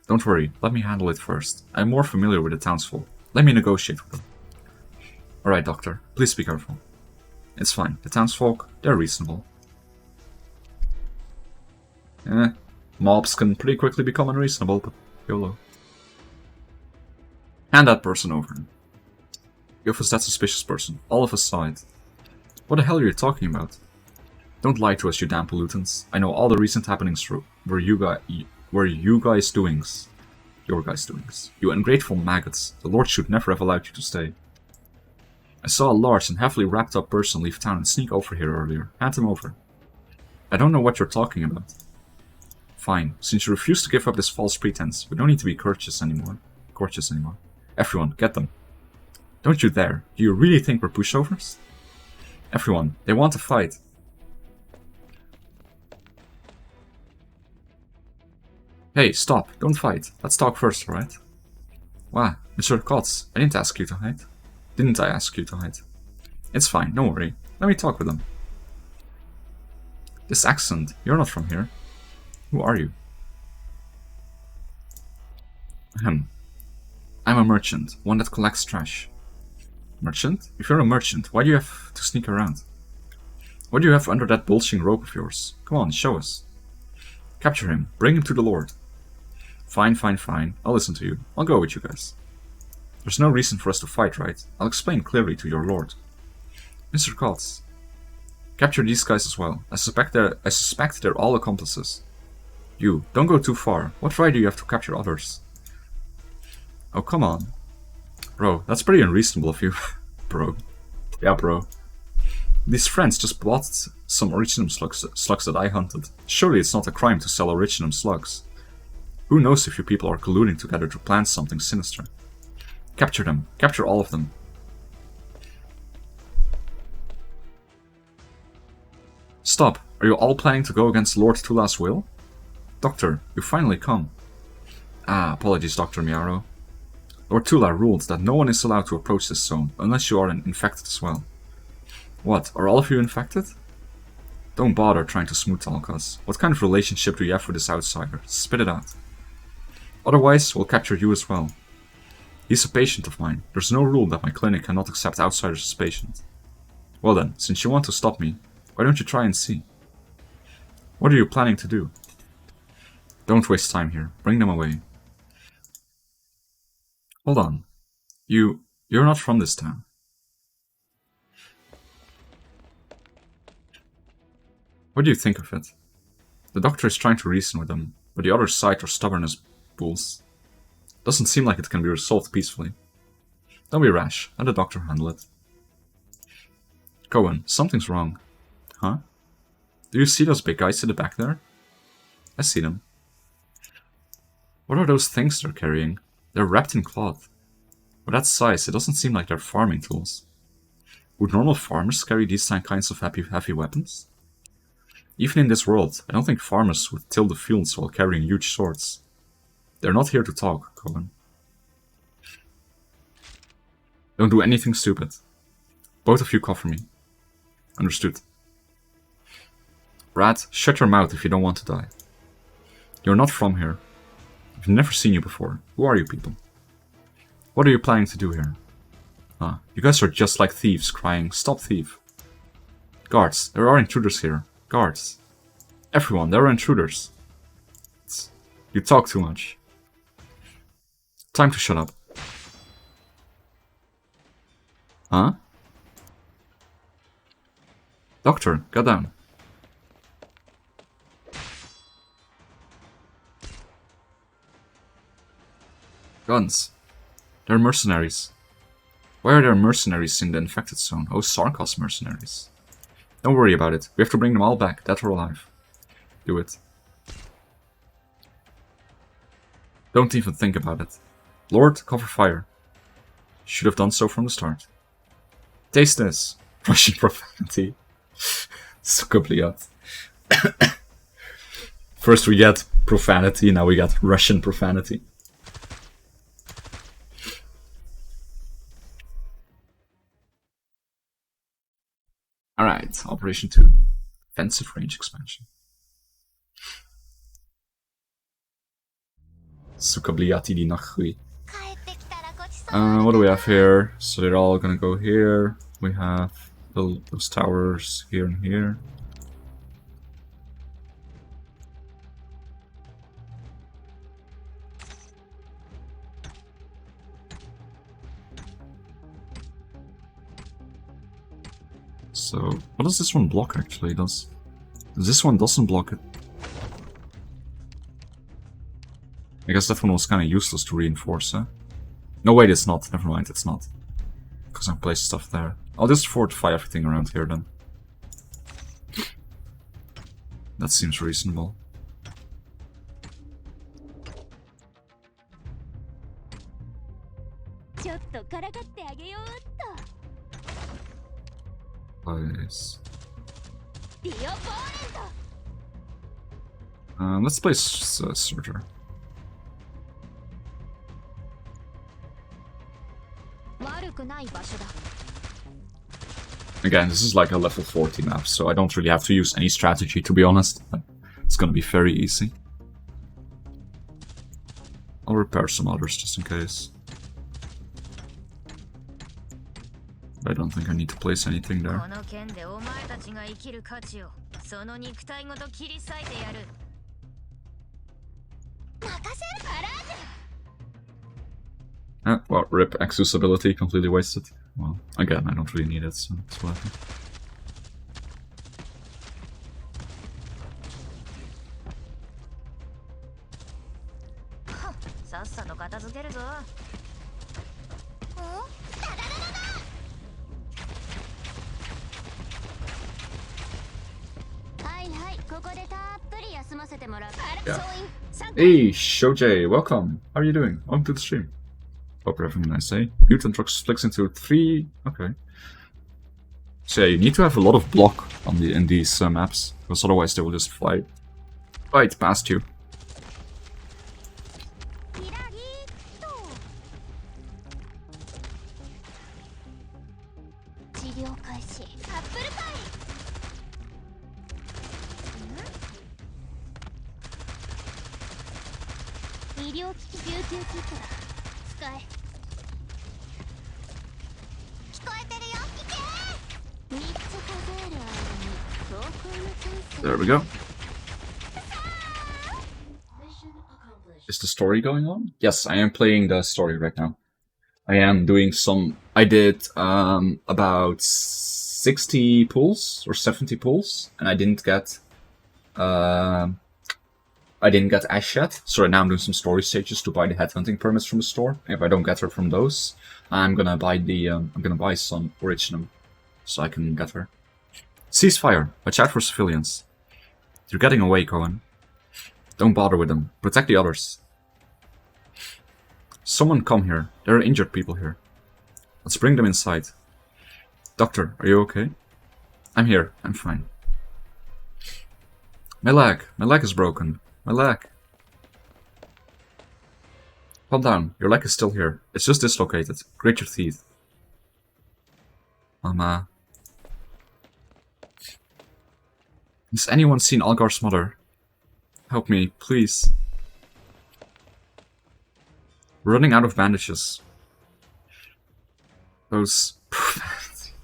Don't worry, let me handle it first. I'm more familiar with the townsfolk. Let me negotiate with them. Alright, Doctor. Please be careful. It's fine. The townsfolk, they're reasonable. Mobs can pretty quickly become unreasonable, but YOLO. Hand that person over. Give us that suspicious person. All of us saw it. What the hell are you talking about? Don't lie to us, you damn pollutants. I know all the recent happenings were you guys' doings. Your guys' doings. You ungrateful maggots. The Lord should never have allowed you to stay. I saw a large and heavily wrapped up person leave town and sneak over here earlier. Hand him over. I don't know what you're talking about. Fine. Since you refuse to give up this false pretense, we don't need to be courteous anymore. Everyone, get them. Don't you dare. Do you really think we're pushovers? Everyone, they want to fight. Hey, stop. Don't fight. Let's talk first, alright? Wow, Mr. Kotz, I didn't ask you to hide. Didn't I ask you to hide? It's fine, don't worry. Let me talk with them. This accent, you're not from here. Who are you? I'm a merchant, one that collects trash. Merchant? If you're a merchant, why do you have to sneak around? What do you have under that bulging robe of yours? Come on, show us. Capture him. Bring him to the Lord. Fine. I'll listen to you. I'll go with you guys. There's no reason for us to fight, right? I'll explain clearly to your Lord. Mr. Kotz. Capture these guys as well. I suspect they're all accomplices. You, don't go too far. What right do you have to capture others? Oh, come on. Bro, that's pretty unreasonable of you. Bro. Yeah, bro. These friends just bought some originum slugs that I hunted. Surely it's not a crime to sell originum slugs. Who knows if you people are colluding together to plan something sinister. Capture them. Capture all of them. Stop. Are you all planning to go against Lord Tula's will? Doctor, you finally come. Apologies, Dr. Miaro. Lord Tula ruled that no one is allowed to approach this zone, unless you are infected as well. What, are all of you infected? Don't bother trying to smooth talk us. What kind of relationship do you have with this outsider? Spit it out. Otherwise, we'll capture you as well. He's a patient of mine. There's no rule that my clinic cannot accept outsiders as patients. Well then, since you want to stop me, why don't you try and see? What are you planning to do? Don't waste time here. Bring them away. Hold on. You're not from this town. What do you think of it? The doctor is trying to reason with them, but the other side are stubborn as bulls. Doesn't seem like it can be resolved peacefully. Don't be rash. Let the doctor handle it. Cohen, something's wrong. Huh? Do you see those big guys in the back there? I see them. What are those things they're carrying? They're wrapped in cloth. With that size, it doesn't seem like they're farming tools. Would normal farmers carry these kinds of heavy weapons? Even in this world, I don't think farmers would till the fields while carrying huge swords. They're not here to talk, Cohen. Don't do anything stupid. Both of you cover me. Understood. Brad, shut your mouth if you don't want to die. You're not from here. I've never seen you before. Who are you people? What are you planning to do here? You guys are just like thieves crying, "Stop thief." Guards, there are intruders here. Guards. Everyone, there are intruders. You talk too much. Time to shut up. Huh? Doctor, get down. Guns. They're mercenaries. Why are there mercenaries in the infected zone? Oh, Sarkos mercenaries. Don't worry about it. We have to bring them all back, dead or alive. Do it. Don't even think about it. Lord, cover fire. Should have done so from the start. Taste this. Russian profanity. Skubliat. First we get profanity, now we got Russian profanity. Alright, Operation 2. Offensive range expansion. Sukabliati di nachui. What do we have here? So they're all gonna go here. We have those towers here and here. So, what does this one block actually? This one doesn't block it. I guess that one was kind of useless to reinforce, huh? No, wait, it's not. Never mind, it's not. Because I placed stuff there. I'll just fortify everything around here then. That seems reasonable. Place. Let's place Surger. Again, this is like a level 40 map, so I don't really have to use any strategy, to be honest. It's gonna be very easy. I'll repair some others just in case. But I don't think I need to place anything there. Well, rip Exus ability, completely wasted. Well, again, I don't really need it, so it's whatever. Yeah. Hey, Shojay, welcome. How are you doing? Welcome to the stream. Hope you're having a nice day. Mutant truck splits into 3. Okay. So yeah, you need to have a lot of block on in these maps, because otherwise they will just fly right past you. There we go. Is the story going on? Yes, I am playing the story right now. I am doing some... I did about 60 pulls or 70 pulls, and I didn't get Ash yet. So right now I'm doing some story stages to buy the headhunting permits from the store. If I don't get her from those, I'm gonna buy some Originum so I can get her. Ceasefire. Watch out for civilians. You're getting away, Cohen. Don't bother with them. Protect the others. Someone come here. There are injured people here. Let's bring them inside. Doctor, are you okay? I'm here. I'm fine. My leg is broken. My leg. Calm down. Your leg is still here. It's just dislocated. Grit your teeth. Mama. Has anyone seen Algar's mother? Help me, please. We're running out of bandages. Those profanity.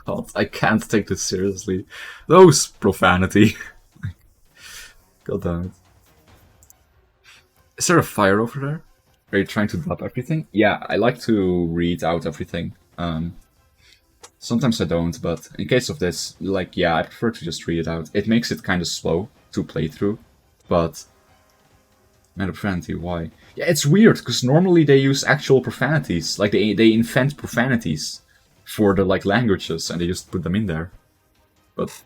God, I can't take this seriously. Those profanity. God damn it. Is there a fire over there? Are you trying to drop everything? Yeah, I like to read out everything. Sometimes I don't, but in case of this, like, yeah, I prefer to just read it out. It makes it kind of slow to play through, but... Meta profanity, why? Yeah, it's weird, because normally they use actual profanities. Like, they invent profanities for the, like, languages, and they just put them in there. But...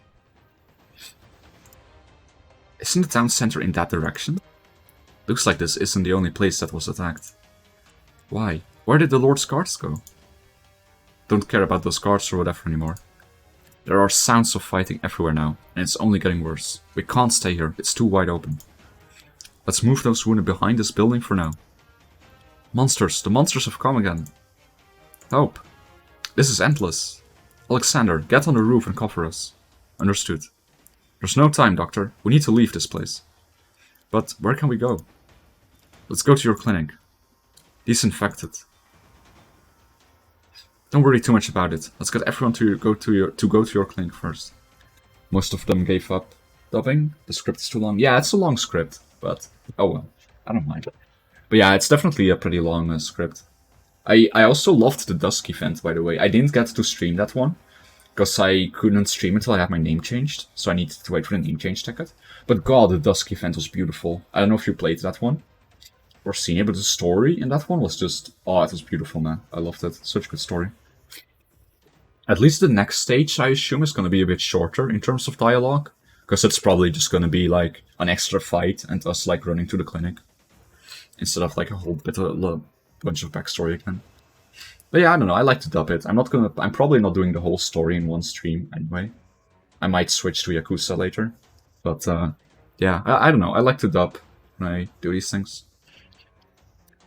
Isn't the town center in that direction? Looks like this isn't the only place that was attacked. Why? Where did the Lord's guards go? Don't care about those guards or whatever anymore. There are sounds of fighting everywhere now, and it's only getting worse. We can't stay here, it's too wide open. Let's move those wounded behind this building for now. Monsters, the monsters have come again. Help. This is endless. Alexander, get on the roof and cover us. Understood. There's no time, Doctor. We need to leave this place. But where can we go? Let's go to your clinic. He's infected. Don't worry too much about it. Let's get everyone to go to your clinic first. Most of them gave up dubbing. The script is too long. Yeah, it's a long script, but oh well. I don't mind. But yeah, it's definitely a pretty long script. I also loved the Dusk event, by the way. I didn't get to stream that one, because I couldn't stream until I had my name changed, so I needed to wait for the name change ticket. But god, the Dusk event was beautiful. I don't know if you played that one or seen it, but the story in that one was just... oh, it was beautiful, man. I loved it. Such a good story. At least the next stage, I assume, is going to be a bit shorter in terms of dialogue, because it's probably just going to be like an extra fight and us like running to the clinic, instead of like a whole bit of a bunch of backstory again. But yeah, I don't know, I like to dub it. I'm probably not doing the whole story in one stream anyway. I might switch to Yakuza later. But yeah, I don't know, I like to dub when I do these things.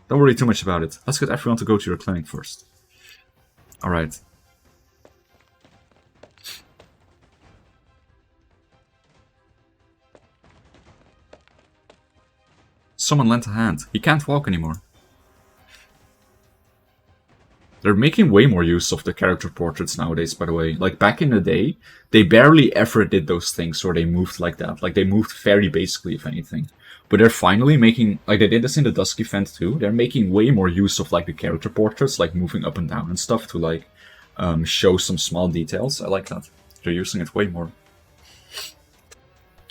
Don't worry too much about it. Let's get everyone to go to your clinic first. Alright. Someone lent a hand. He can't walk anymore. They're making way more use of the character portraits nowadays, by the way. Like, back in the day, they barely ever did those things where they moved like that. Like, they moved very basically, if anything. But they're finally making... like, they did this in the Dusk event too. They're making way more use of, like, the character portraits, like, moving up and down and stuff to, like, show some small details. I like that. They're using it way more.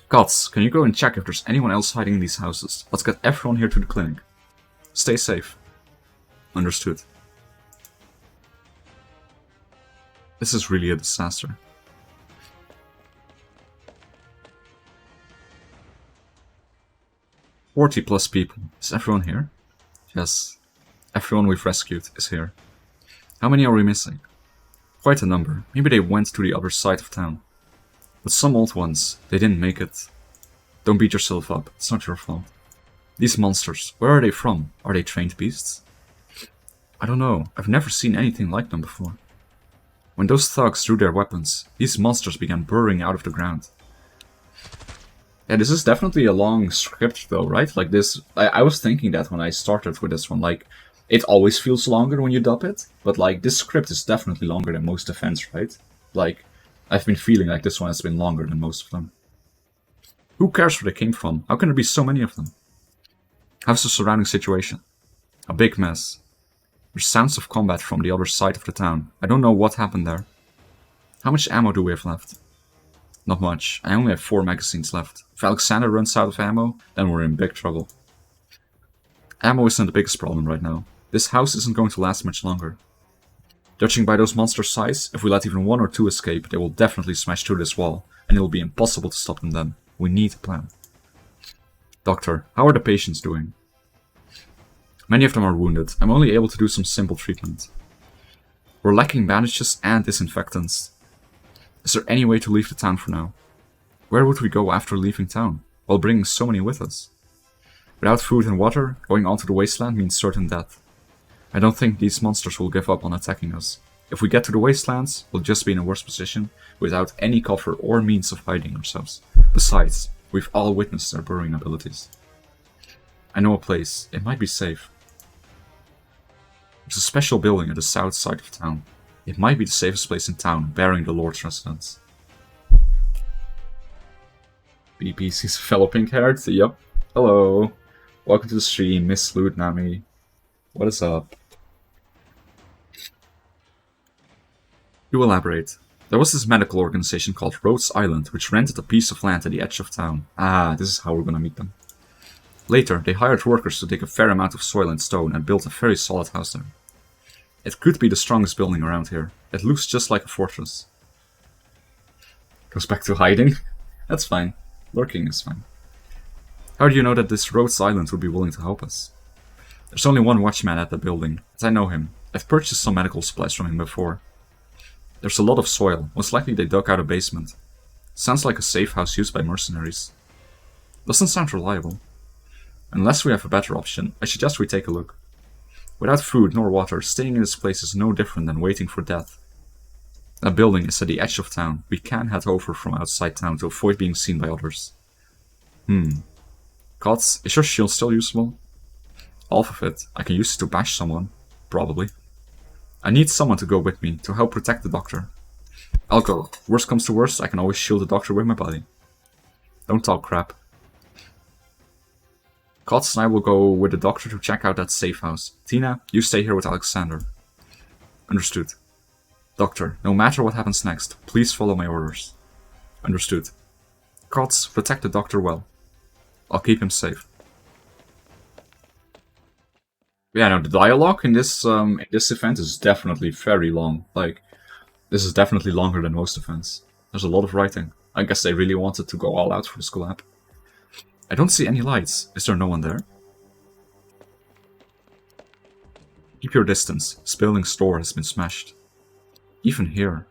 Gods, can you go and check if there's anyone else hiding in these houses? Let's get everyone here to the clinic. Stay safe. Understood. This is really a disaster. 40+ people. Is everyone here? Yes. Everyone we've rescued is here. How many are we missing? Quite a number. Maybe they went to the other side of town. But some old ones, they didn't make it. Don't beat yourself up, it's not your fault. These monsters, where are they from? Are they trained beasts? I don't know, I've never seen anything like them before. When those thugs drew their weapons, these monsters began burrowing out of the ground. Yeah, this is definitely a long script though, right? Like this, I was thinking that when I started with this one, like, it always feels longer when you dub it, but like, this script is definitely longer than most events, right? Like, I've been feeling like this one has been longer than most of them. Who cares where they came from? How can there be so many of them? How's the surrounding situation? A big mess. There's sounds of combat from the other side of the town. I don't know what happened there. How much ammo do we have left? Not much. I only have 4 magazines left. If Alexander runs out of ammo, then we're in big trouble. Ammo isn't the biggest problem right now. This house isn't going to last much longer. Judging by those monsters' size, if we let even 1 or 2 escape, they will definitely smash through this wall, and it will be impossible to stop them then. We need a plan. Doctor, how are the patients doing? Many of them are wounded. I'm only able to do some simple treatment. We're lacking bandages and disinfectants. Is there any way to leave the town for now? Where would we go after leaving town, while bringing so many with us? Without food and water, going onto the wasteland means certain death. I don't think these monsters will give up on attacking us. If we get to the wastelands, we'll just be in a worse position, without any cover or means of hiding ourselves. Besides, we've all witnessed their burrowing abilities. I know a place. It might be safe. There's a special building at the south side of town. It might be the safest place in town, bearing the Lord's residence. BPC's fellow pink-haired? Yup. Hello. Welcome to the stream, Miss Loot Nami. What is up? You elaborate. There was this medical organization called Rhodes Island, which rented a piece of land at the edge of town. Ah, this is how we're gonna meet them. Later, they hired workers to dig a fair amount of soil and stone and built a very solid house there. It could be the strongest building around here. It looks just like a fortress. Goes back to hiding? That's fine. Lurking is fine. How do you know that this Rhodes Island would be willing to help us? There's only one watchman at the building, and I know him. I've purchased some medical supplies from him before. There's a lot of soil. Most likely they dug out a basement. Sounds like a safe house used by mercenaries. Doesn't sound reliable. Unless we have a better option, I suggest we take a look. Without food nor water, staying in this place is no different than waiting for death. That building is at the edge of town. We can head over from outside town to avoid being seen by others. Gods, is your shield still usable? Half of it. I can use it to bash someone. Probably. I need someone to go with me, to help protect the doctor. I'll go. Worst comes to worst, I can always shield the doctor with my body. Don't talk crap. Gods and I will go with the doctor to check out that safe house. Tina, you stay here with Alexander. Understood. Doctor, no matter what happens next, please follow my orders. Understood. Gods, protect the doctor well. I'll keep him safe. Yeah, no, the dialogue in this event is definitely very long. Like, this is definitely longer than most events. There's a lot of writing. I guess they really wanted to go all out for this collab. I don't see any lights. Is there no one there? Keep your distance. This building's store has been smashed. Even here.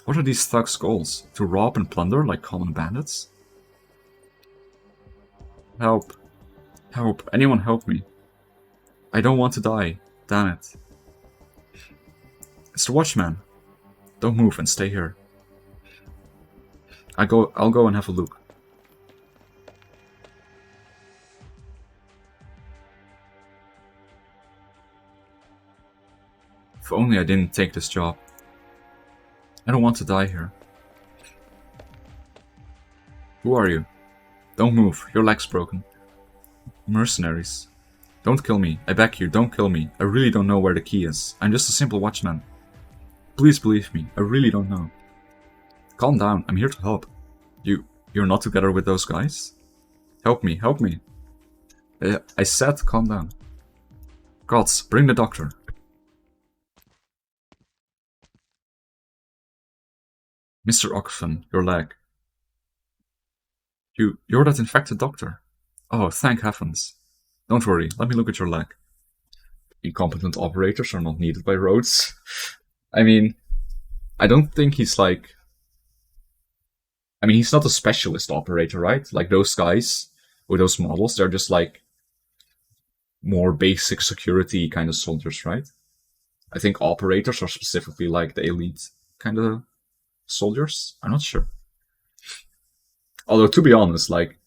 What are these thugs' goals? To rob and plunder like common bandits? Help. Help. Anyone help me. I don't want to die. Damn it. It's the watchman. Don't move and stay here. I'll go and have a look. If only I didn't take this job. I don't want to die here. Who are you? Don't move, your leg's broken. Mercenaries. Don't kill me, I beg you, don't kill me. I really don't know where the key is. I'm just a simple watchman. Please believe me, I really don't know. Calm down, I'm here to help. You're not together with those guys? Help me, help me. I said calm down. Gods, bring the doctor. Mr. Oxfam, your leg. You're that infected doctor. Oh, thank heavens. Don't worry, let me look at your leg. Incompetent operators are not needed by Rhodes. I mean, I don't think he's like... I mean, he's not a specialist operator, right? Like those guys, with those models, they're just like more basic security kind of soldiers, right? I think operators are specifically like the elite kind of soldiers. I'm not sure. Although, to be honest, like,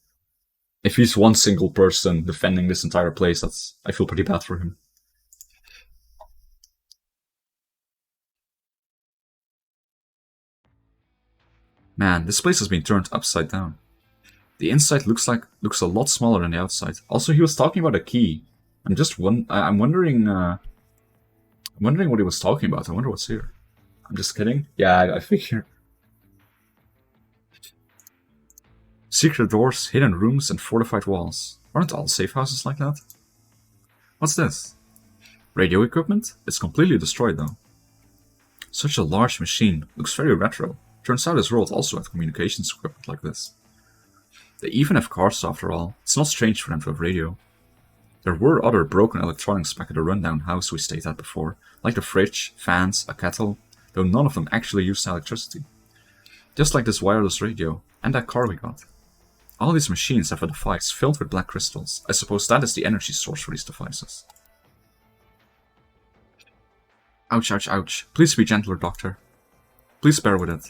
if he's one single person defending this entire place, I feel pretty bad for him. Man, this place has been turned upside down. The inside looks a lot smaller than the outside. Also, he was talking about a key. I'm wondering what he was talking about. I wonder what's here. I'm just kidding. Yeah, I figure. Secret doors, hidden rooms, and fortified walls. Aren't all safe houses like that? What's this? Radio equipment? It's completely destroyed though. Such a large machine. Looks very retro. Turns out this world also had communications equipment like this. They even have cars after all. It's not strange for them to have radio. There were other broken electronics back at the rundown house we stayed at before, like the fridge, fans, a kettle, though none of them actually used electricity. Just like this wireless radio, and that car we got. All these machines have a device filled with black crystals. I suppose that is the energy source for these devices. Ouch, ouch, ouch. Please be gentler, doctor. Please bear with it.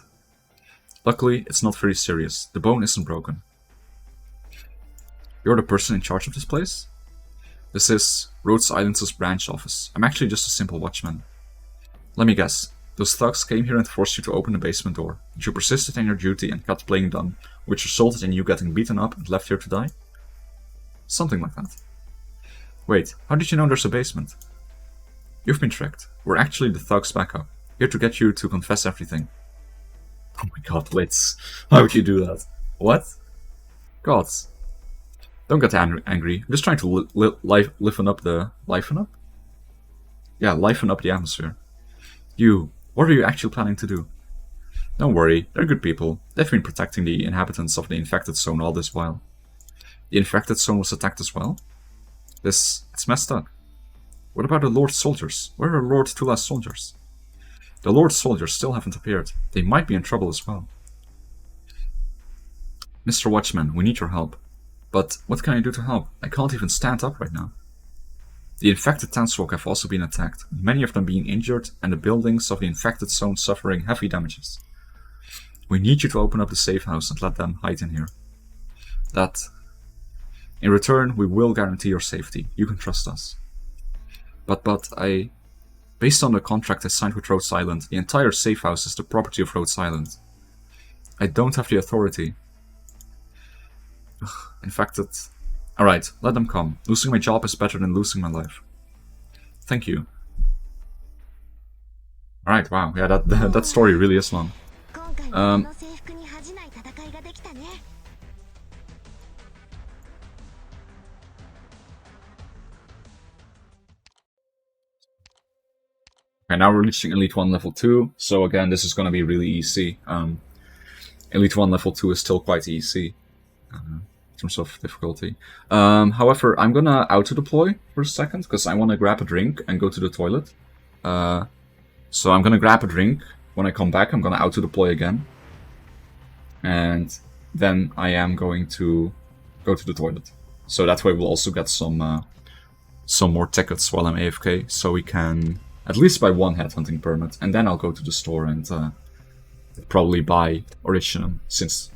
Luckily, it's not very serious. The bone isn't broken. You're the person in charge of this place? This is Rhodes Island's branch office. I'm actually just a simple watchman. Let me guess. Those thugs came here and forced you to open the basement door. But you persisted in your duty and kept playing dumb, which resulted in you getting beaten up and left here to die? Something like that. Wait, how did you know there's a basement? You've been tricked. We're actually the thugs' backup. Here to get you to confess everything. Oh my god, Blitz. How would you do that? What? Gods. Don't get angry. I'm just trying to liven up the... Liven up? Yeah, liven up the atmosphere. What are you actually planning to do? Don't worry, they're good people. They've been protecting the inhabitants of the infected zone all this while. The infected zone was attacked as well. It's messed up. What about the Lord's soldiers? Where are Lord Tula's soldiers? The Lord's soldiers still haven't appeared. They might be in trouble as well. Mr. Watchman, we need your help. But what can I do to help? I can't even stand up right now. The infected townsfolk have also been attacked, many of them being injured and the buildings of the infected zone suffering heavy damages. We need you to open up the safe house and let them hide in here. In return, we will guarantee your safety. You can trust us. But based on the contract I signed with Rhodes Island, the entire safe house is the property of Rhodes Island. I don't have the authority. Infected. Alright, let them come. Losing my job is better than losing my life. Thank you. Alright, wow. Yeah, that story really is long. Okay, now we're reaching Elite 1 Level 2, so again, this is gonna be really easy. Elite 1 Level 2 is still quite easy in terms of difficulty. However, I'm gonna auto-deploy for a second, because I want to grab a drink and go to the toilet. So I'm gonna grab a drink. When I come back, I'm gonna auto-deploy again. And then I am going to go to the toilet. So that way we'll also get some more tickets while I'm AFK, so we can at least buy one headhunting permit, and then I'll go to the store and probably buy Oricium,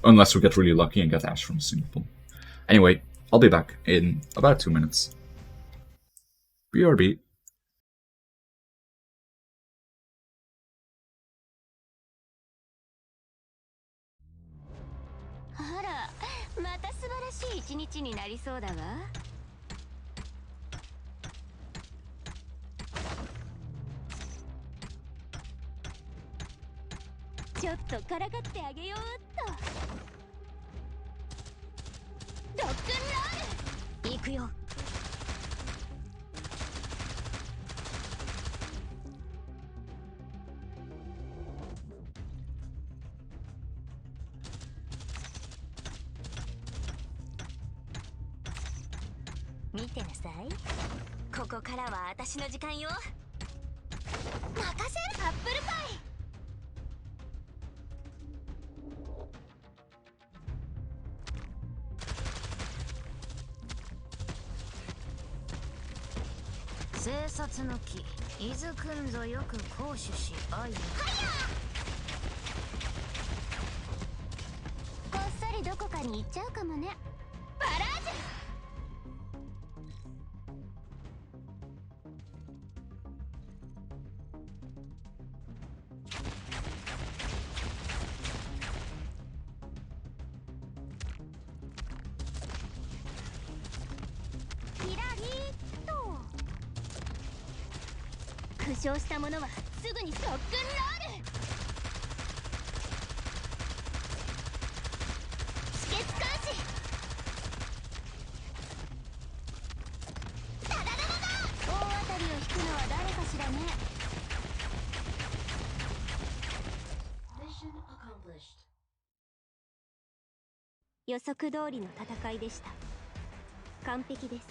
unless we get really lucky and get Ash from the single pool. Anyway, I'll be back in about 2 minutes. BRB. あら、また素晴らしい一日になりそうだわ。ちょっとからかってあげようっと。ロックンロール行くよ。見てなさい。ここからは私の時間よ。任せる。アップルパイ。生殺の木、伊豆くんぞよく行使し愛を。こっそりどこかに行っちゃうかもね。バラージュ。負傷した者はすぐにロックンロール。止血監視。タダダダダ。大当たりを引くのは誰かしらね。予測通りの戦いでした。完璧です。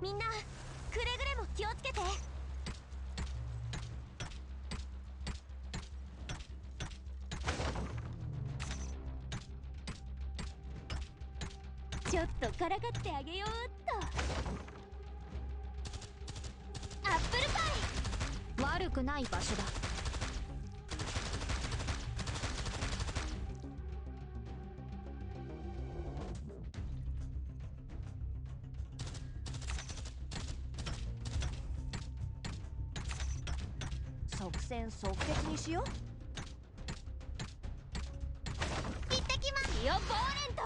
みんなくれぐれも気をつけて。ちょっとからかってあげようっと。アップルパイ。悪くない場所だ。即戦即決にしよう。行ってきます。イオ・ボーレント。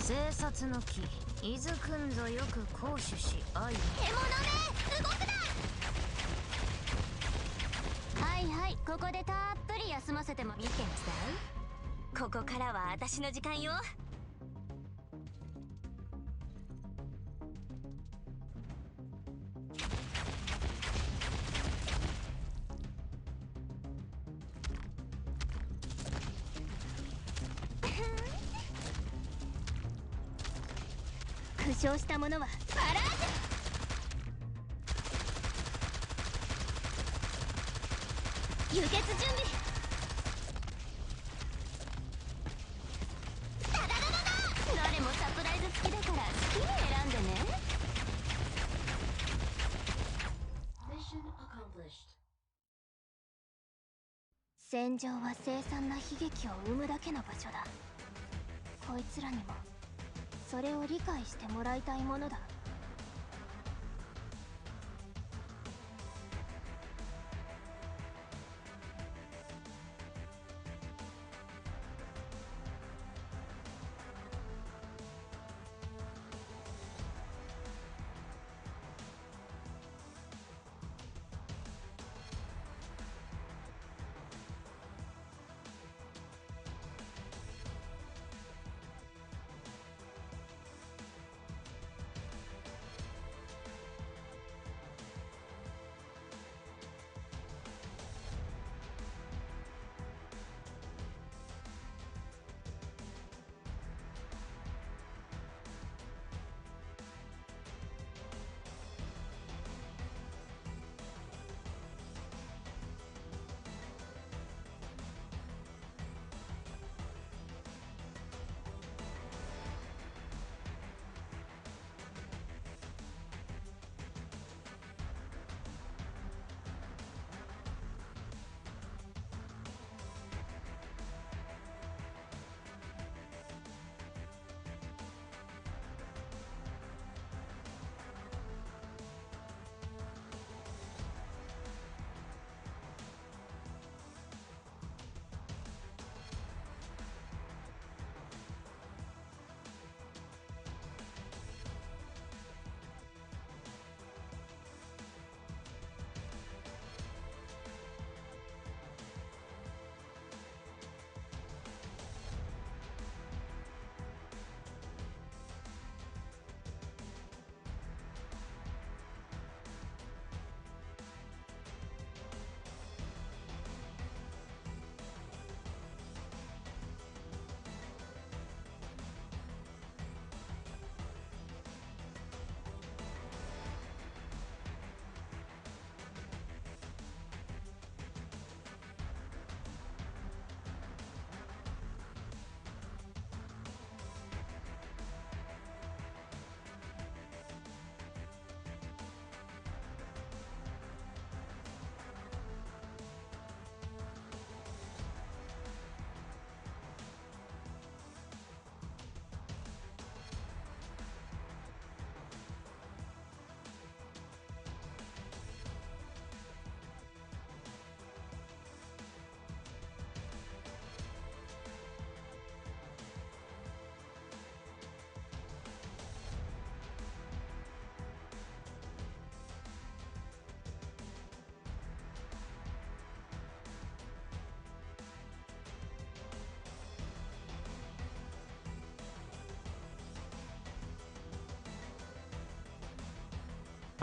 生殺の木伊豆くんぞよく行使し愛。獣め動くな。はいはい、ここでたっぷり休ませても見てなさい。ここからは私の時間よ。負傷した者はパラージュ。輸血準備。ダダダダダ。誰もサプライズ付きだから好きに選んでね。戦場は凄惨な悲劇を生むだけの場所だ。こいつらにもそれを理解してもらいたいものだ。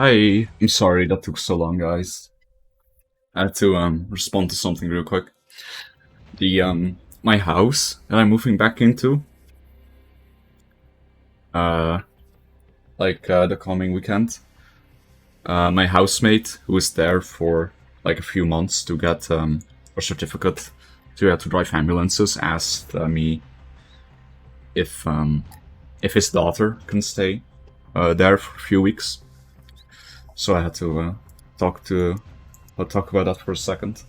Hi, I'm sorry that took so long, guys. I had to respond to something real quick. The my house that I'm moving back into, the coming weekend. My housemate, who was there for like a few months to get a certificate to drive ambulances, asked me if his daughter can stay there for a few weeks. So I had to talk about that for a second.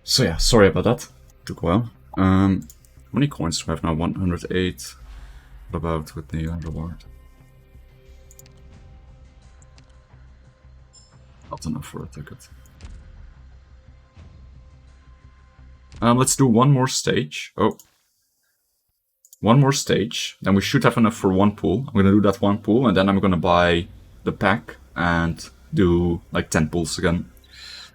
So yeah, sorry about that. Took a while. How many coins do I have now? 108. What about with the reward? Not enough for a ticket. Let's do one more stage. Oh. One more stage. Then we should have enough for one pool. I'm gonna do that one pool, and then I'm gonna buy the pack and do like 10 pools again.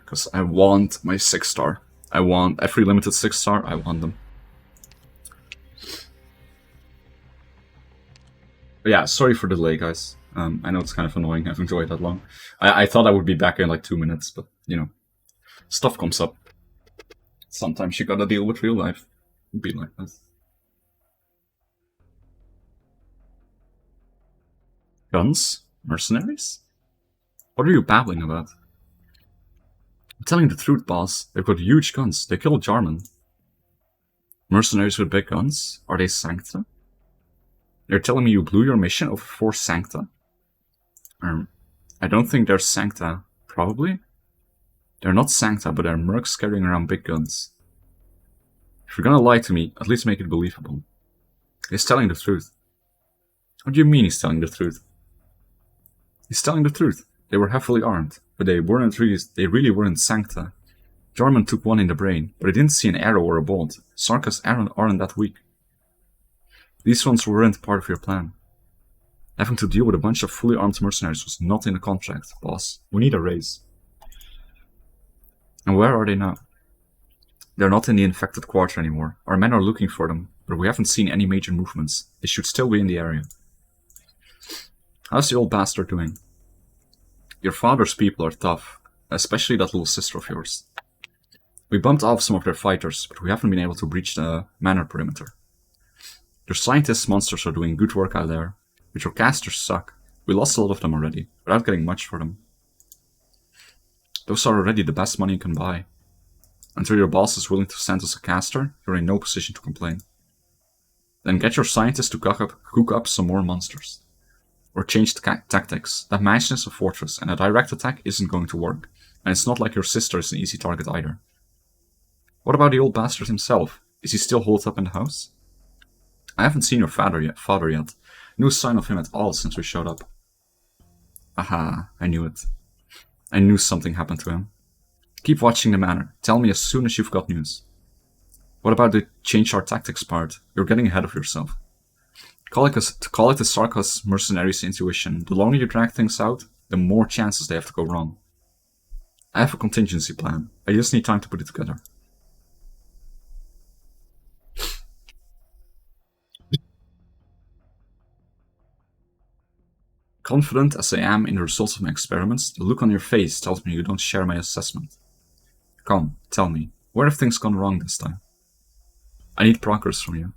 Because I want my 6-star. I want every limited 6-star, I want them. But yeah, sorry for the delay, guys. I know it's kind of annoying, I've enjoyed that long. I thought I would be back in like 2 minutes, but you know, stuff comes up. Sometimes you gotta deal with real life. It'd be like this. Guns? Mercenaries? What are you babbling about? I'm telling the truth, boss. They've got huge guns. They killed Jarman. Mercenaries with big guns? Are they Sancta? You're telling me you blew your mission over 4 Sancta? I don't think they're Sancta. Probably? They're not Sancta, but they're mercs carrying around big guns. If you're gonna lie to me, at least make it believable. He's telling the truth. What do you mean he's telling the truth? He's telling the truth. They were heavily armed, but they really weren't Sancta. Jarman took one in the brain, but I didn't see an arrow or a bolt. Sarkas aren't that weak. These ones weren't part of your plan. Having to deal with a bunch of fully armed mercenaries was not in the contract, boss. We need a raise. And where are they now? They're not in the infected quarter anymore. Our men are looking for them, but we haven't seen any major movements. They should still be in the area. How's the old bastard doing? Your father's people are tough, especially that little sister of yours. We bumped off some of their fighters, but we haven't been able to breach the manor perimeter. Your scientist monsters are doing good work out there, but your casters suck. We lost a lot of them already, without getting much for them. Those are already the best money you can buy. Until your boss is willing to send us a caster, you're in no position to complain. Then get your scientists to cook up some more monsters. Or change tactics. That mansion is a fortress, and a direct attack isn't going to work. And it's not like your sister is an easy target either. What about the old bastard himself? Is he still holed up in the house? I haven't seen your father yet. No sign of him at all since we showed up. Aha, I knew it. I knew something happened to him. Keep watching the manor. Tell me as soon as you've got news. What about the change our tactics part? You're getting ahead of yourself. Call it the Sarkas mercenaries' intuition. The longer you drag things out, the more chances they have to go wrong. I have a contingency plan. I just need time to put it together. Confident as I am in the results of my experiments, the look on your face tells me you don't share my assessment. Come, tell me, where have things gone wrong this time? I need progress from you.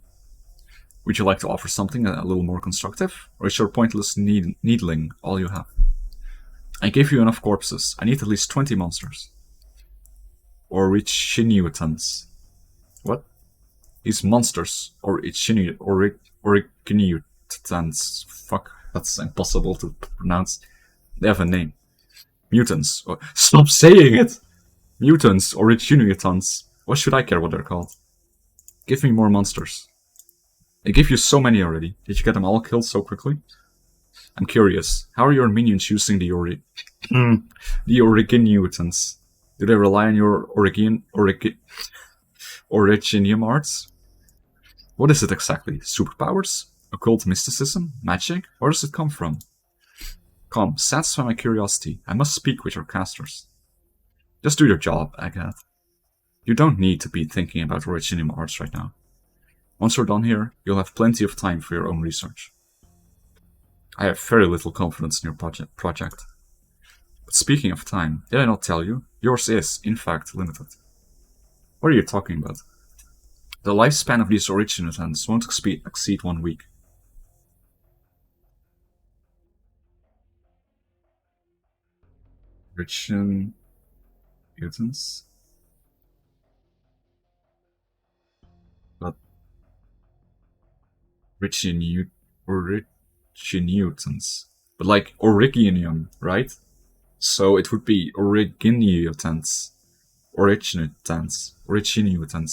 Would you like to offer something a little more constructive, or is your pointless needling all you have? I gave you enough corpses. I need at least 20 monsters. Orichinutans. What? These monsters, Orichinutans. Fuck, that's impossible to pronounce. They have a name. Mutants. Oh, stop saying it! Mutants, Orichinutans. What should I care what they're called? Give me more monsters. I gave you so many already. Did you get them all killed so quickly? I'm curious. How are your minions using the Originutans? Do they rely on your Originium arts? What is it exactly? Superpowers? Occult mysticism? Magic? Where does it come from? Come, satisfy my curiosity. I must speak with your casters. Just do your job, Agatha. You don't need to be thinking about Originium arts right now. Once you're done here, you'll have plenty of time for your own research. I have very little confidence in your project. But speaking of time, did I not tell you? Yours is, in fact, limited. What are you talking about? The lifespan of these origin events won't exceed 1 week. Origin mutants? But Originutants. But like Originium, right? So it would be Originutants. Originutants.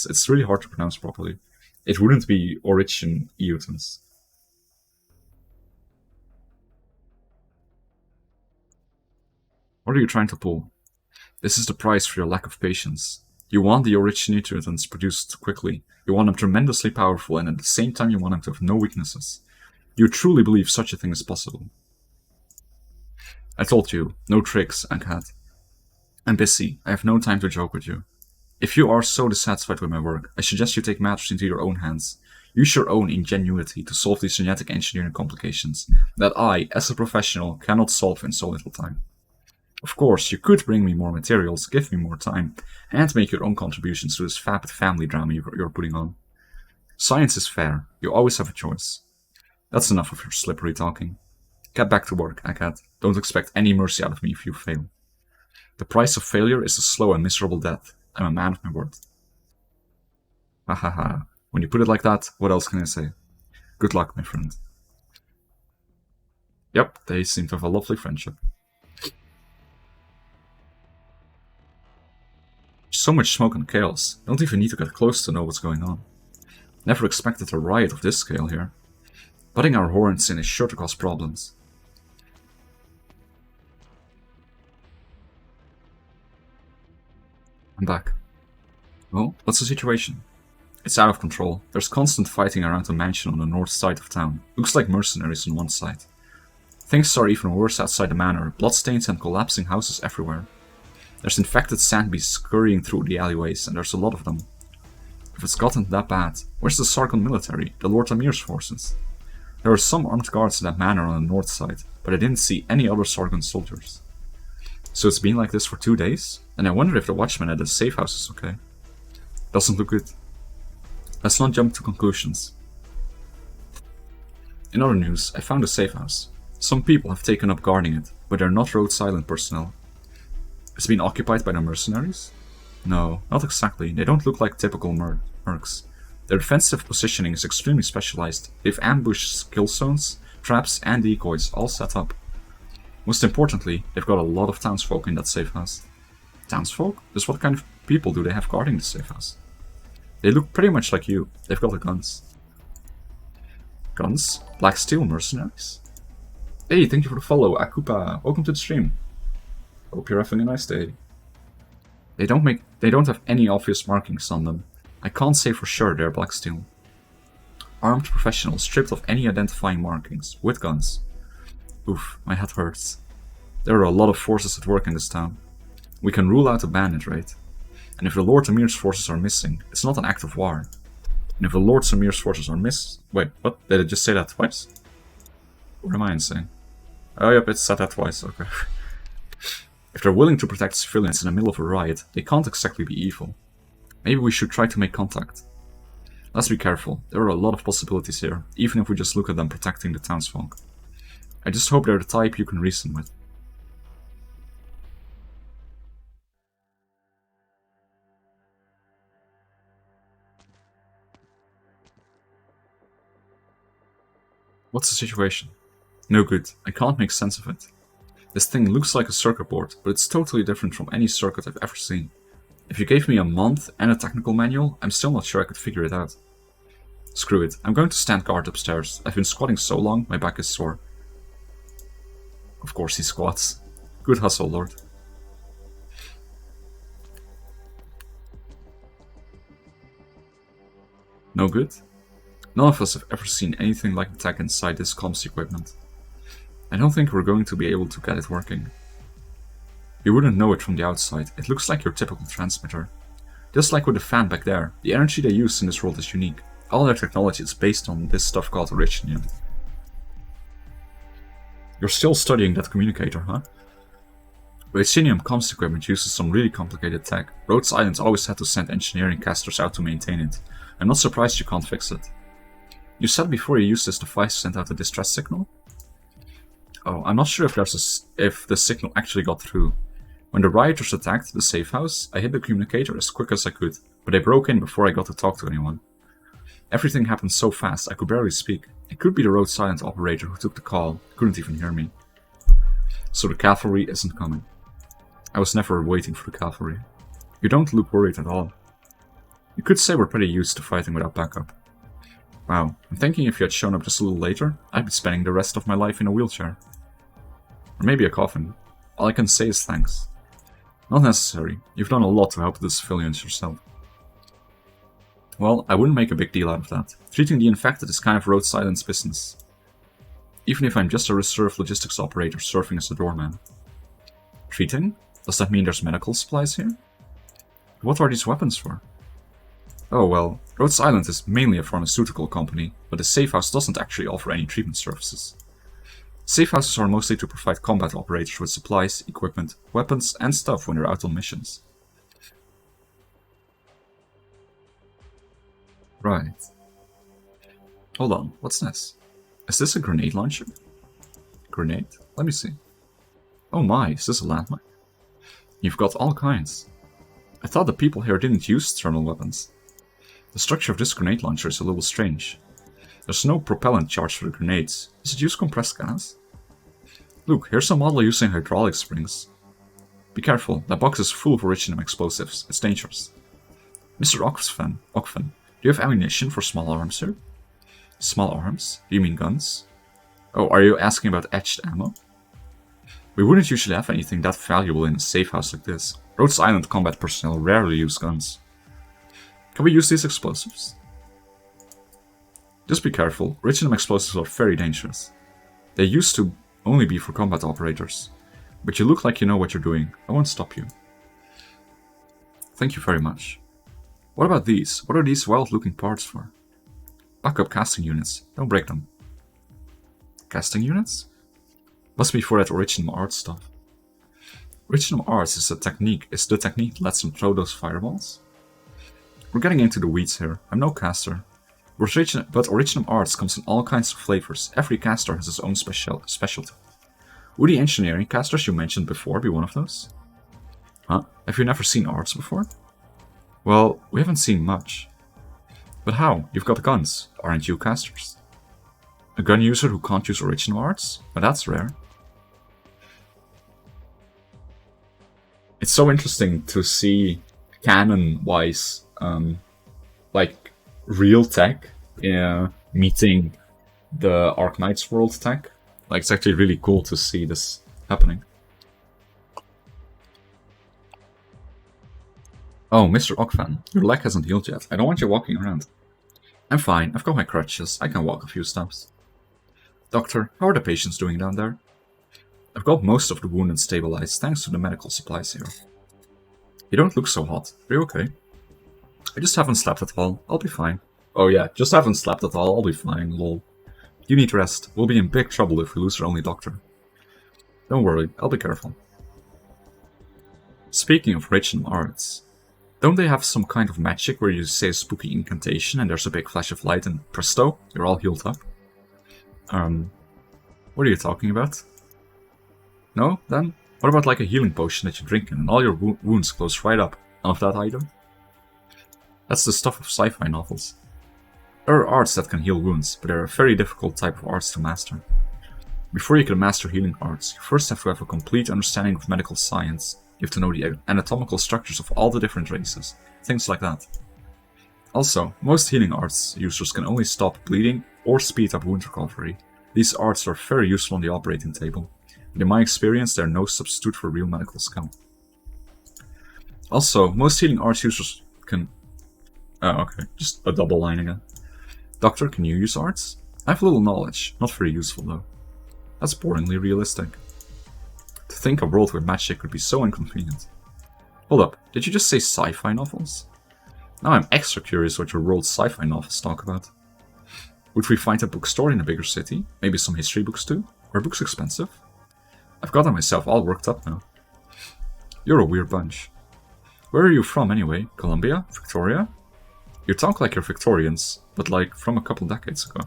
It's really hard to pronounce properly. It wouldn't be Originutants. What are you trying to pull? This is the price for your lack of patience. You want the Originutants produced quickly. You want them tremendously powerful, and at the same time you want them to have no weaknesses. You truly believe such a thing is possible. I told you, no tricks, Ankhat. I'm busy. I have no time to joke with you. If you are so dissatisfied with my work, I suggest you take matters into your own hands. Use your own ingenuity to solve these genetic engineering complications that I, as a professional, cannot solve in so little time. Of course, you could bring me more materials, give me more time, and make your own contributions to this vapid family drama you're putting on. Science is fair. You always have a choice. That's enough of your slippery talking. Get back to work, Ankhat. Don't expect any mercy out of me if you fail. The price of failure is a slow and miserable death. I'm a man of my word. Ha ha ha. When you put it like that, what else can I say? Good luck, my friend. Yep, they seem to have a lovely friendship. So much smoke and chaos. Don't even need to get close to know what's going on. Never expected a riot of this scale here. Butting our horns in is sure to cause problems. I'm back. Well, what's the situation? It's out of control. There's constant fighting around the mansion on the north side of town. Looks like mercenaries on one side. Things are even worse outside the manor. Bloodstains and collapsing houses everywhere. There's infected sandbeasts scurrying through the alleyways, and there's a lot of them. If it's gotten that bad, where's the Sargon military, the Lord Amir's forces? There are some armed guards in that manor on the north side, but I didn't see any other Sargon soldiers. So it's been like this for 2 days, and I wonder if the watchman at the safe house is okay. Doesn't look good. Let's not jump to conclusions. In other news, I found a safe house. Some people have taken up guarding it, but they're not road silent personnel. It's been occupied by the mercenaries? No, not exactly. They don't look like typical mercs. Their defensive positioning is extremely specialized. They've ambushed kill zones, traps, and decoys all set up. Most importantly, they've got a lot of townsfolk in that safe house. Townsfolk? Just what kind of people do they have guarding the safe house? They look pretty much like you. They've got the guns. Guns? Black Steel mercenaries? Hey, thank you for the follow, Akupa. Welcome to the stream. Hope you're having a nice day. They don't have any obvious markings on them. I can't say for sure they're Black Steel. Armed professionals stripped of any identifying markings, with guns. Oof, my head hurts. There are a lot of forces at work in this town. We can rule out a bandit raid. And if the Lord Amir's forces are missing, it's not an act of war. And if the Lord Amir's forces are Wait, what? Did I just say that twice? What am I saying? Oh, yep, it said that twice, okay. If they're willing to protect civilians in the middle of a riot, they can't exactly be evil. Maybe we should try to make contact. Let's be careful, there are a lot of possibilities here, even if we just look at them protecting the townsfolk. I just hope they're the type you can reason with. What's the situation? No good, I can't make sense of it. This thing looks like a circuit board, but it's totally different from any circuit I've ever seen. If you gave me a month and a technical manual, I'm still not sure I could figure it out. Screw it, I'm going to stand guard upstairs. I've been squatting so long, my back is sore. Of course he squats. Good hustle, Lord. No good? None of us have ever seen anything like the tech inside this comms equipment. I don't think we're going to be able to get it working. You wouldn't know it from the outside, it looks like your typical transmitter. Just like with the fan back there, the energy they use in this world is unique. All their technology is based on this stuff called Originium. You're still studying that communicator, huh? Racinium comms equipment uses some really complicated tech. Rhodes Island always had to send engineering casters out to maintain it. I'm not surprised you can't fix it. You said before you used this device to send out a distress signal? Oh, I'm not sure if if the signal actually got through. When the rioters attacked the safe house, I hit the communicator as quick as I could, but they broke in before I got to talk to anyone. Everything happened so fast, I could barely speak. It could be the Rhodes Island operator who took the call, couldn't even hear me. So the cavalry isn't coming. I was never waiting for the cavalry. You don't look worried at all. You could say we're pretty used to fighting without backup. Wow, I'm thinking if you had shown up just a little later, I'd be spending the rest of my life in a wheelchair. Or maybe a coffin. All I can say is thanks. Not necessary. You've done a lot to help the civilians yourself. Well, I wouldn't make a big deal out of that. Treating the infected is kind of Rhodes Island's business. Even if I'm just a reserve logistics operator serving as a doorman. Treating? Does that mean there's medical supplies here? What are these weapons for? Oh well, Rhodes Island is mainly a pharmaceutical company, but the safe house doesn't actually offer any treatment services. Safe houses are mostly to provide combat operators with supplies, equipment, weapons, and stuff when they're out on missions. Right. Hold on, what's this? Is this a grenade launcher? Grenade? Let me see. Oh my, is this a landmine? You've got all kinds. I thought the people here didn't use thermal weapons. The structure of this grenade launcher is a little strange. There's no propellant charge for the grenades. Does it use compressed gas? Look, here's a model using hydraulic springs. Be careful, that box is full of originium explosives. It's dangerous. Mr. Okfen, do you have ammunition for small arms here? Small arms? Do you mean guns? Oh, are you asking about etched ammo? We wouldn't usually have anything that valuable in a safe house like this. Rhodes Island combat personnel rarely use guns. Can we use these explosives? Just be careful, originium explosives are very dangerous. They used to only be for combat operators. But you look like you know what you're doing. I won't stop you. Thank you very much. What about these? What are these wild-looking parts for? Backup casting units. Don't break them. Casting units? Must be for that original art stuff. Original arts is the technique that lets them throw those fireballs? We're getting into the weeds here. I'm no caster. But original arts comes in all kinds of flavors. Every caster has his own specialty. Would the engineering casters you mentioned before be one of those? Huh? Have you never seen arts before? Well, we haven't seen much. But how? You've got guns. Aren't you casters? A gun user who can't use original arts? Well, that's rare. It's so interesting to see canon-wise, like, real tech meeting the Arknights world tech. Like, it's actually really cool to see this happening. Oh, Mr. Okvan, your leg hasn't healed yet. I don't want you walking around. I'm fine, I've got my crutches. I can walk a few steps. Doctor, how are the patients doing down there? I've got most of the wounded stabilized thanks to the medical supplies here. You don't look so hot. Are you okay? I just haven't slept at all. I'll be fine. Oh yeah, just haven't slept at all. I'll be fine, lol. You need rest. We'll be in big trouble if we lose our only doctor. Don't worry, I'll be careful. Speaking of original arts, don't they have some kind of magic where you say a spooky incantation and there's a big flash of light and presto, you're all healed up? What are you talking about? No? Then? What about like a healing potion that you drink and all your wounds close right up? None of that either? That's the stuff of sci-fi novels. There are arts that can heal wounds, but they're a very difficult type of arts to master. Before you can master healing arts, you first have to have a complete understanding of medical science. You have to know the anatomical structures of all the different races, things like that. Also, most healing arts users can only stop bleeding or speed up wound recovery. These arts are very useful on the operating table, but in my experience they are no substitute for real medical skill. Also, most healing arts users can... Oh, okay, just a double line again. Doctor, can you use arts? I have little knowledge, not very useful though. That's boringly realistic. To think a world where magic could be so inconvenient. Hold up, did you just say sci-fi novels? Now I'm extra curious what your world's sci-fi novels talk about. Would we find a bookstore in a bigger city? Maybe some history books too? Are books expensive? I've gotten myself all worked up now. You're a weird bunch. Where are you from anyway? Colombia? Victoria? You talk like you're Victorians, but like from a couple decades ago.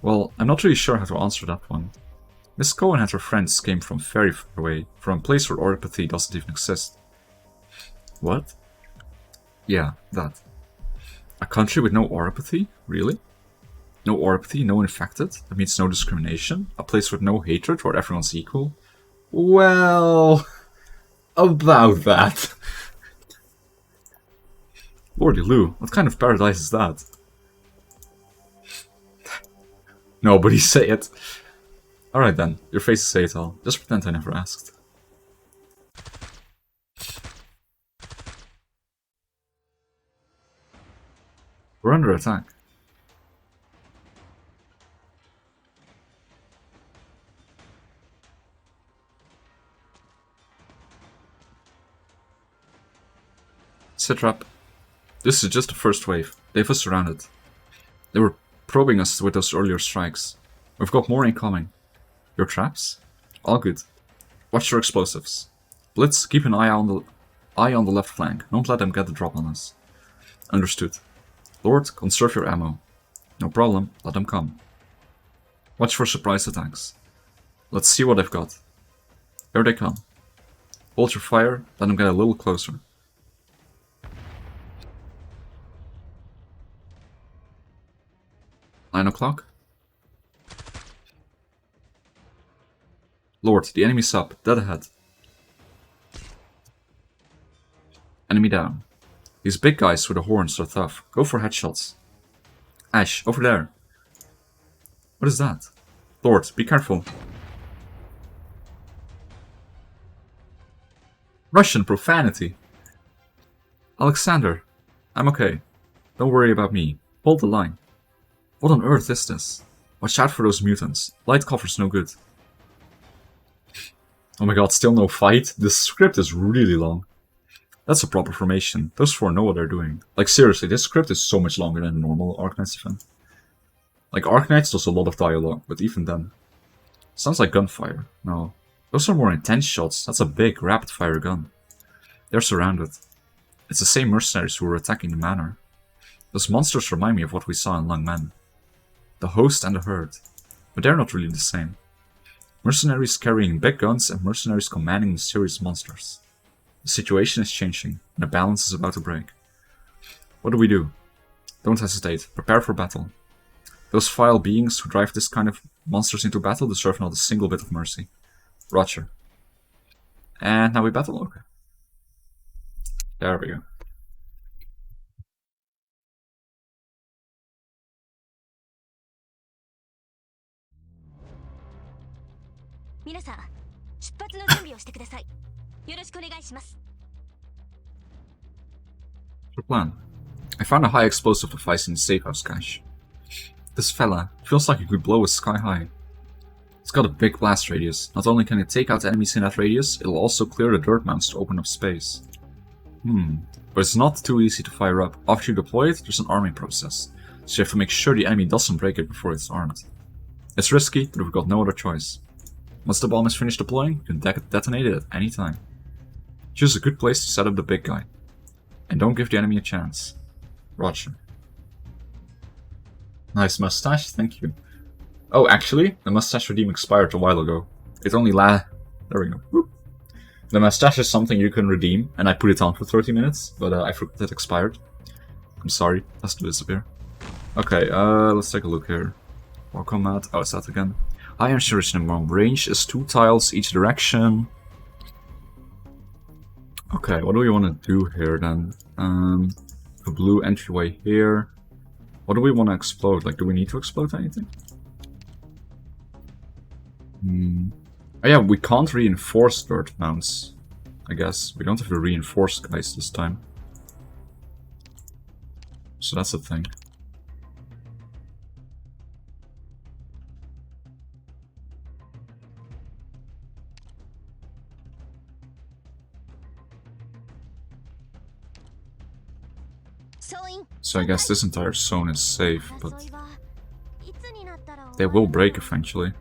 Well, I'm not really sure how to answer that one. Miss Cohen and her friends came from very far away, from a place where oripathy doesn't even exist. What? Yeah, that. A country with no oripathy? Really? No oripathy, no infected? That means no discrimination? A place with no hatred, where everyone's equal? Well... about that. Lordy Lou, what kind of paradise is that? Nobody say it. Alright then, your faces say it all. Just pretend I never asked. We're under attack. Sitrap. This is just the first wave. They have us surrounded. They were probing us with those earlier strikes. We've got more incoming. Your traps? All good. Watch your explosives. Blitz, keep an eye on the left flank. Don't let them get the drop on us. Understood. Lord, conserve your ammo. No problem, let them come. Watch for surprise attacks. Let's see what they've got. Here they come. Hold your fire, let them get a little closer. Nine o'clock. Lord, the enemy's up, dead ahead. Enemy down. These big guys with the horns are tough. Go for headshots. Ash, over there. What is that? Lord, be careful. Russian profanity. Alexander, I'm okay. Don't worry about me. Hold the line. What on earth is this? Watch out for those mutants. Light cover's no good. Oh my god, still no fight? This script is really long. That's a proper formation. Those four know what they're doing. Like seriously, this script is so much longer than a normal Arknights event. Like Arknights does a lot of dialogue, but even then. Sounds like gunfire. No. Those are more intense shots. That's a big, rapid-fire gun. They're surrounded. It's the same mercenaries who were attacking the manor. Those monsters remind me of what we saw in Lung Men. The host and the herd. But they're not really the same. Mercenaries carrying big guns and mercenaries commanding mysterious monsters. The situation is changing, and the balance is about to break. What do we do? Don't hesitate. Prepare for battle. Those vile beings who drive this kind of monsters into battle deserve not a single bit of mercy. Roger. And now we battle? Okay. There we go. Your plan. I found a high explosive device in the safe house cache. This fella feels like he could blow us sky high. It's got a big blast radius. Not only can it take out enemies in that radius, it'll also clear the dirt mounds to open up space. But it's not too easy to fire up. After you deploy it, there's an arming process, so you have to make sure the enemy doesn't break it before it's armed. It's risky, but we've got no other choice. Once the bomb is finished deploying, you can detonate it at any time. Choose a good place to set up the big guy. And don't give the enemy a chance. Roger. Nice mustache, thank you. Oh, actually, the mustache redeem expired a while ago. It only there we go. Whoop. The mustache is something you can redeem, and I put it on for 30 minutes, but I forgot it expired. I'm sorry, it has to disappear. Okay, let's take a look here. War combat, oh, it's that again. I am sure it's in wrong. Range is 2 tiles each direction. Okay, what do we want to do here then? A blue entryway here. What do we want to explode? Like, do we need to explode anything? Oh yeah, we can't reinforce dirt mounts, I guess. We don't have to reinforce guys this time. So that's the thing. So I guess this entire zone is safe, but they will break eventually.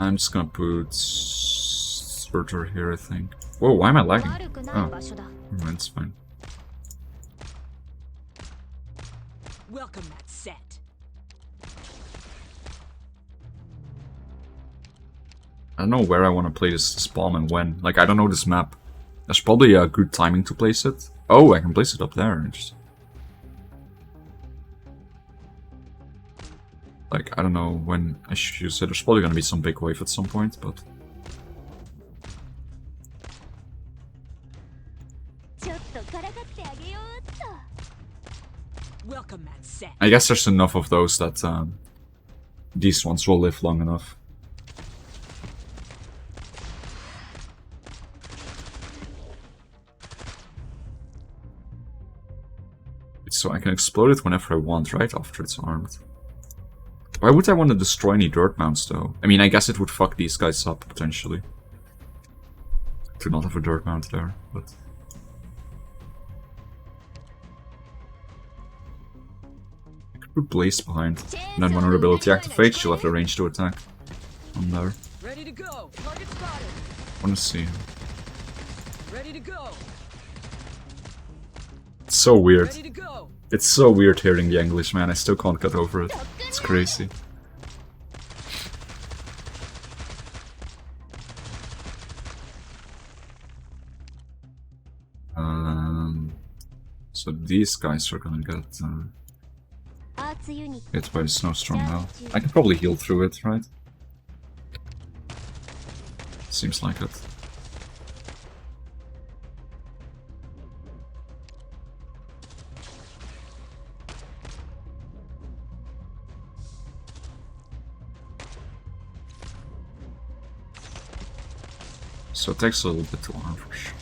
I'm just gonna put Surtur here, I think. Whoa, why am I lagging? 悪くない Oh, 場所だ never mind, it's fine. Welcome that set. I don't know where I want to play this spawn and when. Like, I don't know this map. There's probably a good timing to place it. Oh, I can place it up there. Interesting. Like, I don't know when I should use it. There's probably gonna be some big wave at some point, but... ちょっとからかってあげようっと Welcome that set. I guess there's enough of those that these ones will live long enough. So I can explode it whenever I want, right after it's armed. Why would I want to destroy any dirt mounts, though? I mean, I guess it would fuck these guys up, potentially. To not have a dirt mount there, but... I could put Blaze behind. And then when her ability activates, she'll have the range to attack. On there. Ready to go. Target spotted. Wanna see. Ready to go. It's so weird. Ready to go. It's so weird hearing the English, man. I still can't get over it. It's crazy. So these guys are gonna get アーツユニット hit by the snowstorm now. I can probably heal through it, right? Seems like it. So it takes a little bit to arm for sure.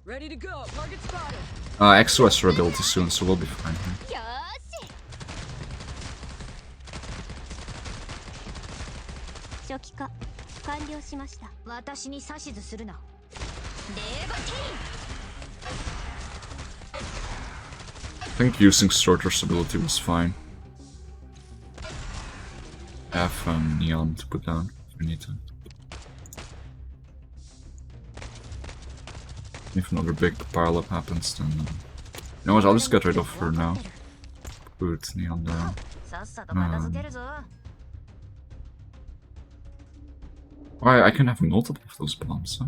Ready to go. Target spotted. Exo has her ability soon, so we'll be fine here. よーし初期化完了しました私に指図するな。 I think using Sorter's ability was fine. I have Neon to put down if we need to. If another big pile-up happens, then... you know what, I'll just get rid of her now. Put Neon down. さっさと片付けるぞ。 Why, I can have multiple of those bombs, huh?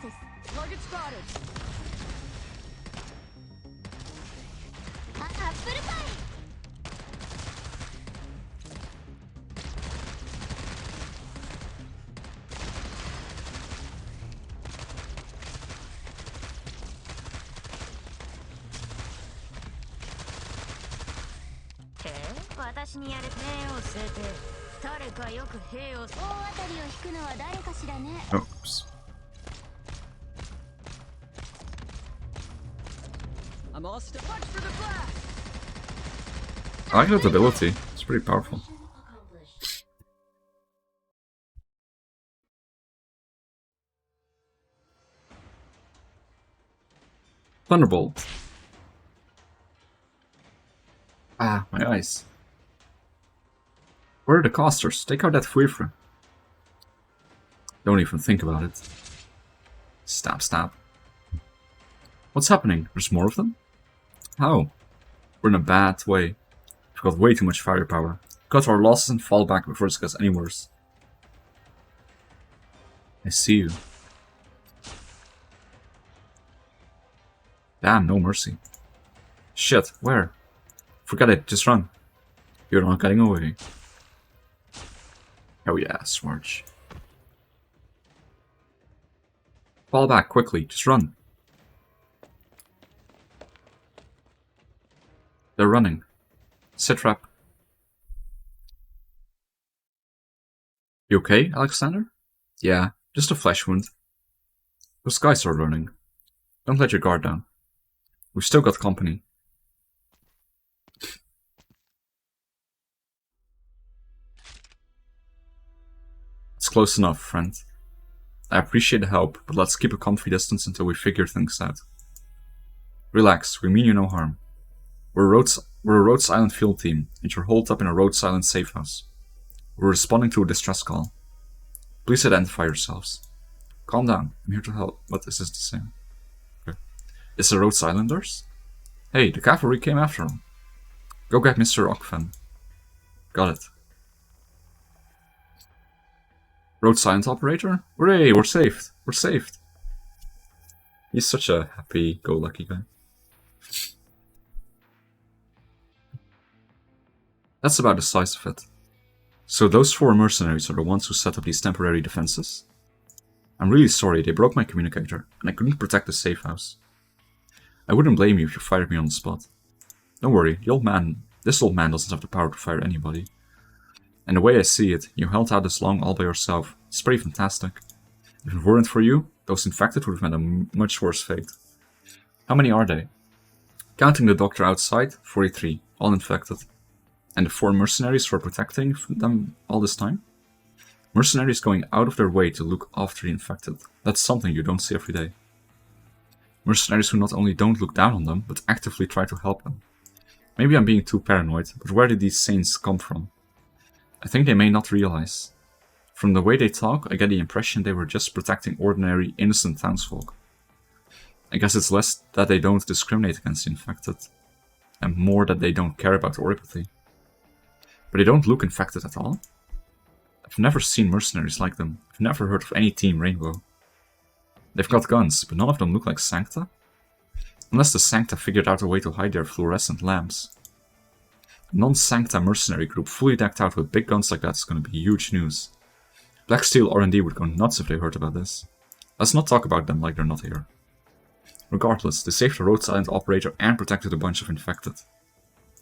process. Target spotted. Apple pie. Oops. I'm all stuck. Punch for the flag. I like that ability. It's pretty powerful. Thunderbolt. Ah, my eyes. Where are the casters? Take out that Fuifra. Don't even think about it. Stab, stab. What's happening? There's more of them? How? We're in a bad way. We've got way too much firepower. Cut our losses and fall back before it gets any worse. I see you. Damn, no mercy. Shit, where? Forget it, just run. You're not getting away. Oh yeah, Smarch. Fall back quickly, just run. They're running. Sit trap. You okay, Alexander? Yeah, just a flesh wound. Those guys are running. Don't let your guard down. We've still got company. It's close enough, friend. I appreciate the help, but let's keep a comfy distance until we figure things out. Relax, we mean you no harm. We're a Rhodes Island field team, and you're holed up in a Rhodes Island safe house. We're responding to a distress call. Please identify yourselves. Calm down, I'm here to help. What, is this the same? Okay. Is it Rhodes Islanders? Hey, the cavalry came after him. Go get Mr. Okfen. Got it. Rhodes Island operator? Hooray, we're saved! We're saved! He's such a happy-go-lucky guy. That's about the size of it. So those 4 mercenaries are the ones who set up these temporary defenses? I'm really sorry, they broke my communicator, and I couldn't protect the safe house. I wouldn't blame you if you fired me on the spot. Don't worry, this old man doesn't have the power to fire anybody. And the way I see it, you held out this long all by yourself. It's pretty fantastic. If it weren't for you, those infected would have had a much worse fate. How many are they? Counting the doctor outside, 43, all infected. And the 4 mercenaries who are protecting them all this time? Mercenaries going out of their way to look after the infected. That's something you don't see every day. Mercenaries who not only don't look down on them, but actively try to help them. Maybe I'm being too paranoid, but where did these saints come from? I think they may not realize. From the way they talk, I get the impression they were just protecting ordinary, innocent townsfolk. I guess it's less that they don't discriminate against the infected, and more that they don't care about oripathy. But they don't look infected at all? I've never seen mercenaries like them. I've never heard of any Team Rainbow. They've got guns, but none of them look like Sancta? Unless the Sancta figured out a way to hide their fluorescent lamps. A non-Sancta mercenary group fully decked out with big guns like that is going to be huge news. Blacksteel R&D would go nuts if they heard about this. Let's not talk about them like they're not here. Regardless, they saved the Rhodes Island operator and protected a bunch of infected.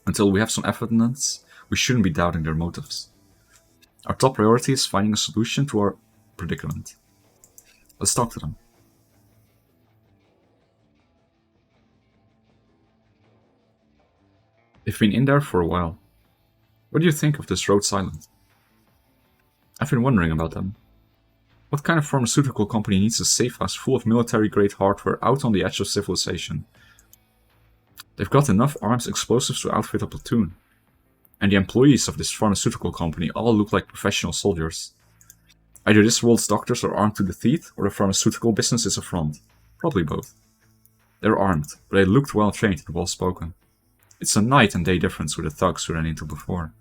Until we have some evidence, we shouldn't be doubting their motives. Our top priority is finding a solution to our predicament. Let's talk to them. They've been in there for a while. What do you think of this Rhodes Island? I've been wondering about them. What kind of pharmaceutical company needs a safe house full of military-grade hardware out on the edge of civilization? They've got enough arms explosives to outfit a platoon. And the employees of this pharmaceutical company all look like professional soldiers. Either this world's doctors are armed to the teeth, or the pharmaceutical business is a front. Probably both. They're armed, but they looked well trained and well spoken. It's a night and day difference with the thugs we ran into before.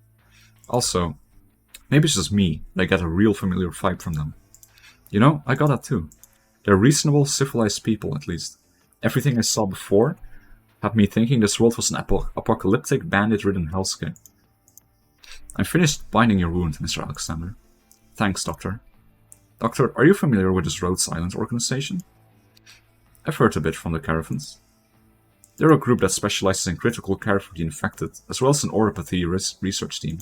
Also, maybe it's just me, but I get a real familiar vibe from them. You know, I got that too. They're reasonable, civilized people, at least. Everything I saw before had me thinking this world was an apocalyptic, bandit-ridden hellscape. I'm finished binding your wound, Mr. Alexander. Thanks, Doctor. Doctor, are you familiar with this Rhodes Island organization? I've heard a bit from the Caravans. They're a group that specializes in critical care for the infected, as well as an oripathy research team.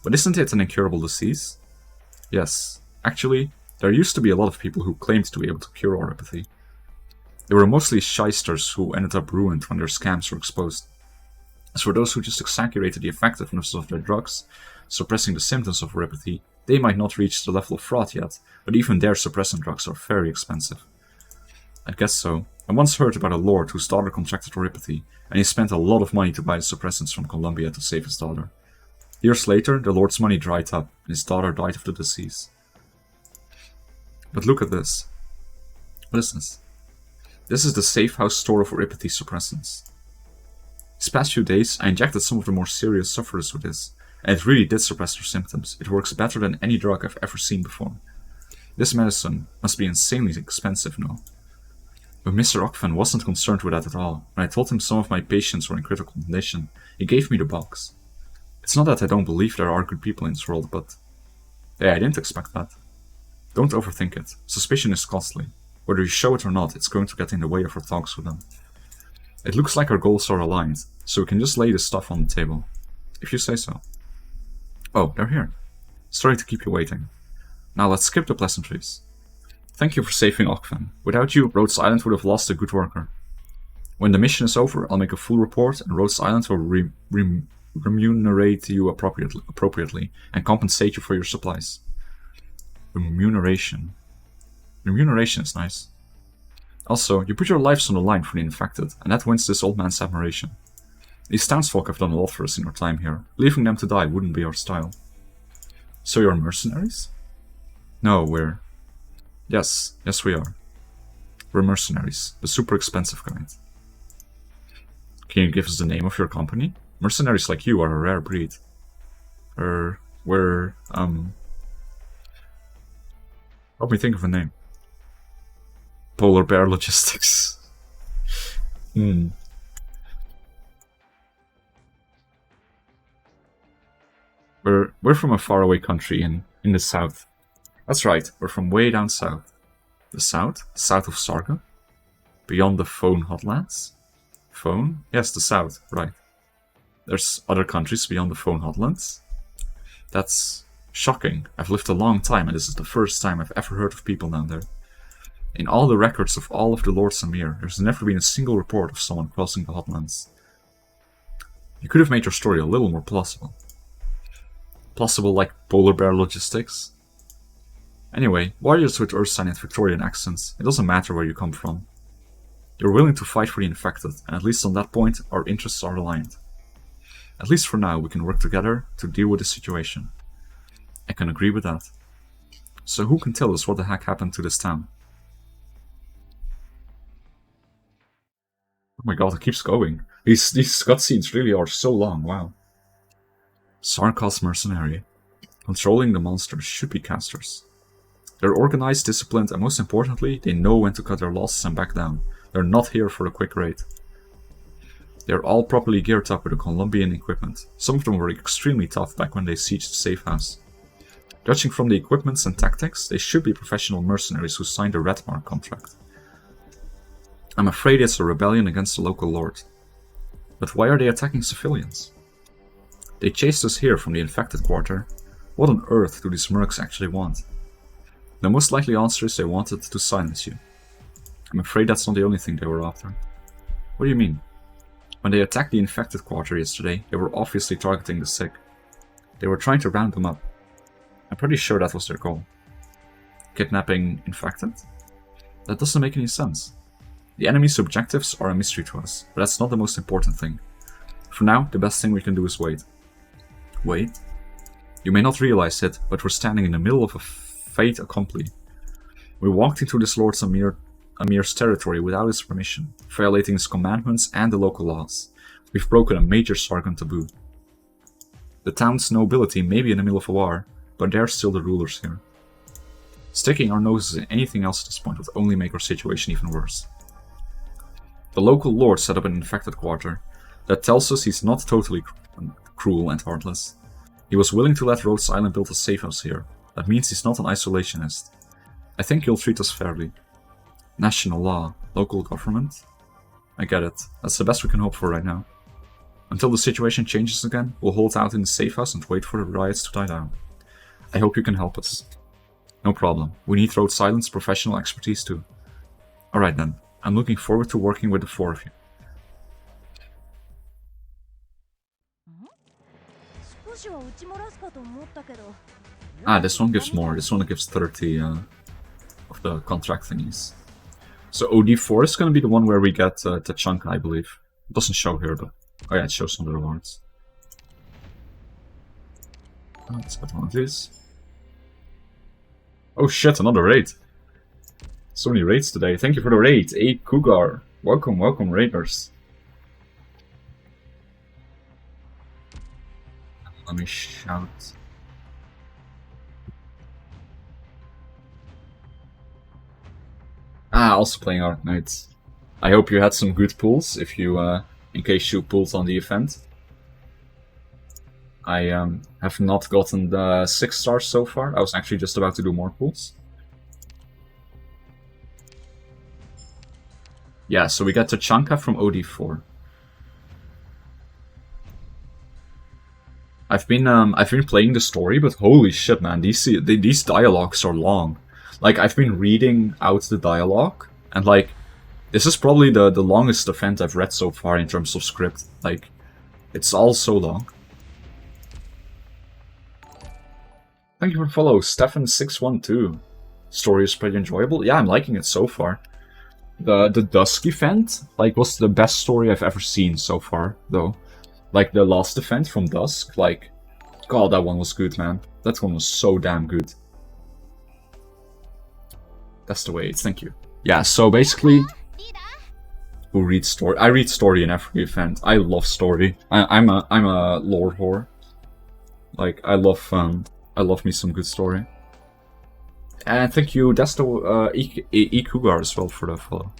But isn't it an incurable disease? Yes. Actually, there used to be a lot of people who claimed to be able to cure oripathy. They were mostly shysters who ended up ruined when their scams were exposed. As for those who just exaggerated the effectiveness of their drugs, suppressing the symptoms of oripathy, they might not reach the level of fraud yet, but even their suppressant drugs are very expensive. I guess so. I once heard about a lord whose daughter contracted oripathy, and he spent a lot of money to buy the suppressants from Colombia to save his daughter. Years later, the lord's money dried up, and his daughter died of the disease. But look at this. What is this? This is the safe house store of oripathy suppressants. These past few days, I injected some of the more serious sufferers with this, and it really did suppress their symptoms. It works better than any drug I've ever seen before. This medicine must be insanely expensive now. But Mr. Okfen wasn't concerned with that at all. When I told him some of my patients were in critical condition, he gave me the box. It's not that I don't believe there are good people in this world, but... yeah, I didn't expect that. Don't overthink it. Suspicion is costly. Whether you show it or not, it's going to get in the way of our talks with them. It looks like our goals are aligned, so we can just lay this stuff on the table. If you say so. Oh, they're here. Sorry to keep you waiting. Now let's skip the pleasantries. Thank you for saving Okfen. Without you, Rhodes Island would have lost a good worker. When the mission is over, I'll make a full report, and Rhodes Island will remunerate you appropriately and compensate you for your supplies. Remuneration. Remuneration is nice. Also, you put your lives on the line for the infected, and that wins this old man's admiration. These townsfolk have done a lot for us in our time here. Leaving them to die wouldn't be our style. So you're mercenaries? No, we're... Yes, we are. We're mercenaries, the super expensive kind. Can you give us the name of your company? Mercenaries like you are a rare breed. We're, help me think of a name. Polar Bear Logistics. We're from a faraway country in the south. That's right, we're from way down south. The south? South of Sarga? Beyond the Phone Hotlands? Phone? Yes, the south, right. There's other countries beyond the Phone Hotlands? That's shocking. I've lived a long time and this is the first time I've ever heard of people down there. In all the records of all of the Lords Amir, there's never been a single report of someone crossing the Hotlands. You could have made your story a little more plausible. Plausible like Polar Bear Logistics? Anyway, warriors with Ursine and Victorian accents, it doesn't matter where you come from. You're willing to fight for the infected, and at least on that point, our interests are aligned. At least for now, we can work together to deal with the situation. I can agree with that. So who can tell us what the heck happened to this town? Oh my god, it keeps going. These cutscenes really are so long, wow. Sarkos Mercenary. Controlling the monsters should be casters. They're organized, disciplined, and most importantly, they know when to cut their losses and back down. They're not here for a quick raid. They're all properly geared up with a Colombian equipment. Some of them were extremely tough back when they sieged the safe house. Judging from the equipments and tactics, they should be professional mercenaries who signed a Red Mark contract. I'm afraid it's a rebellion against the local lord. But why are they attacking civilians? They chased us here from the infected quarter. What on earth do these mercs actually want? The most likely answer is they wanted to silence you. I'm afraid that's not the only thing they were after. What do you mean? When they attacked the infected quarter yesterday, they were obviously targeting the sick. They were trying to round them up. I'm pretty sure that was their goal. Kidnapping infected? That doesn't make any sense. The enemy's objectives are a mystery to us, but that's not the most important thing. For now, the best thing we can do is wait. Wait? You may not realize it, but we're standing in the middle of a fait accompli. We walked into this Lord Amir's territory without his permission, violating his commandments and the local laws. We've broken a major Sargon taboo. The town's nobility may be in the middle of a war, but they're still the rulers here. Sticking our noses in anything else at this point would only make our situation even worse. The local lord set up an infected quarter. That tells us he's not totally cruel and heartless. He was willing to let Rhodes Island build a safe house here. That means he's not an isolationist. I think he'll treat us fairly. National law, local government? I get it. That's the best we can hope for right now. Until the situation changes again, we'll hold out in the safe house and wait for the riots to die down. I hope you can help us. No problem. We need Rhodes Island's professional expertise too. Alright then. I'm looking forward to working with the four of you. Ah, this one gives more. This one gives 30 of the contract thingies. So OD4 is going to be the one where we get the chunk, I believe. It doesn't show here, but... Oh yeah, it shows some of the rewards. Let's get one of these. Oh shit, another raid. So many raids today. Thank you for the raid, 8 Cougar. Welcome, welcome raiders. Let me shout. Ah, also playing Arknights. I hope you had some good pulls, if you, in case you pulled on the event. I have not gotten the 6 stars so far. I was actually just about to do more pulls. Yeah, so we got Tachanka from OD4. I've been playing the story, but holy shit, man, these dialogues are long. Like, I've been reading out the dialogue, and like, This is probably the longest event I've read so far in terms of script. Like, it's all so long. Thank you for the follow, Stefan612. Story is pretty enjoyable. Yeah, I'm liking it so far. The Dusk event, like, was the best story I've ever seen so far, though. Like, the last event from Dusk, like, God, that one was good, man. That one was so damn good. That's the way, thank you. Yeah, so basically, who reads story? I read story in every event. I love story. I'm a lore whore. Like, I love me some good story. And thank you, Desto Ikugar as well for the follow.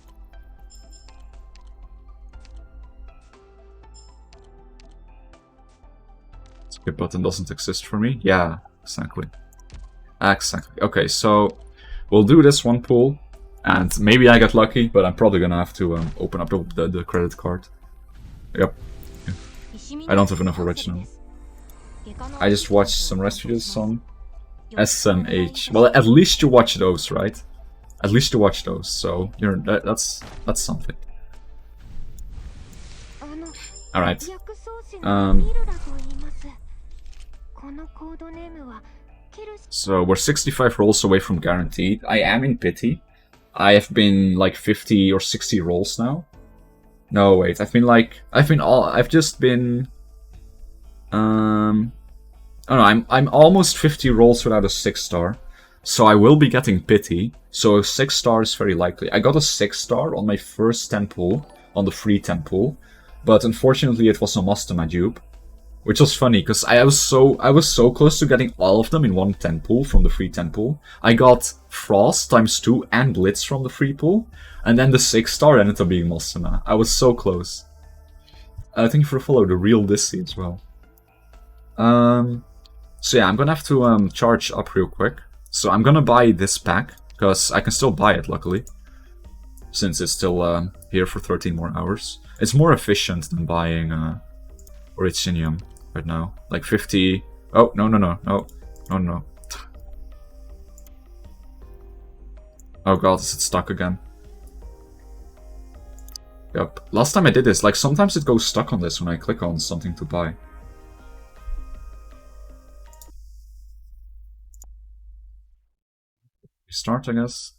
Skip button doesn't exist for me? Yeah, exactly. Exactly. Okay, so we'll do this one pool, and maybe I get lucky, but I'm probably gonna have to open up the credit card. Yep. I don't have enough original. I just watched some rest videos on SMH. Well, at least you watch those, right? At least you watch those, so that's something. Alright. So we're 65 rolls away from guaranteed. I am in pity. I have been like 50 or 60 rolls now. No, wait. I've just been oh no, I'm almost 50 rolls without a 6-star. So I will be getting pity. So a 6-star is very likely. I got a 6-star on my first 10 pool, on the free 10 pool. But unfortunately it was a Mastema dupe. Which was funny, because I was so close to getting all of them in one 10 pool from the free 10 pool. I got Frost ×2 and Blitz from the free pool. And then the 6-star ended up being Mastema. I was so close. Thank you for the follow, the real Dissy as well. So yeah, I'm gonna have to charge up real quick. So I'm gonna buy this pack, because I can still buy it, luckily. Since it's still here for 13 more hours. It's more efficient than buying Originium right now. Like 50... Oh, no. Oh god, is it stuck again? Yep. Last time I did this, like sometimes it goes stuck on this when I click on something to buy. Restart, I guess.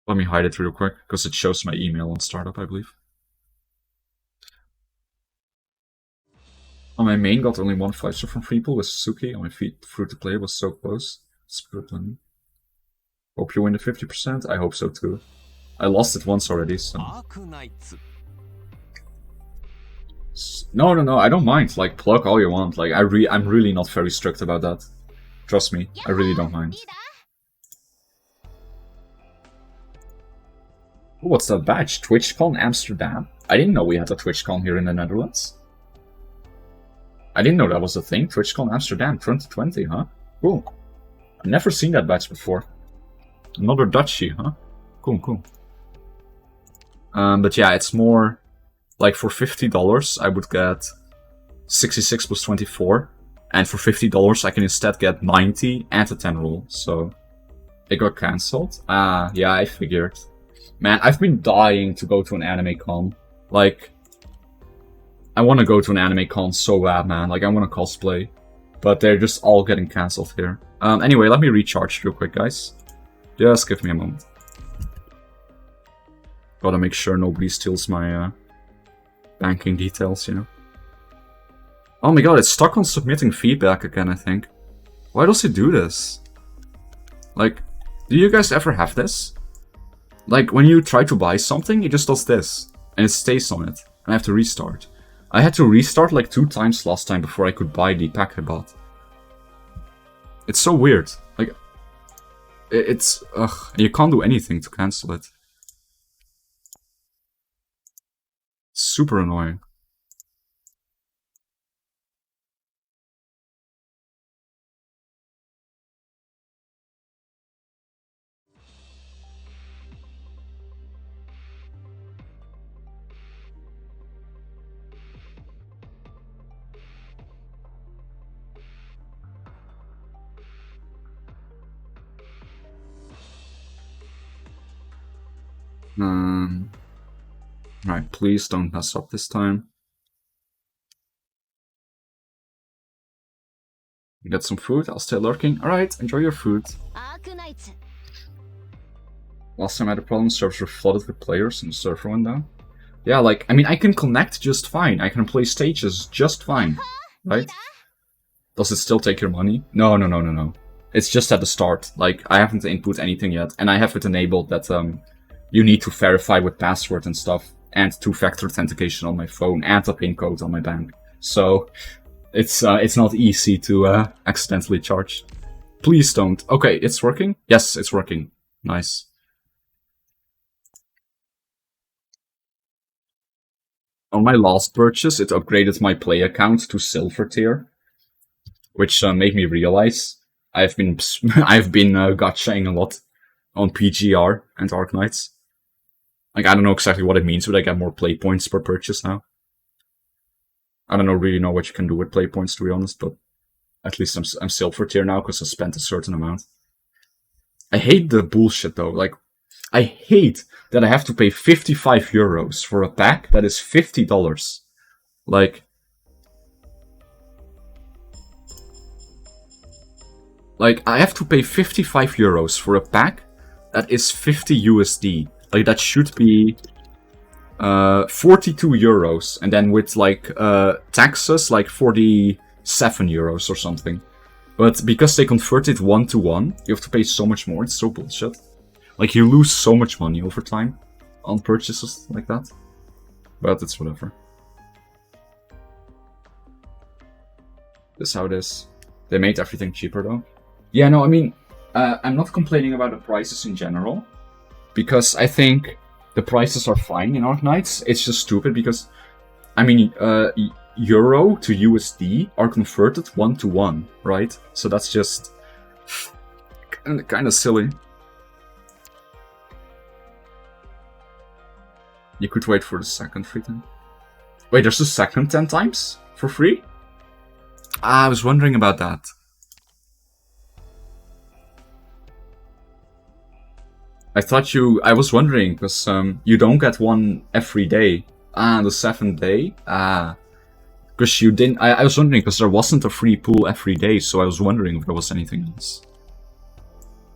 Let me hide it real quick, because it shows my email on startup, I believe. On my main got only one 5-star from free pool with Suzuki. On my feet, free to play was so close. Spurtland. Hope you win the 50%. I hope so too. I lost it once already, so. Arknights. No, I don't mind. Like, plug all you want. Like, I'm really not very strict about that. Trust me, I really don't mind. Ooh, what's that badge? TwitchCon Amsterdam? I didn't know we had a TwitchCon here in the Netherlands. I didn't know that was a thing. TwitchCon Amsterdam 2020, huh? Cool. I've never seen that badge before. Another Dutchie, huh? Cool. But yeah, it's more... Like, for $50, I would get 66 plus 24. And for $50, I can instead get 90 and a 10 roll. So, it got cancelled. Ah, yeah, I figured. Man, I've been dying to go to an anime con. Like, I want to go to an anime con so bad, man. Like, I want to cosplay. But they're just all getting cancelled here. Anyway, let me recharge real quick, guys. Just give me a moment. Gotta make sure nobody steals my banking details, you know. Oh my god, it's stuck on submitting feedback again, I think. Why does it do this? Like, do you guys ever have this? Like, when you try to buy something, it just does this. And it stays on it. And I have to restart. I had to restart like 2 times last time before I could buy the pack I bought. It's so weird. Like, it's... Ugh, you can't do anything to cancel it. Super annoying. Right, please don't mess up this time. You get some food, I'll stay lurking. Alright, enjoy your food. Arknights. Last time I had a problem, servers were flooded with players and the server went down. Yeah, like, I mean, I can connect just fine. I can play stages just fine, right? Does it still take your money? No, no, no, no, no. It's just at the start. Like, I haven't input anything yet, and I have it enabled that you need to verify with password and stuff, and two-factor authentication on my phone, and a PIN code on my bank. So, it's not easy to accidentally charge. Please don't. Okay, it's working? Yes, it's working. Nice. On my last purchase, it upgraded my play account to silver tier, which made me realize I've been gachaing a lot on PGR and Arknights. Like, I don't know exactly what it means, but I get more play points per purchase now. I don't really know what you can do with play points, to be honest, but at least I'm silver tier now because I spent a certain amount. I hate the bullshit though. Like, I hate that I have to pay 55 euros for a pack that is $50. Like, I have to pay 55 euros for a pack that is 50 USD. Like, that should be 42 euros. And then with, like, taxes, like 47 euros or something. But because they converted 1-to-1, you have to pay so much more. It's so bullshit. Like, you lose so much money over time on purchases like that. But it's whatever. This is how it is. They made everything cheaper though. Yeah, no, I mean, I'm not complaining about the prices in general. Because I think the prices are fine in Arknights. It's just stupid because, I mean, Euro to USD are converted 1-to-1, right? So that's just kind of silly. You could wait for the second free thing. Wait, there's a second 10 times for free? Ah, I was wondering about that. I was wondering, because you don't get one every day. Ah, the 7th day? Ah. Because you didn't... I was wondering, because there wasn't a free pool every day, so I was wondering if there was anything else.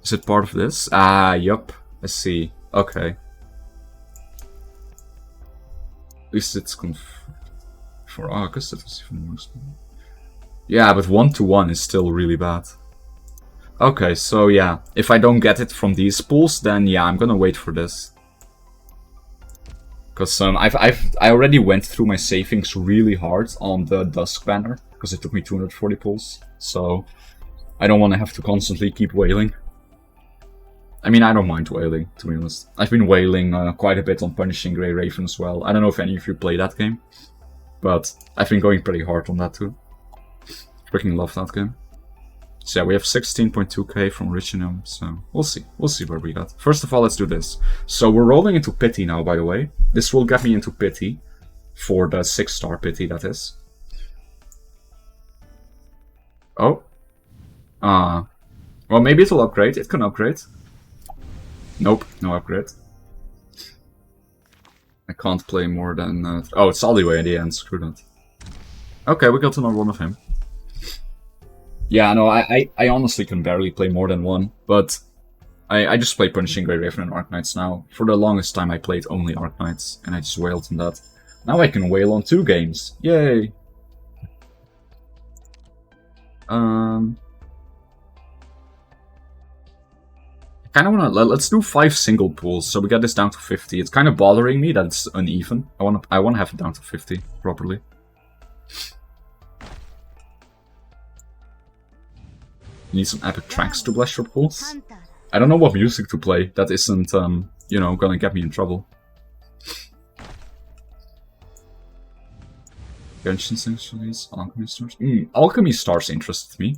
Is it part of this? Ah, yup. I see. Okay. At least it's for August, it was even more small. Yeah, but 1-to-1 is still really bad. Okay, so yeah, if I don't get it from these pools, then yeah, I'm gonna wait for this. Because I already went through my savings really hard on the Dusk banner, because it took me 240 pulls. So I don't want to have to constantly keep wailing. I mean, I don't mind wailing, to be honest. I've been wailing quite a bit on Punishing Grey Raven as well. I don't know if any of you play that game, but I've been going pretty hard on that too. Freaking love that game. So yeah, we have 16.2k from Originum, so we'll see. We'll see where we got. First of all, let's do this. So we're rolling into Pity now, by the way. This will get me into Pity. For the 6-star Pity, that is. Oh. Well, maybe it'll upgrade. It can upgrade. Nope, no upgrade. I can't play more than... oh, it's Alleyway in the end. Screw that. Okay, we got another one of him. Yeah, no, I honestly can barely play more than one, but I just play Punishing Grey Raven and Arknights now. For the longest time I played only Arknights, and I just wailed on that. Now I can wail on 2 games. Yay! I kind of want to... Let's do 5 single pools, so we get this down to 50. It's kind of bothering me that it's uneven. I want to have it down to 50, properly. You need some epic tracks to bless your pools. I don't know what music to play that isn't, you know, gonna get me in trouble. Genshin Sanctuaries, Alchemy Stars. Alchemy Stars interested me.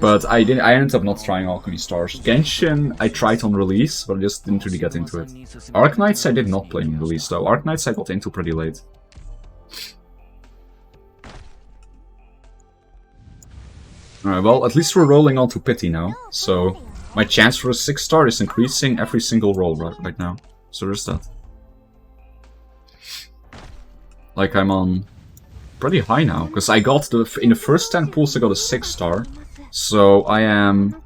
But I ended up not trying Alchemy Stars. Genshin I tried on release, but I just didn't really get into it. Arknights I did not play on release though. Arknights I got into pretty late. Alright, well, at least we're rolling on to Pity now, so my chance for a 6-star is increasing every single roll right now. So there's that. Like, I'm on pretty high now, because I got in the first 10 pulls I got a 6-star. So I am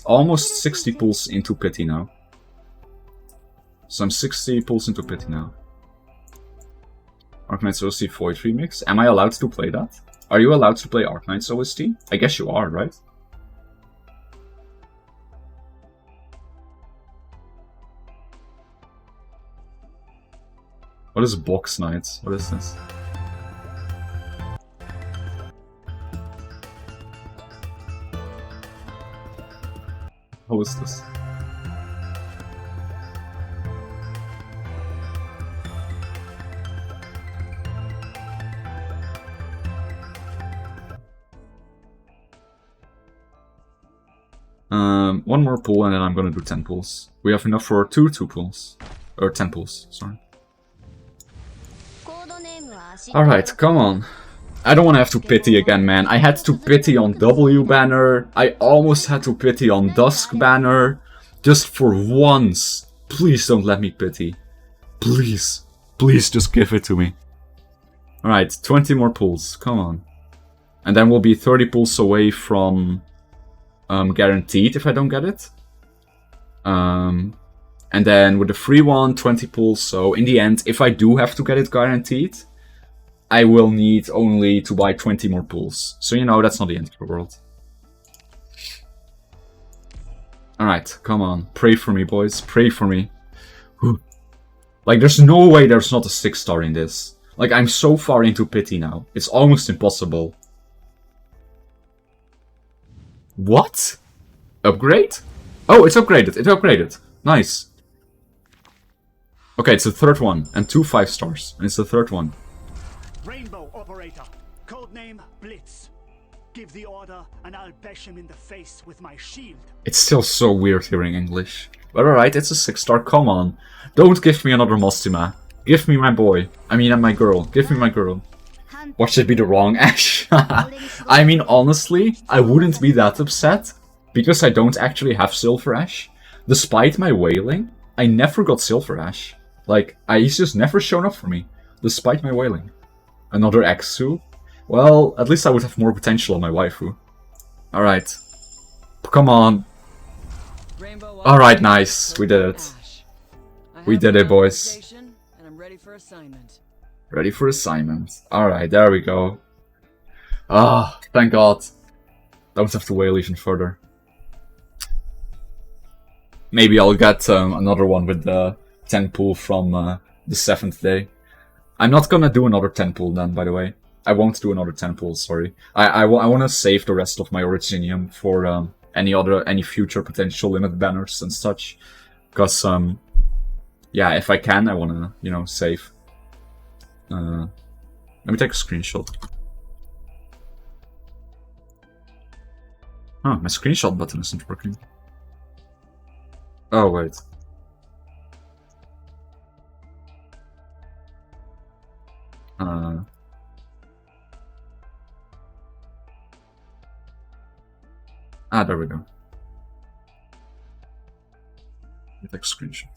almost 60 pulls into pity now. So I'm 60 pulls into pity now. Arknights OST Void Remix. Am I allowed to play that? Are you allowed to play Arknights OST? I guess you are, right? What is Box Knights? What is this? How is this? One more pull and then I'm gonna do 10 pulls. We have enough for two pulls. Or 10 pulls, sorry. Alright, come on. I don't want to have to pity again, man. I had to pity on W banner. I almost had to pity on Dusk banner. Just for once. Please don't let me pity. Please. Please just give it to me. Alright, 20 more pulls. Come on. And then we'll be 30 pulls away from guaranteed if I don't get it. And then with the free one, 20 pulls. So in the end, if I do have to get it guaranteed, I will need only to buy 20 more pulls. So, you know, that's not the end of the world. Alright, come on. Pray for me, boys. Pray for me. Like, there's no way there's not a 6-star in this. Like, I'm so far into pity now. It's almost impossible. What? Upgrade? Oh, it's upgraded. It upgraded. Nice. Okay, it's the third one. And 2 5-stars. And it's the third one. Rainbow Operator. Codename Blitz. Give the order and I'll bash him in the face with my shield. It's still so weird hearing English. But alright, it's a 6-star. Come on. Don't give me another Mostima. Give me my boy. I mean, my girl. Give me my girl. Watch it be the wrong Ash. I mean, honestly, I wouldn't be that upset. Because I don't actually have Silver Ash. Despite my wailing, I never got Silver Ash. Like, he's just never shown up for me. Despite my wailing. Another Exu? Well, at least I would have more potential on my waifu. Alright. Come on. Alright, nice. We did it. We did it, boys. And I'm ready for assignment. Ready for assignment. Alright, there we go. Ah, thank God. Don't have to wail even further. Maybe I'll get another one with the 10 pull from the 7th day. I'm not gonna do another 10 pull then, by the way. I won't do another 10 pull, sorry. I want to save the rest of my Originium for any future potential limit banners and such. Because, yeah, if I can, I want to, you know, save. Let me take a screenshot. Oh, my screenshot button isn't working. Oh, wait. There we go. Let me take a screenshot.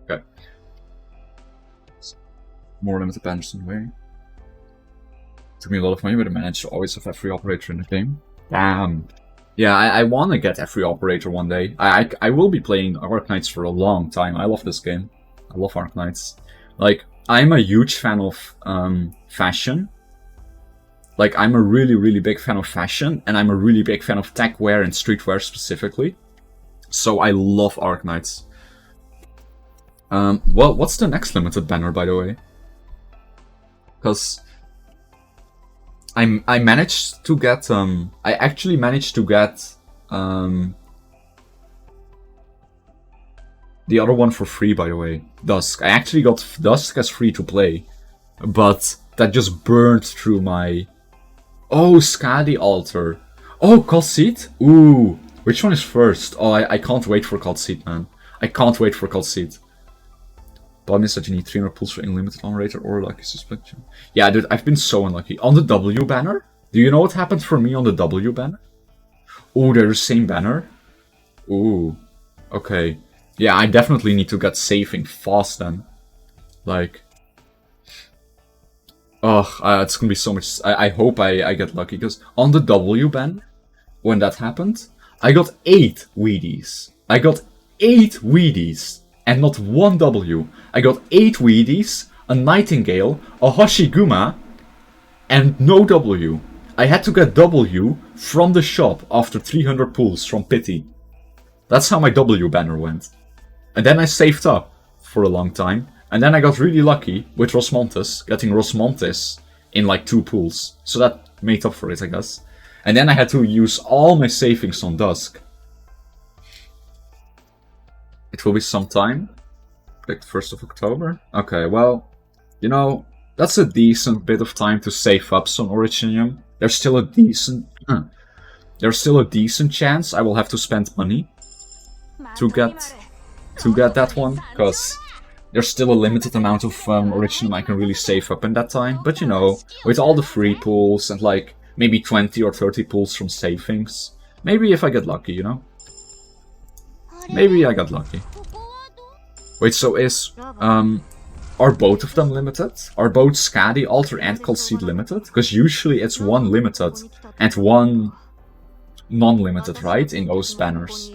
Okay. More limited banners in the way. Took me a lot of money, but I managed to always have every operator in the game. Damn. Yeah, I want to get every operator one day. I will be playing Arknights for a long time. I love this game. I love Arknights. Like, I'm a huge fan of fashion. Like, I'm a really, really big fan of fashion, and I'm a really big fan of techwear and streetwear specifically. So I love Arknights. Well, what's the next limited banner, by the way? Because I managed to get I actually managed to get the other one for free, by the way. Dusk. I actually got Dusk as free to play, but that just burned through my. Oh, Skadi Altar. Oh, Calcite? Ooh. Which one is first? Oh, I can't wait for Calcite, man. I can't wait for Calcite. But I means that you need 300 pulls for unlimited operator or lucky suspension. Yeah, dude, I've been so unlucky. On the W banner? Do you know what happened for me on the W banner? Oh, they're the same banner? Ooh. Okay. Yeah, I definitely need to get saving fast then. Like... Ugh, it's gonna be so much... I hope I get lucky, because on the W ban, when that happened, I got 8 Wheaties. I got 8 Wheaties, and not 1 W. I got 8 Wheaties, a Nightingale, a Hoshiguma, and no W. I had to get W from the shop after 300 pulls from Pity. That's how my W banner went. And then I saved up for a long time. And then I got really lucky with Rosmontes, getting Rosmontes in like 2 pools. So that made up for it, I guess. And then I had to use all my savings on Dusk. It will be sometime. Like 1st of October? Okay, well, you know, that's a decent bit of time to save up some Originium. There's still a decent... there's still a decent chance I will have to spend money to get that one, because... There's still a limited amount of Originium I can really save up in that time. But you know, with all the free pools and like maybe 20 or 30 pools from savings. Maybe if I get lucky, you know? Maybe I got lucky. Wait, so are both of them limited? Are both Skadi, Alter and Colseed limited? Because usually it's one limited and one non-limited, right? In those banners.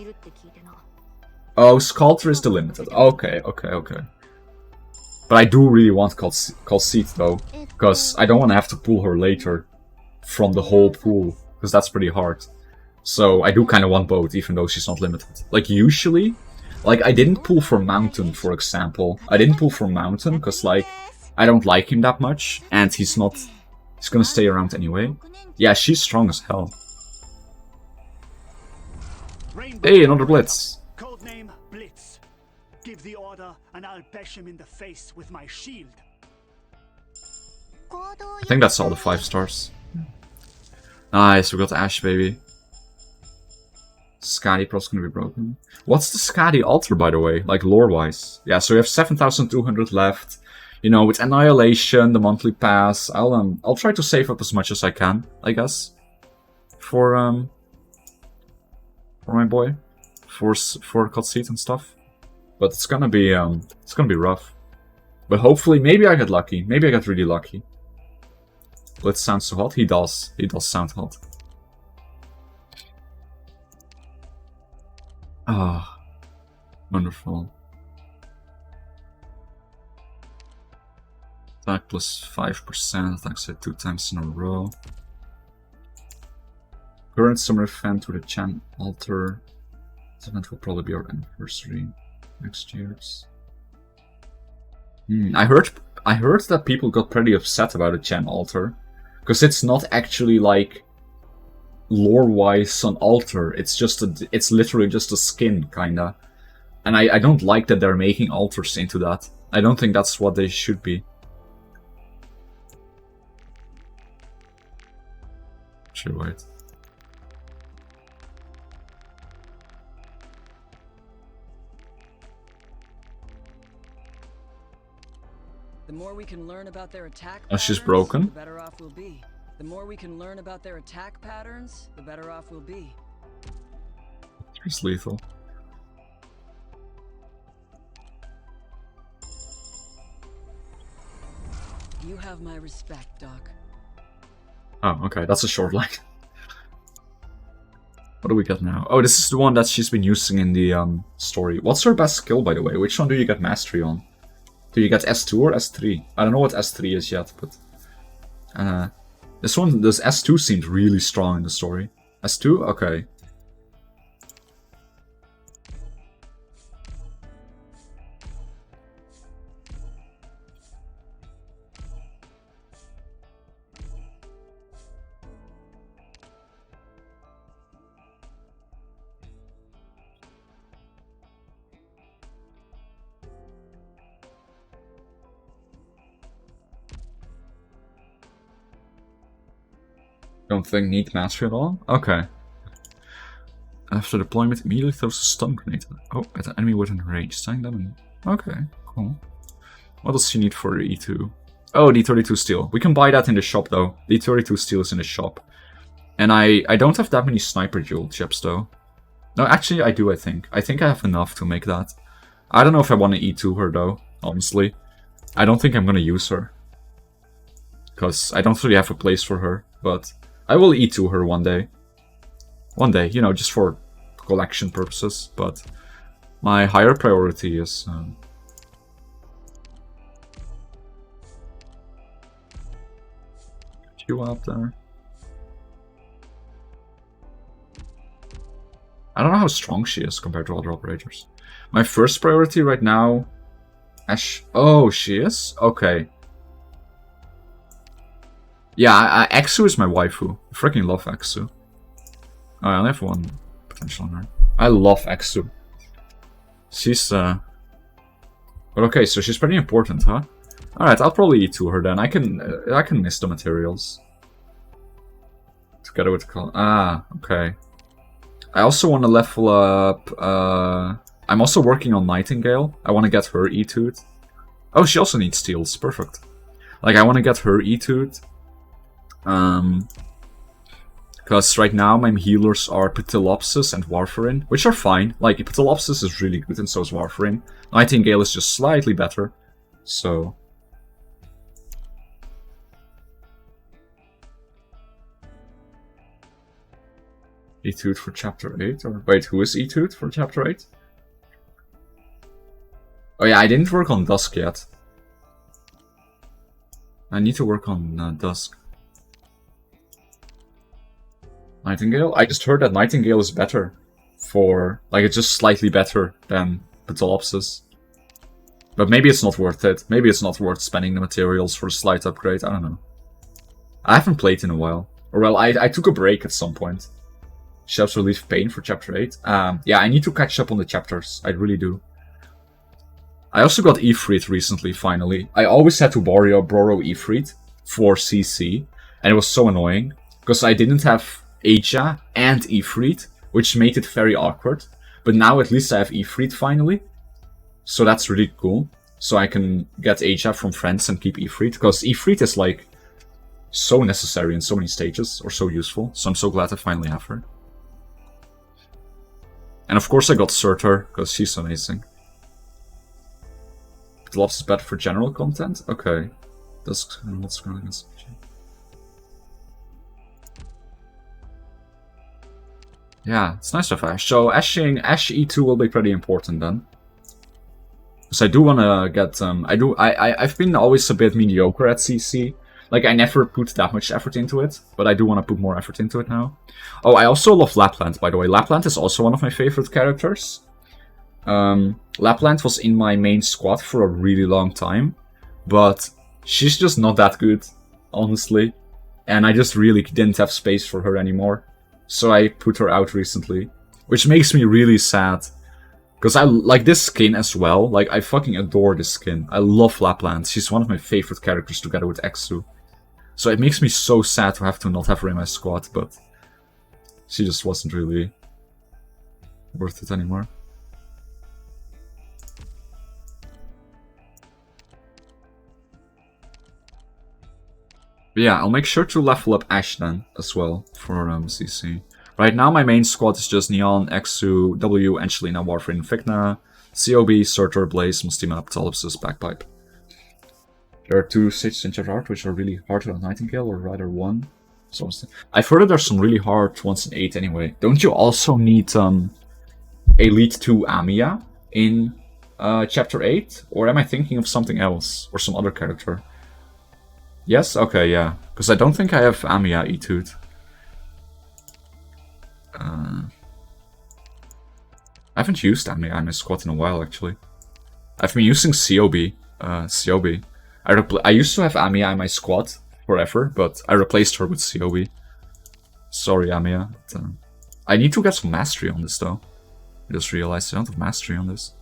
Oh, Sculptor is the limited. Okay. But I do really want Colseed though, because I don't want to have to pull her later from the whole pool, because that's pretty hard. So I do kind of want both, even though she's not limited. Like usually, like I didn't pull for Mountain, for example. I didn't pull for Mountain, because like, I don't like him that much, and he's gonna stay around anyway. Yeah, she's strong as hell. Hey, another Blitz. Codename Blitz. Give the order and I'll bash him in the face with my shield. I think that's all the 5 stars. Nice, we got Ash, baby. Skadi Pro's gonna be broken. What's the Skadi altar, by the way? Like, lore-wise? Yeah, so we have 7,200 left. You know, with Annihilation, the monthly pass, I'll try to save up as much as I can, I guess. For my boy. For Colseed and stuff. But it's gonna be rough. But hopefully, maybe I get lucky. Maybe I get really lucky. Blitz sounds so hot. He does. He does sound hot. Ah, wonderful. Attack plus 5%. Attack set 2 times in a row. Current summer event with a Chan altar. This event will probably be our anniversary next year's. I heard that people got pretty upset about a Chan altar, because it's not actually like lore-wise an altar. It's literally just a skin, kinda. And I don't like that they're making altars into that. I don't think that's what they should be. Should wait. The more we can learn about their attack Oh, she's patterns, broken? the better off we'll be. The more we can learn about their attack patterns, the better off we'll be. It's lethal. You have my respect, Doc. Oh, okay, that's a short line. What do we get now? Oh, this is the one that she's been using in the story. What's her best skill, by the way? Which one do you get mastery on? Do you get S2 or S3? I don't know what S3 is yet, but... this S2 seemed really strong in the story. S2? Okay. Don't think need mastery at all? Okay. After deployment, immediately throws a stun grenade. Oh, at an enemy within range. Stun them in. Okay, cool. What does she need for E2? Oh, D32 steel. We can buy that in the shop though. D32 steel is in the shop. And I don't have that many sniper jewel chips though. No, actually I do, I think. I think I have enough to make that. I don't know if I want to E2 her though, honestly. I don't think I'm gonna use her. Because I don't really have a place for her, but I will E2 her one day. One day, you know, just for collection purposes, but my higher priority is... get you up there. I don't know how strong she is compared to other operators. My first priority right now... Ash... Oh, she is? Okay. Yeah, Exu is my waifu. I freaking love Exu. Oh, I only have one potential on her. I love Exu. She's, But okay, so she's pretty important, huh? Alright, I'll probably E2 her then. I can miss the materials. Together with the... Ah, okay. I also want to level up... I'm also working on Nightingale. I want to get her E2'd. Oh, she also needs steals. Perfect. Like, I want to get her E2'd. Because right now my healers are Ptilopsis and Warfarin, which are fine. Like, Ptilopsis is really good and so is Warfarin. Nightingale is just slightly better. So... E2'd for Chapter 8? Or wait, who is E2'd for Chapter 8? Oh yeah, I didn't work on Dusk yet. I need to work on Dusk. Nightingale? I just heard that Nightingale is better for... Like, it's just slightly better than Ptilopsis. But maybe it's not worth it. Maybe it's not worth spending the materials for a slight upgrade. I don't know. I haven't played in a while. Or well, I took a break at some point. Shelves Relief Pain for Chapter 8. Yeah, I need to catch up on the chapters. I really do. I also got Ifrit recently, finally. I always had to borrow Ifrit for CC. And it was so annoying. Because I didn't have Aja and Ifrit, which made it very awkward. But now at least I have Ifrit finally. So that's really cool. So I can get Aja from friends and keep Ifrit. Because Ifrit is like so necessary in so many stages. Or so useful. So I'm so glad I finally have her. And of course I got Surtur, because she's amazing. Ptilopsis is better for general content? Okay. That's what's going against. Yeah, it's nice to have Ash. So Ash E2 will be pretty important then. Because I do wanna get I've been always a bit mediocre at CC. Like, I never put that much effort into it, but I do want to put more effort into it now. Oh, I also love Lapland, by the way. Lapland is also one of my favorite characters. Lapland was in my main squad for a really long time, but she's just not that good, honestly. And I just really didn't have space for her anymore. So I put her out recently, which makes me really sad. Because I like this skin as well. Like, I fucking adore this skin. I love Lapland. She's one of my favorite characters together with Exu. So it makes me so sad to have to not have her in my squad, but she just wasn't really worth it anymore. But yeah, I'll make sure to level up Ash then as well for CC. Right now my main squad is just Neon, Exu, W, Angelina, Warfarin, Ficna, COB, Surtur, Blaze, Mustima, Ptilopsis, Bagpipe. There are 2 stages in Chapter Art which are really hard to Nightingale, or rather 1. So I've heard that there's some really hard ones in 8 anyway. Don't you also need Elite 2 Amiya in Chapter 8? Or am I thinking of something else? Or some other character? Yes? Okay, yeah. Because I don't think I have Amiya E2'd. I haven't used Amiya in my squad in a while, actually. I've been using COB. I used to have Amiya in my squad forever, but I replaced her with COB. Sorry, Amiya. But, I need to get some mastery on this, though. I just realized I don't have mastery on this.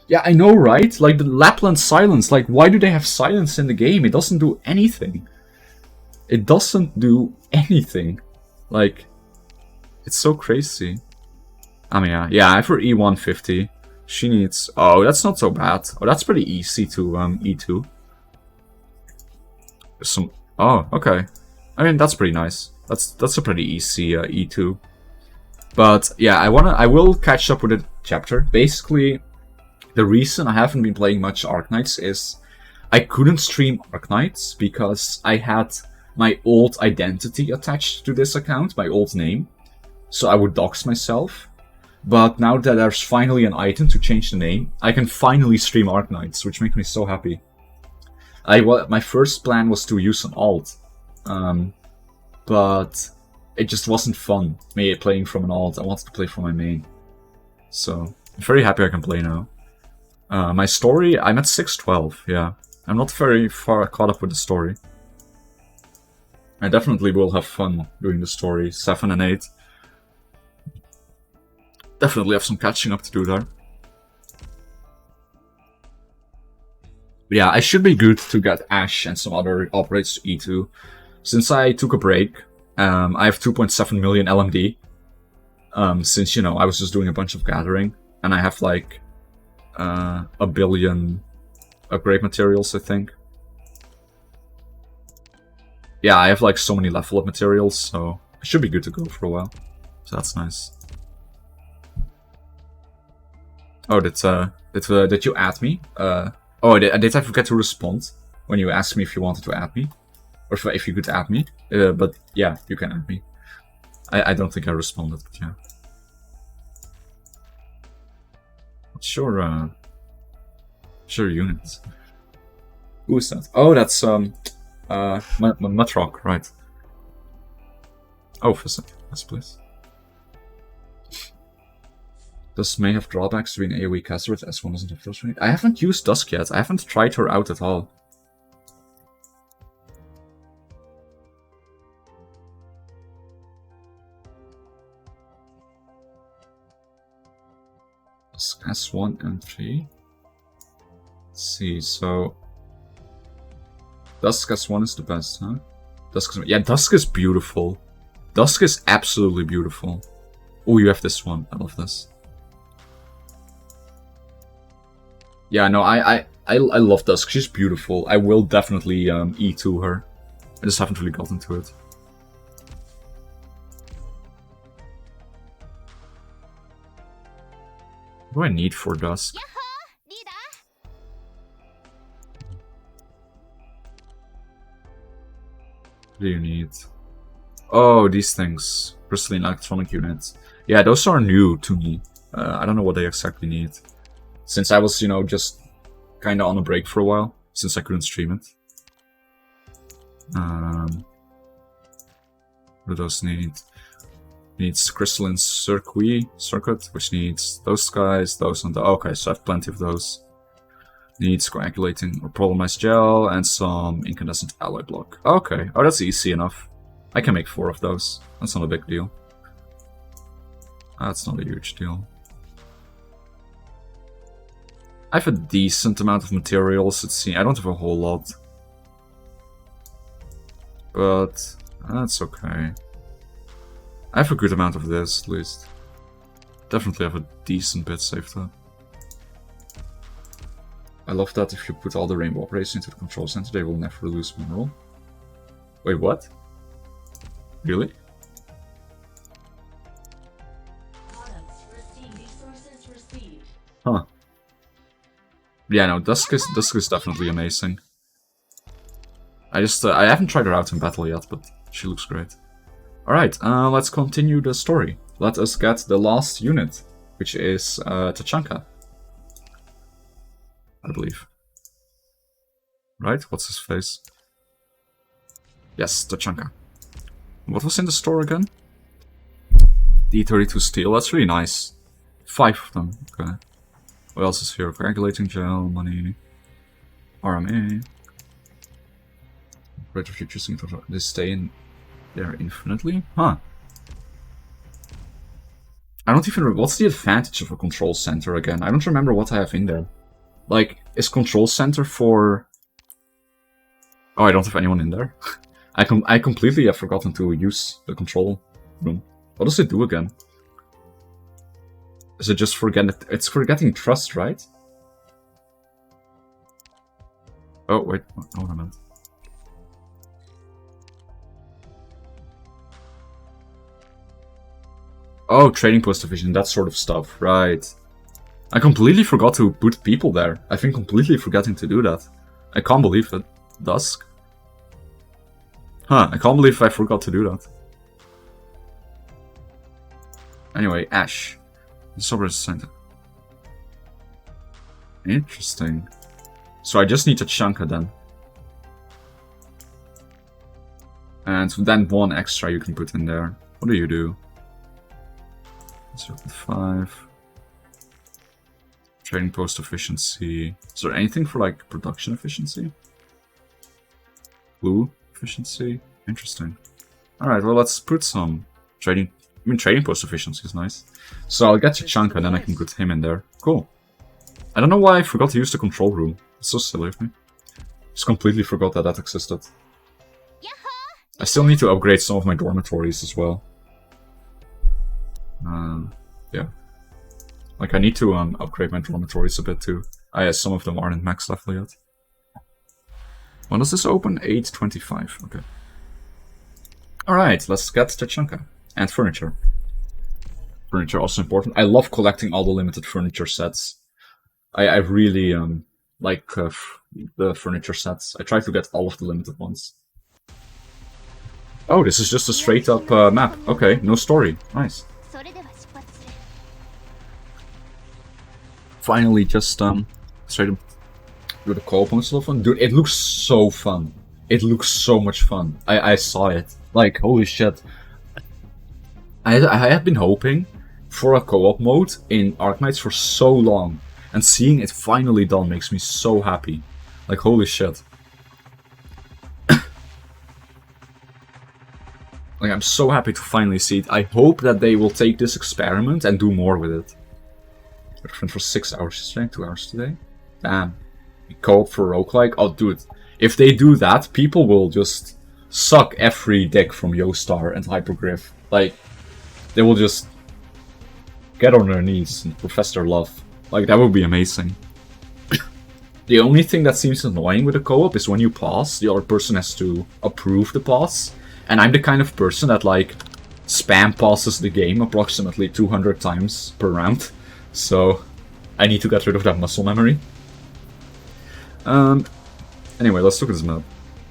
Yeah, I know, right? Like, the Lapland silence. Like, why do they have silence in the game? It doesn't do anything. It doesn't do anything. Like, it's so crazy. Amiya. Yeah, I have her E150. She needs... Oh, that's not so bad. Oh, that's pretty easy to E2. Some... Oh, okay. I mean, that's pretty nice. That's a pretty easy E2. But yeah, I will catch up with the chapter. Basically, the reason I haven't been playing much Arknights is I couldn't stream Arknights because I had my old identity attached to this account, my old name. So I would dox myself. But now that there's finally an item to change the name, I can finally stream Arknights, which makes me so happy. My first plan was to use an alt, but it just wasn't fun, me playing from an alt. I wanted to play from my main. So, I'm very happy I can play now. My story, I'm at 612, yeah. I'm not very far caught up with the story. I definitely will have fun doing the story, 7 and 8. Definitely have some catching up to do there. But yeah, I should be good to get Ash and some other operators to E2. Since I took a break, I have 2.7 million LMD. Since, you know, I was just doing a bunch of gathering. And I have like a billion upgrade materials, I think. Yeah, I have like so many level up materials, so I should be good to go for a while. So that's nice. Oh, did you add me? Did I forget to respond when you asked me if you wanted to add me? Or if you could add me? But yeah, you can add me. I don't think I responded, but yeah. What's your unit? Who is that? Oh, that's Matrock, right. Oh, for a second. Yes, please. This may have drawbacks to being an AoE caster with S1 doesn't have first rate. I haven't used Dusk yet. I haven't tried her out at all. Dusk S1 and 3. Let's see, so Dusk S1 is the best, huh? Dusk is beautiful. Dusk is absolutely beautiful. Oh, you have this one. I love this. Yeah, no, I love Dusk. She's beautiful. I will definitely E2 her. I just haven't really gotten to it. What do I need for Dusk? What do you need? Oh, these things. Crystalline electronic units. Yeah, those are new to me. I don't know what they exactly need. Since I was, you know, just kind of on a break for a while, since I couldn't stream it. What do those need? Needs crystalline circuit, which needs those guys, those and the. Okay, so I have plenty of those. Needs coagulating or polymerized gel and some incandescent alloy block. Okay, oh, that's easy enough. I can make 4 of those. That's not a big deal. That's not a huge deal. I have a decent amount of materials, it seems. I don't have a whole lot. But that's okay. I have a good amount of this, at least. Definitely have a decent bit saved up. I love that if you put all the rainbow operators into the control center, they will never lose mineral. Wait, what? Really? Huh. Yeah, no, Dusk is definitely amazing. I haven't tried her out in battle yet, but she looks great. Alright, let's continue the story. Let us get the last unit, which is Tachanka. I believe. Right? What's his face? Yes, Tachanka. What was in the store again? D32 steel, that's really nice. 5 of them, okay. What else is here? Coagulating gel, money, RMA. Greater futures, they stay in there infinitely? Huh. I don't even remember. What's the advantage of a control center again? I don't remember what I have in there. Like, is control center for... Oh, I don't have anyone in there. I completely have forgotten to use the control room. What does it do again? Is it just it's for getting trust, right? Oh, wait. What a minute. Oh, trading post division, that sort of stuff, right. I completely forgot to put people there. I've been completely forgetting to do that. I can't believe it. Dusk? Huh, I can't believe I forgot to do that. Anyway, Ash. The Sober Center. Interesting. So I just need a Chanka then. And then one extra you can put in there. What do you do? 5. Trading post efficiency. Is there anything for like production efficiency? Blue efficiency? Interesting. Alright, well let's put some trading. I mean, trading post efficiency is nice. So I'll get Chachanka and then I can put him in there. Cool. I don't know why I forgot to use the control room. It's so silly of me. Just completely forgot that that existed. I still need to upgrade some of my dormitories as well. Yeah. Like, I need to upgrade my dormitories a bit too. Some of them aren't max level yet. When does this open? 8:25. Okay. Alright, let's get Chachanka. And furniture. Furniture also important. I love collecting all the limited furniture sets. I really like the furniture sets. I try to get all of the limited ones. Oh, this is just a straight up map. Okay, no story. Nice. Finally, just straight up do the co-op and stuff. Dude, it looks so fun. It looks so much fun. I saw it. Like, holy shit. I had been hoping for a co-op mode in Arknights for so long. And seeing it finally done makes me so happy. Like, holy shit. Like, I'm so happy to finally see it. I hope that they will take this experiment and do more with it. For 6 hours yesterday, 2 hours today. Damn. Co-op for roguelike? Oh, dude. If they do that, people will just suck every deck from Yostar and Hypergriff. Like, they will just get on their knees and profess their love. Like, that would be amazing. The only thing that seems annoying with a co-op is when you pause, the other person has to approve the pause. And I'm the kind of person that, like, spam passes the game approximately 200 times per round. So, I need to get rid of that muscle memory. Anyway, let's look at this map.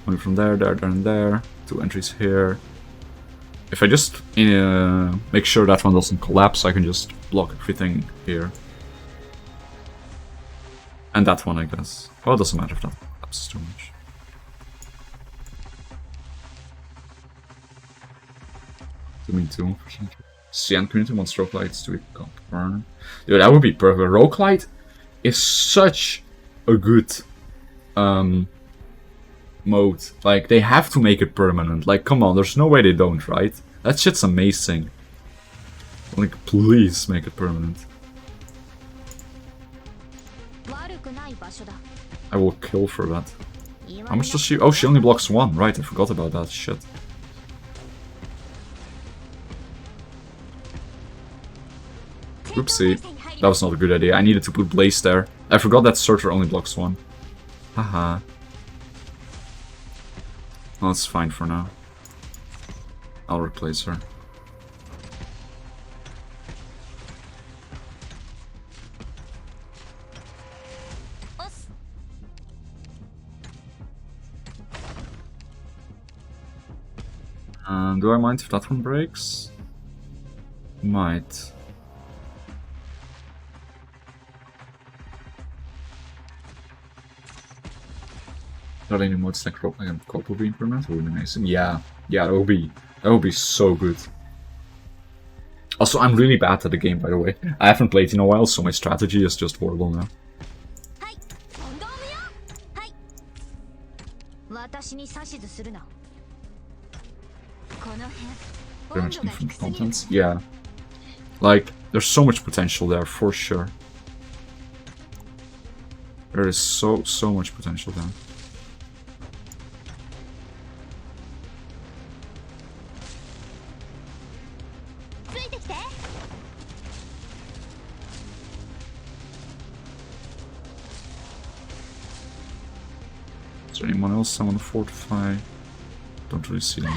Going from there, there, there, and there. 2 entries here. If I just make sure that one doesn't collapse, I can just block everything here. And that one, I guess. Well, it doesn't matter if that collapses too much. Doing 2, unfortunately. CN community wants roguelites to be confirmed. Dude, that would be perfect. Roguelite is such a good mode. Like, they have to make it permanent. Like, come on, there's no way they don't, right? That shit's amazing. Like, please make it permanent. I will kill for that. How much does she... Oh, she only blocks 1. Right, I forgot about that shit. Oopsie. That was not a good idea. I needed to put Blaze there. I forgot that Surtur only blocks 1. Haha. Well, that's fine for now. I'll replace her. Do I mind if that one breaks? Might. Not any modes like roguelike and co-op will be implemented, would be amazing. Yeah, that would be so good. Also, I'm really bad at the game, by the way. I haven't played in a while, so my strategy is just horrible now. Pretty much different contents. Yeah. Like, there's so much potential there, for sure. There is so much potential there. Is there anyone else I want to fortify? Don't really see them.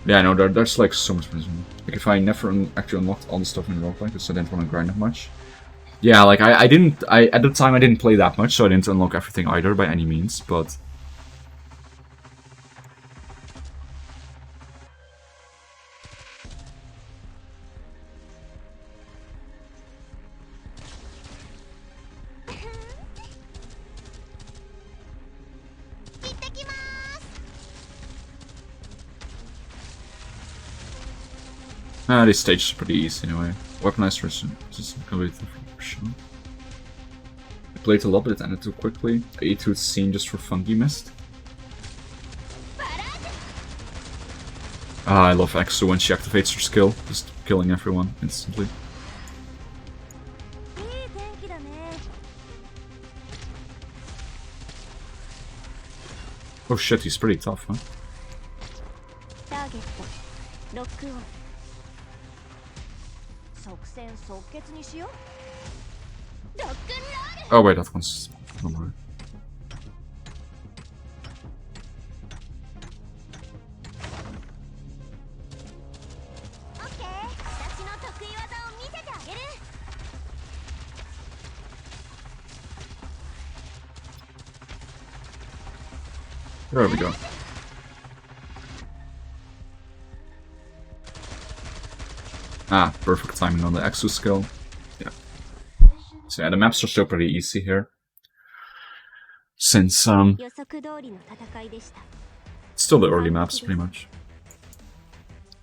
Yeah, no, there's like so much reason. Like if I never actually unlocked all the stuff in the roguelike because I didn't want to grind that much. Yeah, like I didn't, at the time I didn't play that much, so I didn't unlock everything either by any means, but... These stages are pretty easy anyway. Weaponized resistance ability for sure. I played a lot, but it ended too quickly. I eat through the scene just for fungi mist. Ah, I love Exo when she activates her skill, just killing everyone instantly. Oh shit, he's pretty tough, huh? Oh wait, that one's normal. There we go. Ah, perfect timing on the Exo skill. Yeah. So yeah, the maps are still pretty easy here. Since, still the early maps, pretty much.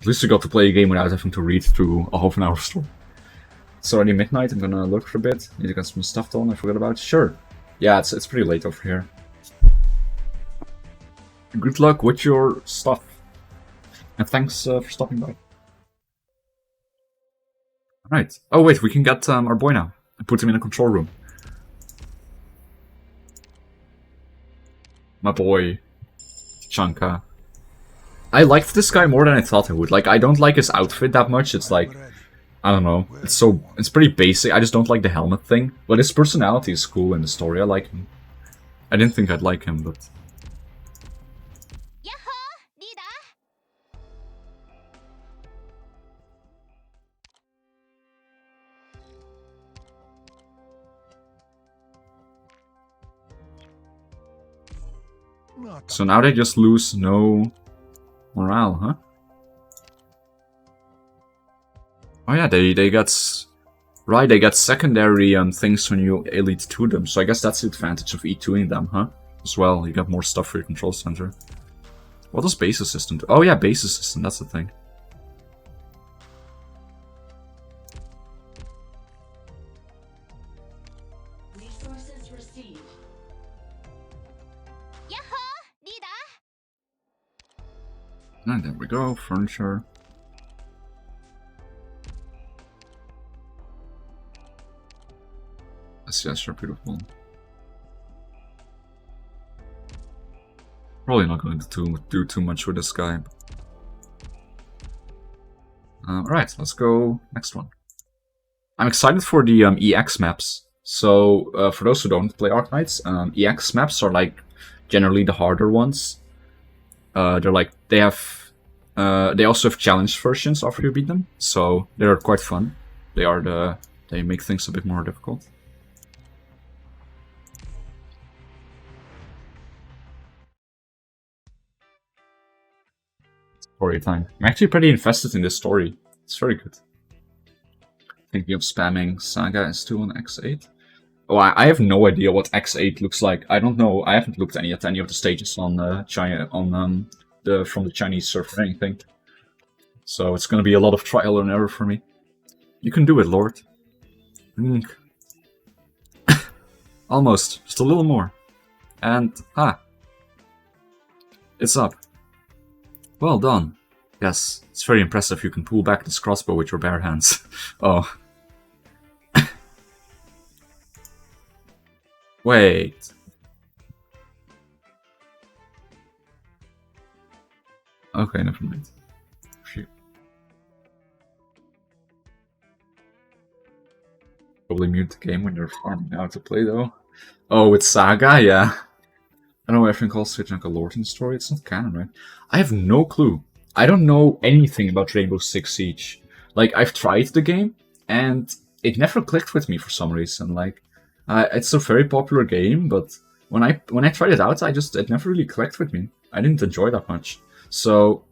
At least we got to play a game without having to read through a half an hour story. It's already midnight, I'm gonna look for a bit. Need to get some stuff done I forgot about. Sure. Yeah, it's pretty late over here. Good luck with your stuff. And thanks for stopping by. Alright. Oh wait, we can get our boy now. And put him in a control room. My boy. Chanka. I liked this guy more than I thought I would. Like, I don't like his outfit that much. It's like, I don't know. It's pretty basic. I just don't like the helmet thing. But his personality is cool in the story. I like him. I didn't think I'd like him, but... So now they just lose no morale, huh? Oh yeah, they get... Right, they get secondary things when you elite 2 them, so I guess that's the advantage of E2ing them, huh? As well, you get more stuff for your control center. What does base assistant do? Oh yeah, base assistant, that's the thing. Resources received. And there we go, furniture. Yes, are beautiful. Probably not going to do too much with this guy. Alright, let's go next one. I'm excited for the EX maps. So, for those who don't play Arknights, EX maps are like generally the harder ones. They're like, they also have challenge versions after you beat them, so they're quite fun. They make things a bit more difficult. Story time. I'm actually pretty invested in this story. It's very good. Thinking of spamming Saga S2 on X8. Oh, I have no idea what X8 looks like. I don't know. I haven't looked at any of the stages on China from the Chinese server or anything. So it's gonna be a lot of trial and error for me. You can do it, Lord. Almost. Just a little more. And it's up. Well done. Yes, it's very impressive you can pull back this crossbow with your bare hands. Oh. Wait. Okay, never mind. Shoot. Probably mute the game when you're farming out to play though. Oh, it's Saga? Yeah. I don't know everything calls Switch Uncle Lord in the story. It's not canon, right? I have no clue. I don't know anything about Rainbow Six Siege. Like, I've tried the game, and it never clicked with me for some reason. Like, it's a very popular game, but when I tried it out, it never really clicked with me. I didn't enjoy that much. So,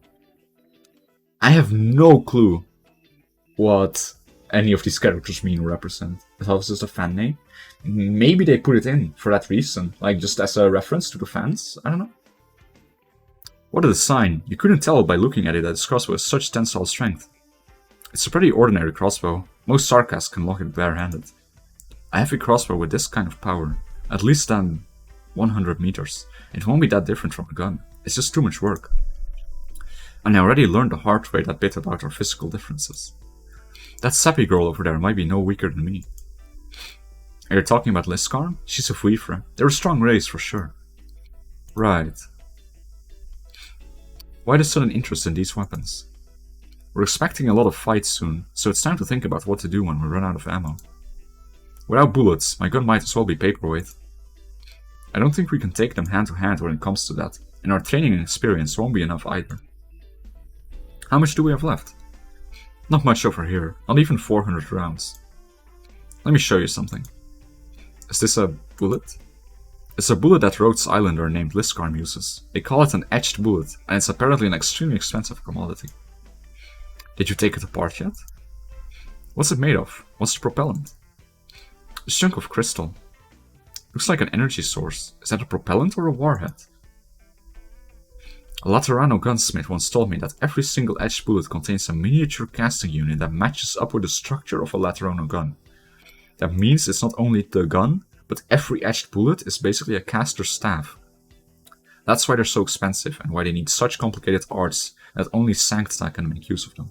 I have no clue what any of these characters mean or represent. I thought it was just a fan name. Maybe they put it in for that reason, like just as a reference to the fans. I don't know. What a design. You couldn't tell by looking at it that this crossbow has such tensile strength. It's a pretty ordinary crossbow. Most sarcasts can lock it barehanded. A heavy crossbow with this kind of power, at least than 100 meters, it won't be that different from a gun. It's just too much work. And I already learned the hard way that bit about our physical differences. That sappy girl over there might be no weaker than me. Are you talking about Liskarn? She's a Weaver. They're a strong race for sure. Right. Why the sudden interest in these weapons? We're expecting a lot of fights soon, so it's time to think about what to do when we run out of ammo. Without bullets, my gun might as well be paperweight. I don't think we can take them hand to hand when it comes to that, and our training and experience won't be enough either. How much do we have left? Not much over here, not even 400 rounds. Let me show you something. Is this a bullet? It's a bullet that Rhodes Islander named Liskarn uses. They call it an etched bullet, and it's apparently an extremely expensive commodity. Did you take it apart yet? What's it made of? What's the propellant? This chunk of crystal. Looks like an energy source. Is that a propellant or a warhead? A Laterano gunsmith once told me that every single etched bullet contains a miniature casting unit that matches up with the structure of a Laterano gun. That means it's not only the gun, but every etched bullet is basically a caster's staff. That's why they're so expensive and why they need such complicated arts that only Sancta can make use of them.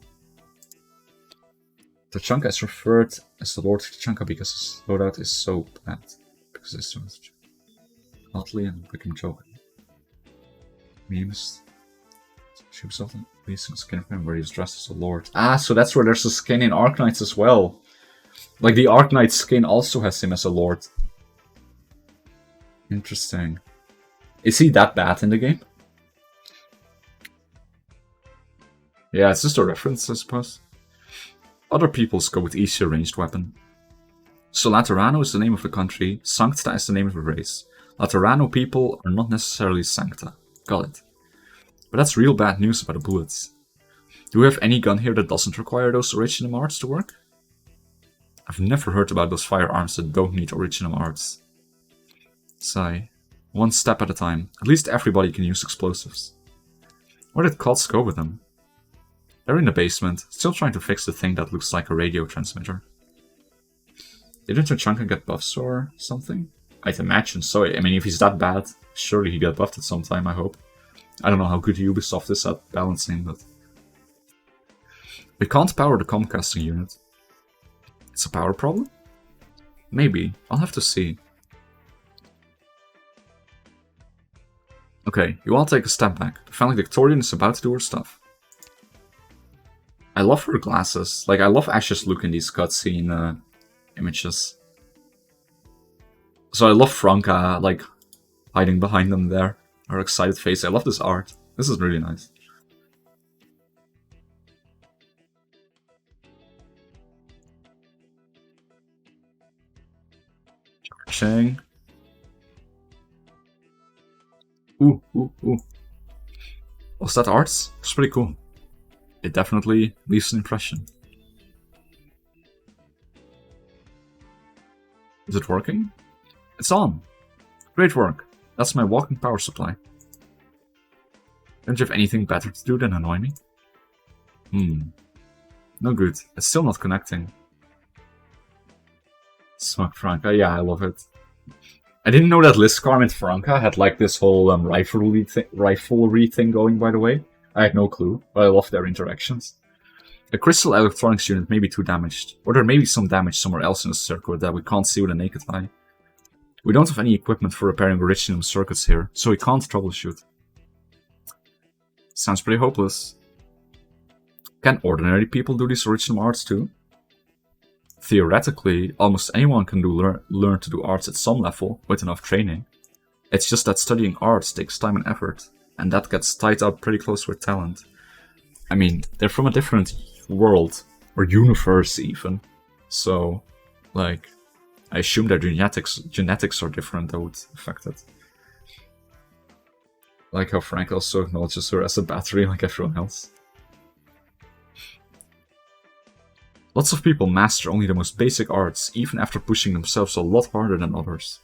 Tachanka is referred as the Lord Tachanka because his loadout is so bad. Because it's so much. Oddly and became joking. Memes. She was often releasing a skin of him where he was dressed as a lord. Ah, so that's where there's a skin in Arknights as well. Like the Arknights skin also has him as a lord. Interesting. Is he that bad in the game? Yeah, it's just a reference, I suppose. Other peoples go with easier ranged weapon. So Laterano is the name of the country, Sancta is the name of the race. Laterano people are not necessarily Sancta. Got it. But that's real bad news about the bullets. Do we have any gun here that doesn't require those original arts to work? I've never heard about those firearms that don't need original arts. Sigh. One step at a time. At least everybody can use explosives. Where did Cots go with them? They're in the basement, still trying to fix the thing that looks like a radio transmitter. Didn't Tachanka get buffs or something? I'd imagine so. I mean, if he's that bad, surely he got buffed at some time, I hope. I don't know how good Ubisoft is at balancing, but... We can't power the comcasting unit. It's a power problem? Maybe. I'll have to see. Okay, you all take a step back. The valedictorian is about to do her stuff. I love her glasses. Like, I love Ash's look in these cutscene images. So I love Franca, like, hiding behind them there. Her excited face. I love this art. This is really nice. Charging. Ooh. Was that arts? It's pretty cool. It definitely leaves an impression. Is it working? It's on! Great work. That's my walking power supply. Don't you have anything better to do than annoy me? No good. It's still not connecting. Smoke Franca, yeah, I love it. I didn't know that Liskarn and Franca had like this whole rivalry thing going, by the way. I had no clue, but I love their interactions. The crystal electronics unit may be too damaged, or there may be some damage somewhere else in the circuit that we can't see with a naked eye. We don't have any equipment for repairing original circuits here, so we can't troubleshoot. Sounds pretty hopeless. Can ordinary people do these original arts too? Theoretically, almost anyone can learn to do arts at some level with enough training. It's just that studying arts takes time and effort, and that gets tied up pretty close with talent. I mean, they're from a different world, or universe even. So, like, I assume their genetics are different that would affect it. Like how Frank also acknowledges her as a battery like everyone else. Lots of people master only the most basic arts, even after pushing themselves a lot harder than others.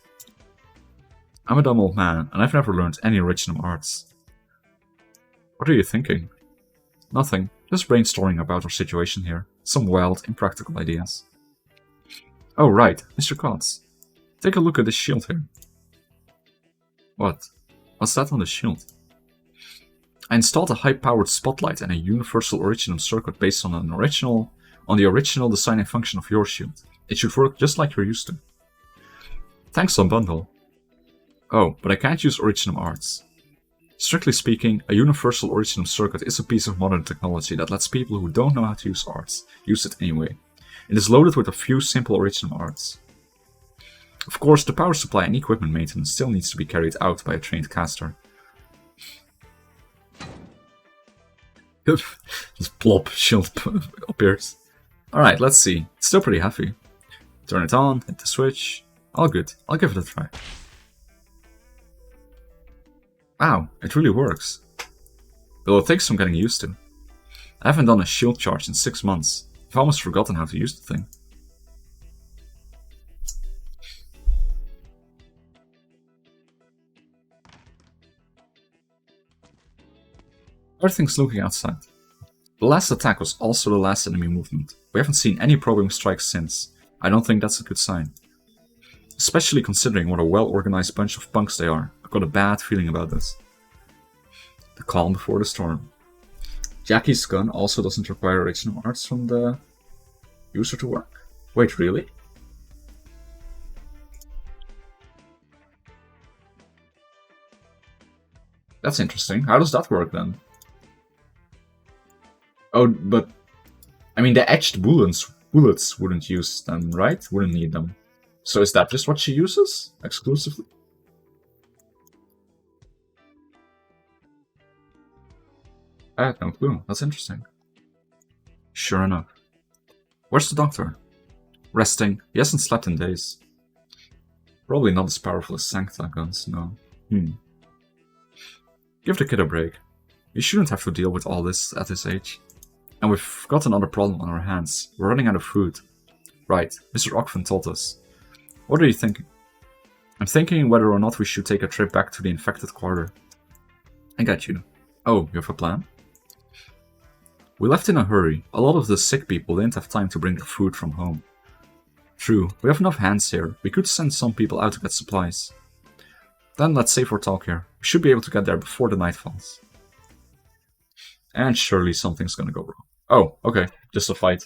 I'm a dumb old man, and I've never learned any original arts. What are you thinking? Nothing, just brainstorming about our situation here. Some wild, impractical ideas. Oh right, Mr. Kotz. Take a look at this shield here. What? What's that on the shield? I installed a high-powered spotlight and a universal originum circuit based on the original design and function of your shield. It should work just like you're used to. Thanks, Unbundle. Oh, but I can't use originum arts. Strictly speaking, a universal originum circuit is a piece of modern technology that lets people who don't know how to use arts use it anyway. It is loaded with a few simple originum arts. Of course, the power supply and equipment maintenance still needs to be carried out by a trained caster. Just plop, shield appears. Alright, let's see. It's still pretty heavy. Turn it on, hit the switch. All good, I'll give it a try. Wow, it really works. Though it takes some getting used to. I haven't done a shield charge in 6 months. I've almost forgotten how to use the thing. Everything's looking outside. The last attack was also the last enemy movement. We haven't seen any probing strikes since. I don't think that's a good sign. Especially considering what a well-organized bunch of punks they are. I've got a bad feeling about this. The calm before the storm. Jackie's gun also doesn't require original arts from the user to work. Wait, really? That's interesting. How does that work then? Oh, but I mean the etched bullets wouldn't use them, right? Wouldn't need them. So is that just what she uses exclusively? I had no clue. That's interesting. Sure enough. Where's the doctor? Resting. He hasn't slept in days. Probably not as powerful as Sancta guns, no. Give the kid a break. He shouldn't have to deal with all this at his age. And we've got another problem on our hands. We're running out of food. Right, Mr. Ockven told us. What are you thinking? I'm thinking whether or not we should take a trip back to the infected quarter. I got you. Oh, you have a plan? We left in a hurry. A lot of the sick people didn't have time to bring their food from home. True, we have enough hands here. We could send some people out to get supplies. Then let's save our talk here. We should be able to get there before the night falls. And surely something's gonna go wrong. Oh, okay. Just a fight.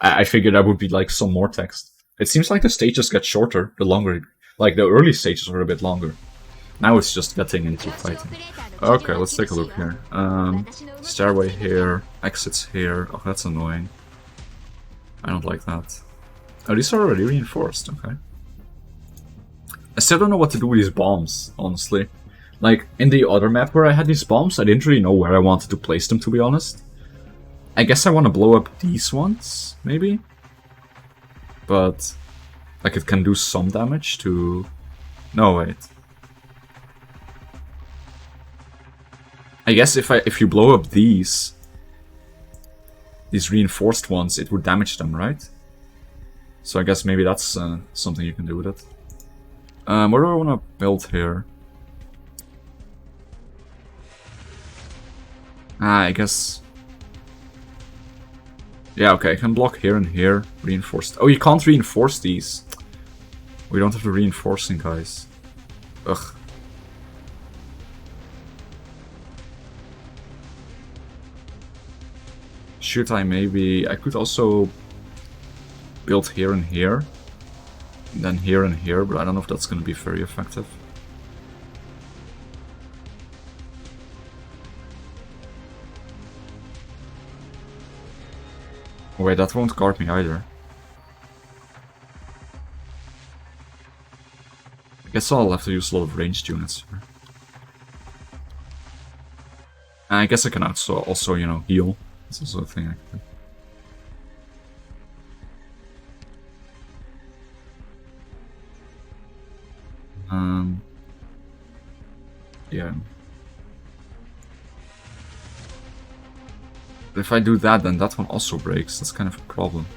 I figured that would be like some more text. It seems like the stages get shorter the longer... Like the early stages are a bit longer. Now it's just getting into fighting. Okay, let's take a look here. Stairway here, exits here. Oh, that's annoying. I don't like that. Oh, these are already reinforced, okay. I still don't know what to do with these bombs, honestly. Like, in the other map where I had these bombs, I didn't really know where I wanted to place them, to be honest. I guess I want to blow up these ones, maybe? But, like, it can do some damage to... No, wait. I guess if you blow up these reinforced ones, it would damage them, right? So I guess maybe that's something you can do with it. What do I want to build here? I guess... Yeah, okay, I can block here and here. Reinforced. Oh, you can't reinforce these. We don't have the reinforcing guys. Ugh. Should I maybe... I could also build here and here. And then here and here, but I don't know if that's going to be very effective. Oh, wait, that won't guard me either. I guess I'll have to use a lot of ranged units here. And I guess I can also, you know, heal That's also a thing actually. Yeah. But if I do that, then that one also breaks. That's kind of a problem.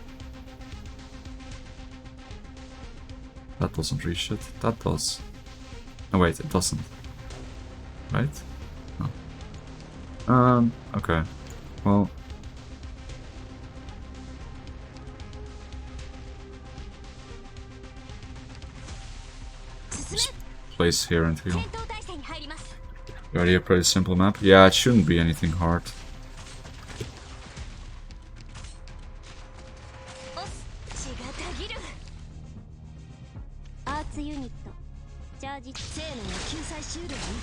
That doesn't reach it. That does. Oh wait, it doesn't. Right? No. Okay. Well. Just place here and heal. Already a pretty simple map. Yeah, it shouldn't be anything hard.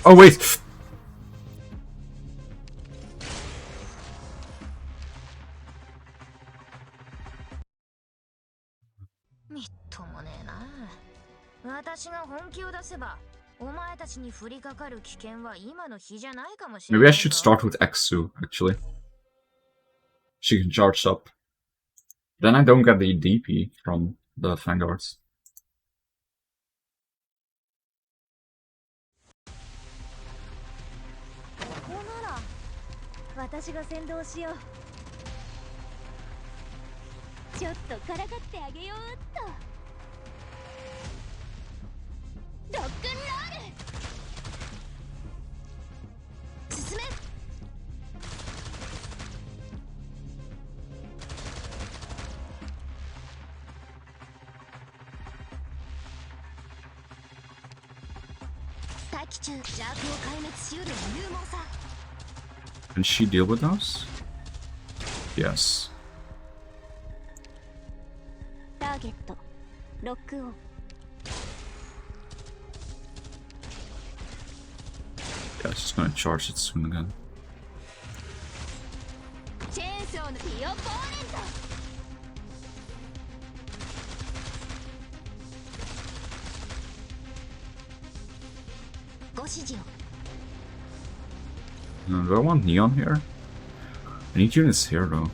Oh wait! Maybe I should start with Exu, actually. She can charge up. Then I don't get the DP from the Vanguards. Can she deal with those? Yes. Yeah, she's gonna charge it soon again. Do I want Neon here? I need units here though.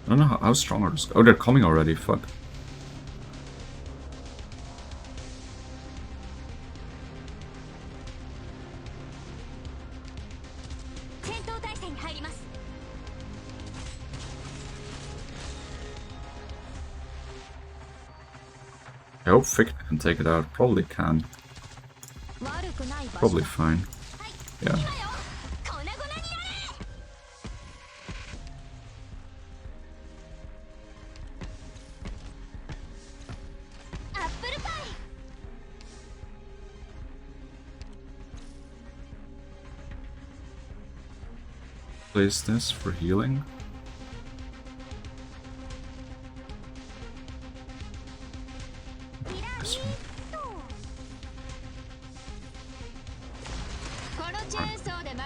I don't know how strong are those. Oh, they're coming already, fuck. I hope Fick can take it out. Probably can. Probably fine. Yeah. Place this for healing. This one.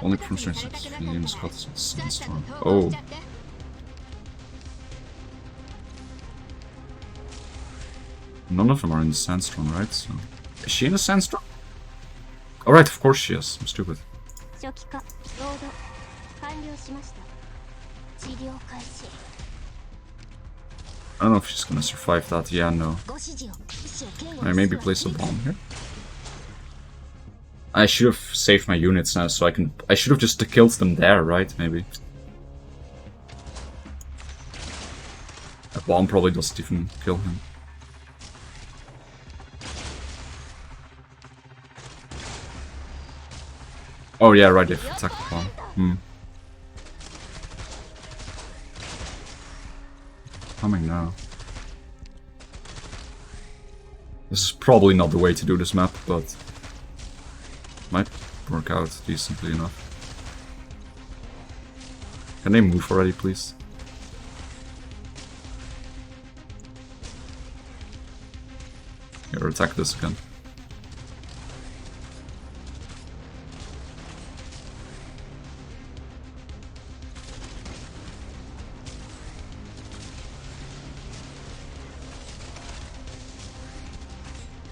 Only constraints names got Sandstorm. Oh. None of them are in the Sandstorm, right? So is she in the Sandstorm? Alright, of course she is. I'm stupid. I don't know if she's gonna survive that. Yeah, no. I maybe place a bomb here. I should have saved my units now, so I should have just killed them there, right? Maybe. A bomb probably doesn't even kill him. Oh yeah, right, they've attacked the bomb. Coming now. This is probably not the way to do this map, but might work out decently enough. Can they move already, please? Here, attack this again.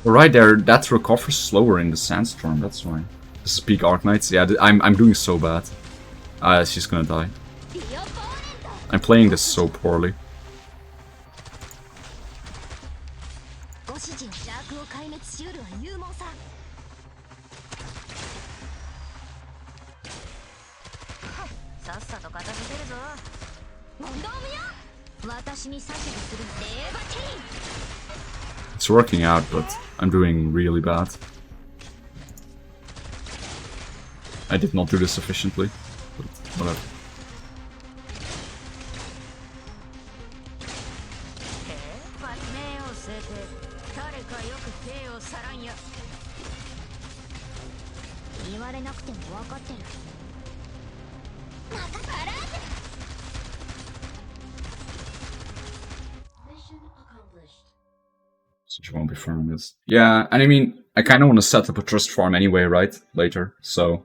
Right there, that recovers slower in the Sandstorm, that's why. The Speak Arknights, yeah, I'm doing so bad. She's gonna die. I'm playing this so poorly. ご主人邪悪を壊滅しうるは勇猛さ。さっさと片付けるぞ。問答無用。私に指図するレーバティー。 It's working out, but I'm doing really bad. I did not do this efficiently, but whatever. 目を据えて誰かよく手をさらんや。言われなくても分かってる。またバラーズ。 Such won't be farming this. Yeah, and I mean, I kind of want to set up a trust farm anyway, right? Later, so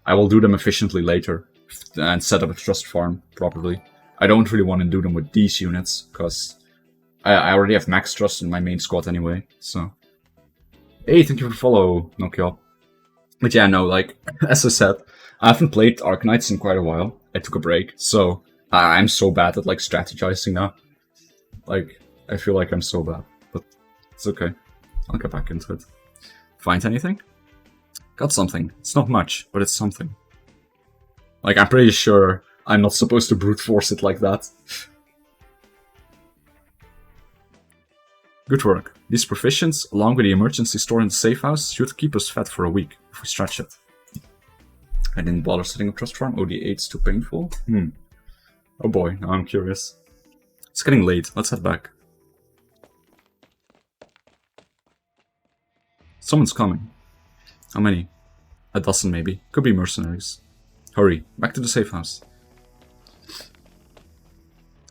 I will do them efficiently later and set up a trust farm properly. I don't really want to do them with these units because I already have max trust in my main squad anyway. So, hey, thank you for the follow, Nokia. But yeah, no, like as I said, I haven't played Arknights in quite a while. I took a break, so I'm so bad at like strategizing now. Like, I feel like I'm so bad. It's okay. I'll get back into it. Find anything? Got something. It's not much, but it's something. Like, I'm pretty sure I'm not supposed to brute force it like that. Good work. These provisions, along with the emergency store in the safe house, should keep us fed for a week, if we stretch it. I didn't bother setting up trust farm. Oh, the 8's too painful? Oh boy, now I'm curious. It's getting late. Let's head back. Someone's coming. How many? A dozen, maybe. Could be mercenaries. Hurry, back to the safe house.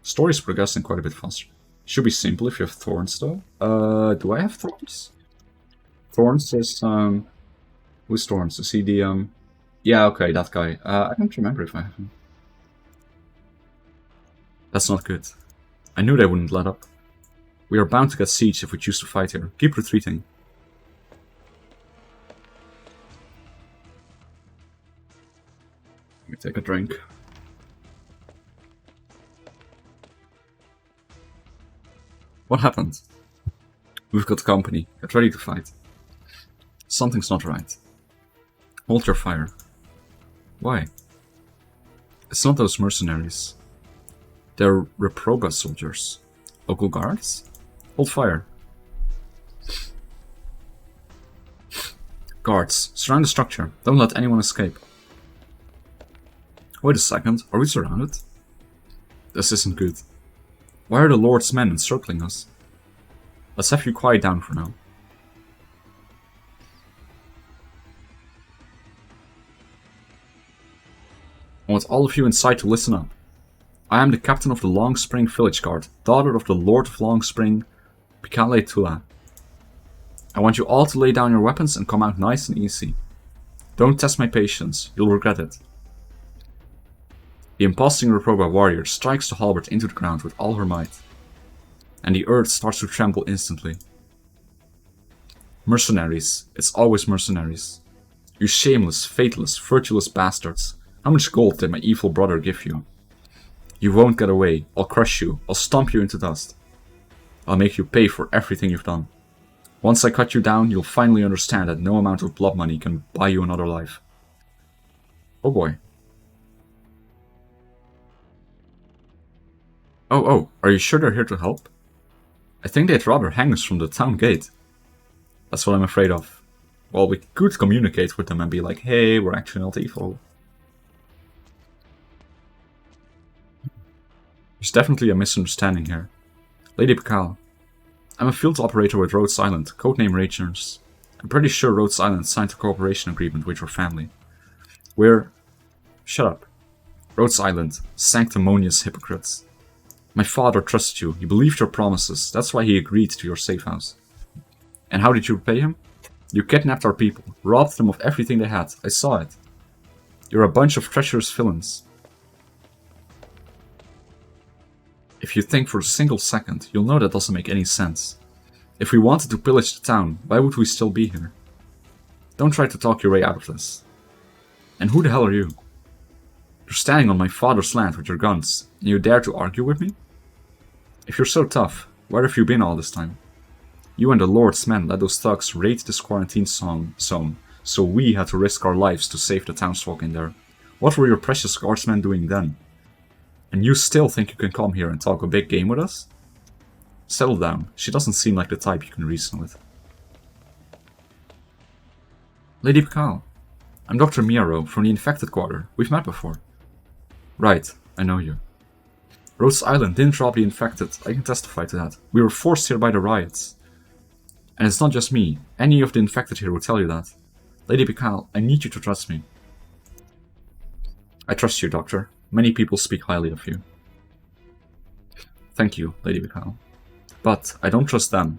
Story's progressing quite a bit faster. Should be simple if you have thorns, though. Do I have thorns? Thorns is, who's thorns? Is he the, yeah, okay, that guy. I don't remember if I have him. That's not good. I knew they wouldn't let up. We are bound to get sieged if we choose to fight here. Keep retreating. Let me take a drink. What happened? We've got company. Get ready to fight. Something's not right. Hold your fire. Why? It's not those mercenaries. They're Reproba soldiers. Local guards? Hold fire. Guards, surround the structure. Don't let anyone escape. Wait a second, are we surrounded? This isn't good. Why are the Lord's men encircling us? Let's have you quiet down for now. I want all of you inside to listen up. I am the captain of the Long Spring Village Guard, daughter of the Lord of Long Spring, Pikale Tula. I want you all to lay down your weapons and come out nice and easy. Don't test my patience, you'll regret it. The imposing Reproba warrior strikes the halberd into the ground with all her might, and the earth starts to tremble instantly. Mercenaries, it's always mercenaries. You shameless, faithless, virtueless bastards. How much gold did my evil brother give you? You won't get away. I'll crush you. I'll stomp you into dust. I'll make you pay for everything you've done. Once I cut you down, you'll finally understand that no amount of blood money can buy you another life. Oh boy. Oh, are you sure they're here to help? I think they'd rather hang us from the town gate. That's what I'm afraid of. Well, we could communicate with them and be like, hey, we're actually not evil. There's definitely a misunderstanding here. Lady Pikal, I'm a field operator with Rhodes Island, codename Rangers. I'm pretty sure Rhodes Island signed a cooperation agreement with your family. We're... Shut up. Rhodes Island, sanctimonious hypocrites. My father trusted you, he believed your promises, that's why he agreed to your safe house. And how did you repay him? You kidnapped our people, robbed them of everything they had, I saw it. You're a bunch of treacherous villains. If you think for a single second, you'll know that doesn't make any sense. If we wanted to pillage the town, why would we still be here? Don't try to talk your way out of this. And who the hell are you? You're standing on my father's land with your guns, and you dare to argue with me? If you're so tough, where have you been all this time? You and the Lord's men let those thugs raid this quarantine zone, so we had to risk our lives to save the townsfolk in there. What were your precious guardsmen doing then? And you still think you can come here and talk a big game with us? Settle down, she doesn't seem like the type you can reason with. Lady Pikal, I'm Dr. Miaro from the Infected Quarter. We've met before. Right, I know you. Rhodes Island didn't rob the Infected, I can testify to that. We were forced here by the riots. And it's not just me, any of the Infected here will tell you that. Lady Pikal, I need you to trust me. I trust you, Doctor. Many people speak highly of you. Thank you, Lady Pikal. But I don't trust them.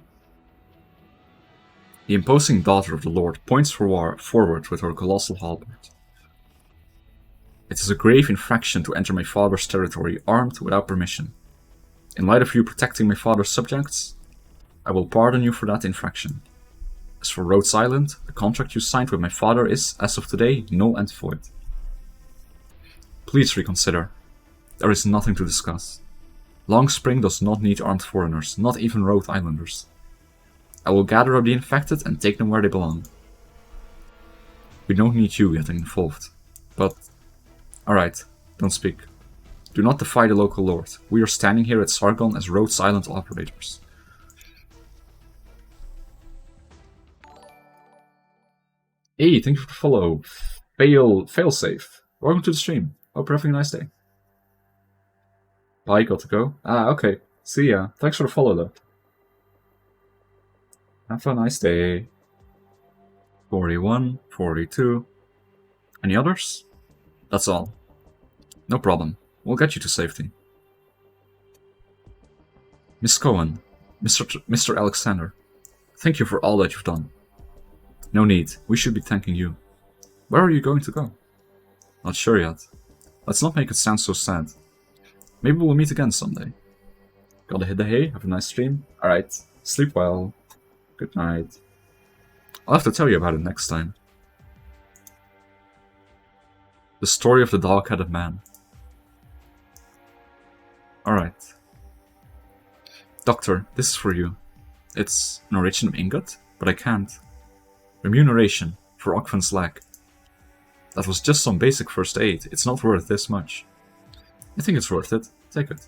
The imposing daughter of the Lord points forward with her colossal halberd. It is a grave infraction to enter my father's territory armed without permission. In light of you protecting my father's subjects, I will pardon you for that infraction. As for Rhodes Island, the contract you signed with my father is, as of today, null and void. Please reconsider. There is nothing to discuss. Long Spring does not need armed foreigners, not even Rhode Islanders. I will gather up the Infected and take them where they belong. We don't need you getting involved. But... alright, don't speak. Do not defy the local lord. We are standing here at Sargon as Rhodes Island operators. Hey, thank you for the follow. Failsafe. Welcome to the stream. Hope you're having a nice day. Bye, got to go. Ah, okay. See ya. Thanks for the follow, though. Have a nice day. 41, 42. Any others? That's all. No problem. We'll get you to safety. Miss Cohen, Mr. Alexander, thank you for all that you've done. No need. We should be thanking you. Where are you going to go? Not sure yet. Let's not make it sound so sad. Maybe we'll meet again someday. Gotta hit the hay. Have a nice stream. Alright. Sleep well. Good night. I'll have to tell you about it next time. The story of the dog-headed man. Alright. Doctor, this is for you. It's an original ingot, but I can't. Remuneration for Okvan's leg. That was just some basic first aid. It's not worth this much. I think it's worth it. Take it.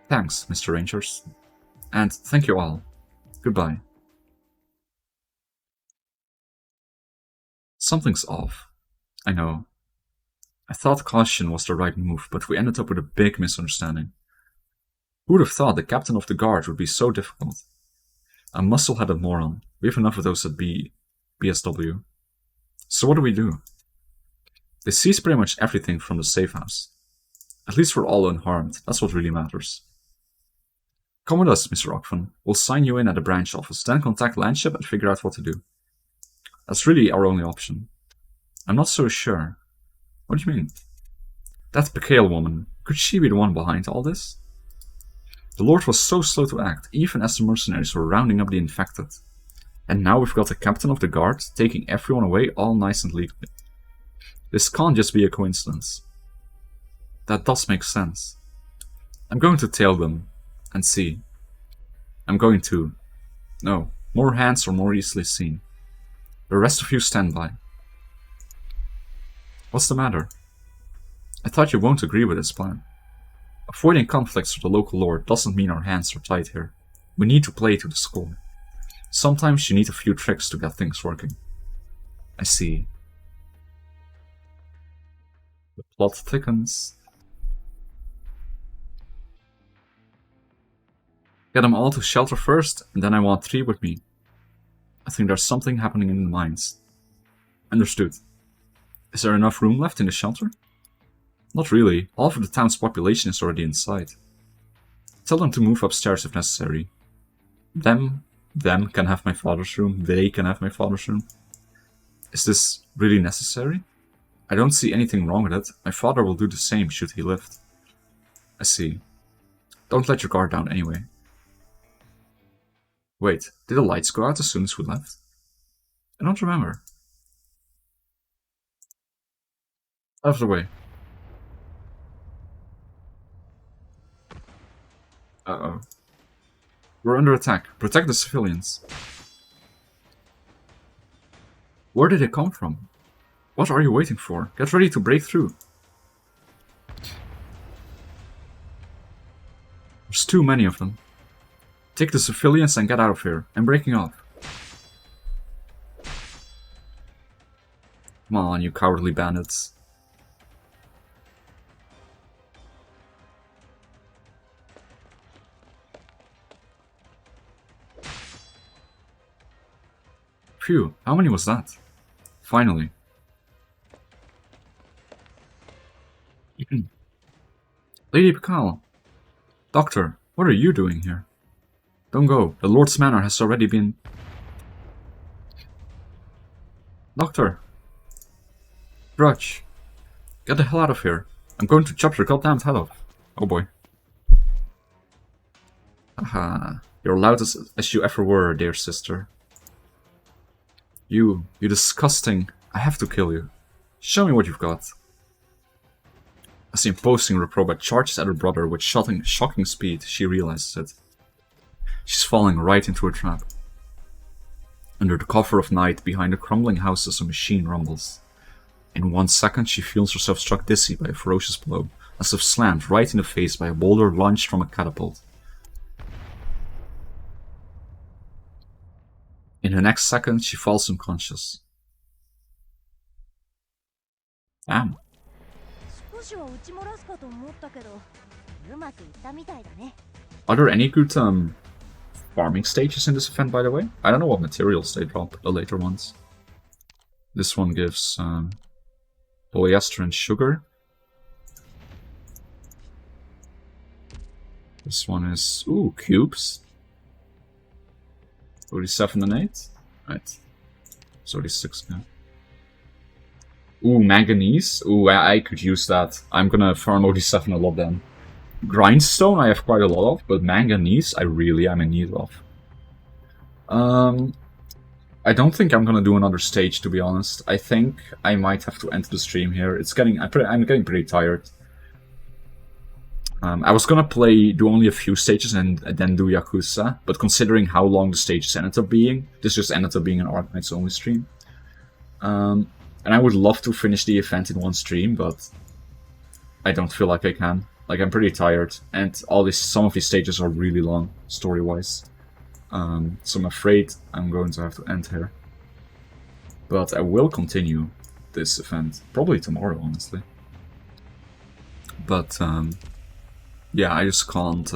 Thanks, Mr. Rangers. And thank you all. Goodbye. Something's off. I know. I thought caution was the right move, but we ended up with a big misunderstanding. Who would have thought the captain of the guard would be so difficult? A muscle-headed moron. We have enough of those at BSW. So what do? They seized pretty much everything from the safe house. At least we're all unharmed. That's what really matters. Come with us, Mr. Okvan. We'll sign you in at the branch office, then contact Landship and figure out what to do. That's really our only option. I'm not so sure. What do you mean? That Pikal woman, could she be the one behind all this? The Lord was so slow to act, even as the mercenaries were rounding up the infected. And now we've got the captain of the guard taking everyone away all nice and legally. This can't just be a coincidence. That does make sense. I'm going to tail them and see. I'm going to. No, more hands are more easily seen. The rest of you stand by. What's the matter? I thought you won't agree with this plan. Avoiding conflicts with the local lord doesn't mean our hands are tied here. We need to play to the score. Sometimes you need a few tricks to get things working. I see. The plot thickens. Get them all to shelter first, and then I want 3 with me. I think there's something happening in the mines. Understood. Is there enough room left in the shelter? Not really. Half of the town's population is already inside. Tell them to move upstairs if necessary. Them can have my father's room. They can have my father's room. Is this really necessary? I don't see anything wrong with it. My father will do the same should he live. I see. Don't let your guard down anyway. Wait, did the lights go out as soon as we left? I don't remember. Out of the way. Uh-oh. We're under attack. Protect the civilians. Where did it come from? What are you waiting for? Get ready to break through. There's too many of them. Take the civilians and get out of here. I'm breaking off. Come on, you cowardly bandits. Phew, how many was that? Finally. Lady Pikal. Doctor, what are you doing here? Don't go. The Lord's Manor has already been... Doctor. Drudge. Get the hell out of here. I'm going to chop your goddamn head off. Oh boy. Aha. You're loud as you ever were, dear sister. You disgusting. I have to kill you. Show me what you've got. As the imposing reprobate charges at her brother with shocking speed, she realizes it. She's falling right into a trap. Under the cover of night, behind the crumbling houses, a machine rumbles. In 1 second, she feels herself struck dizzy by a ferocious blow, as if slammed right in the face by a boulder launched from a catapult. In the next second, she falls unconscious. Damn. Are there any good farming stages in this event, by the way? I don't know what materials they drop, the later ones. This one gives polyester and sugar. This one is, ooh, cubes. 37 and 8? Right. 36 now. Ooh, manganese. Ooh, I could use that. I'm gonna farm OD7 a lot then. Grindstone I have quite a lot of, but manganese I really am in need of. I don't think I'm gonna do another stage, to be honest. I think I might have to end the stream here. I'm getting pretty tired. I was gonna do only a few stages and then do Yakuza, but considering how long the stages ended up being, this just ended up being an Arknights only stream. And I would love to finish the event in one stream, but I don't feel like I can. Like, I'm pretty tired, and some of these stages are really long, story-wise. So I'm afraid I'm going to have to end here. But I will continue this event, probably tomorrow, honestly. But, yeah, I just can't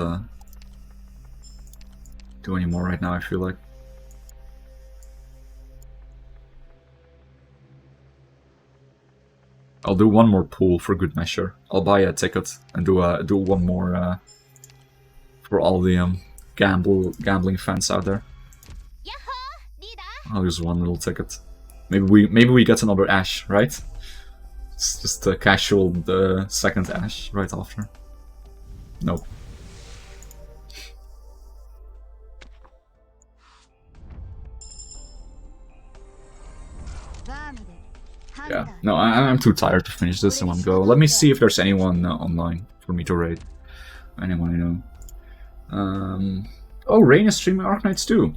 do any more right now, I feel like. I'll do one more pool for good measure. I'll buy a ticket and do one more for all the gambling fans out there. I'll use one little ticket. Maybe we get another Ash, right? It's just a casual the second Ash right after. Nope. Yeah, no, I'm too tired to finish this in one go. Let me see if there's anyone online for me to raid. Anyone I know. Oh, Rain is streaming Arknights too.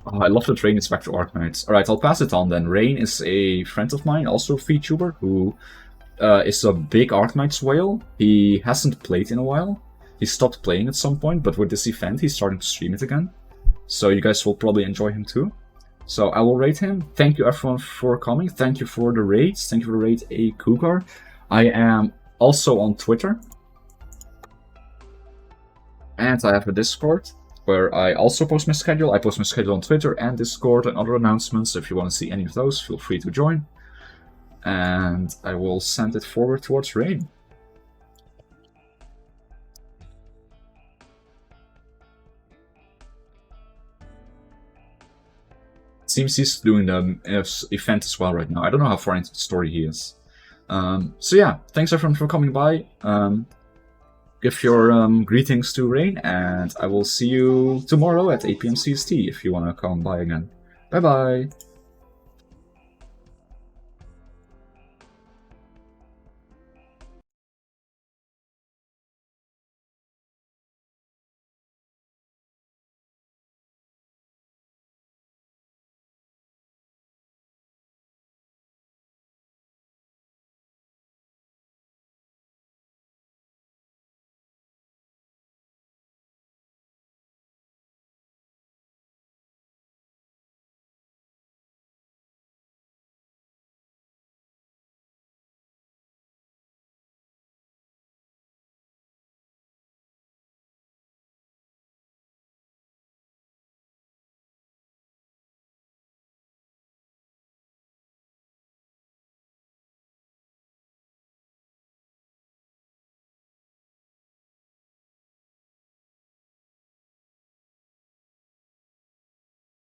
Oh, I love that Rain is back to Arknights. Alright, I'll pass it on then. Rain is a friend of mine, also a VTuber, who is a big Arknights whale. He hasn't played in a while. He stopped playing at some point, but with this event he's starting to stream it again. So you guys will probably enjoy him too. So I will rate him. Thank you everyone for coming. Thank you for the raids. Thank you for the raid A Cougar. I am also on Twitter. And I have a Discord where I also post my schedule. I post my schedule on Twitter and Discord and other announcements. If you want to see any of those, feel free to join. And I will send it forward towards Rain. Seems he's doing the event as well right now. I don't know how far into the story he is. So yeah, thanks everyone for coming by. Give your greetings to Rain, and I will see you tomorrow at 8 PM CST if you want to come by again. Bye bye!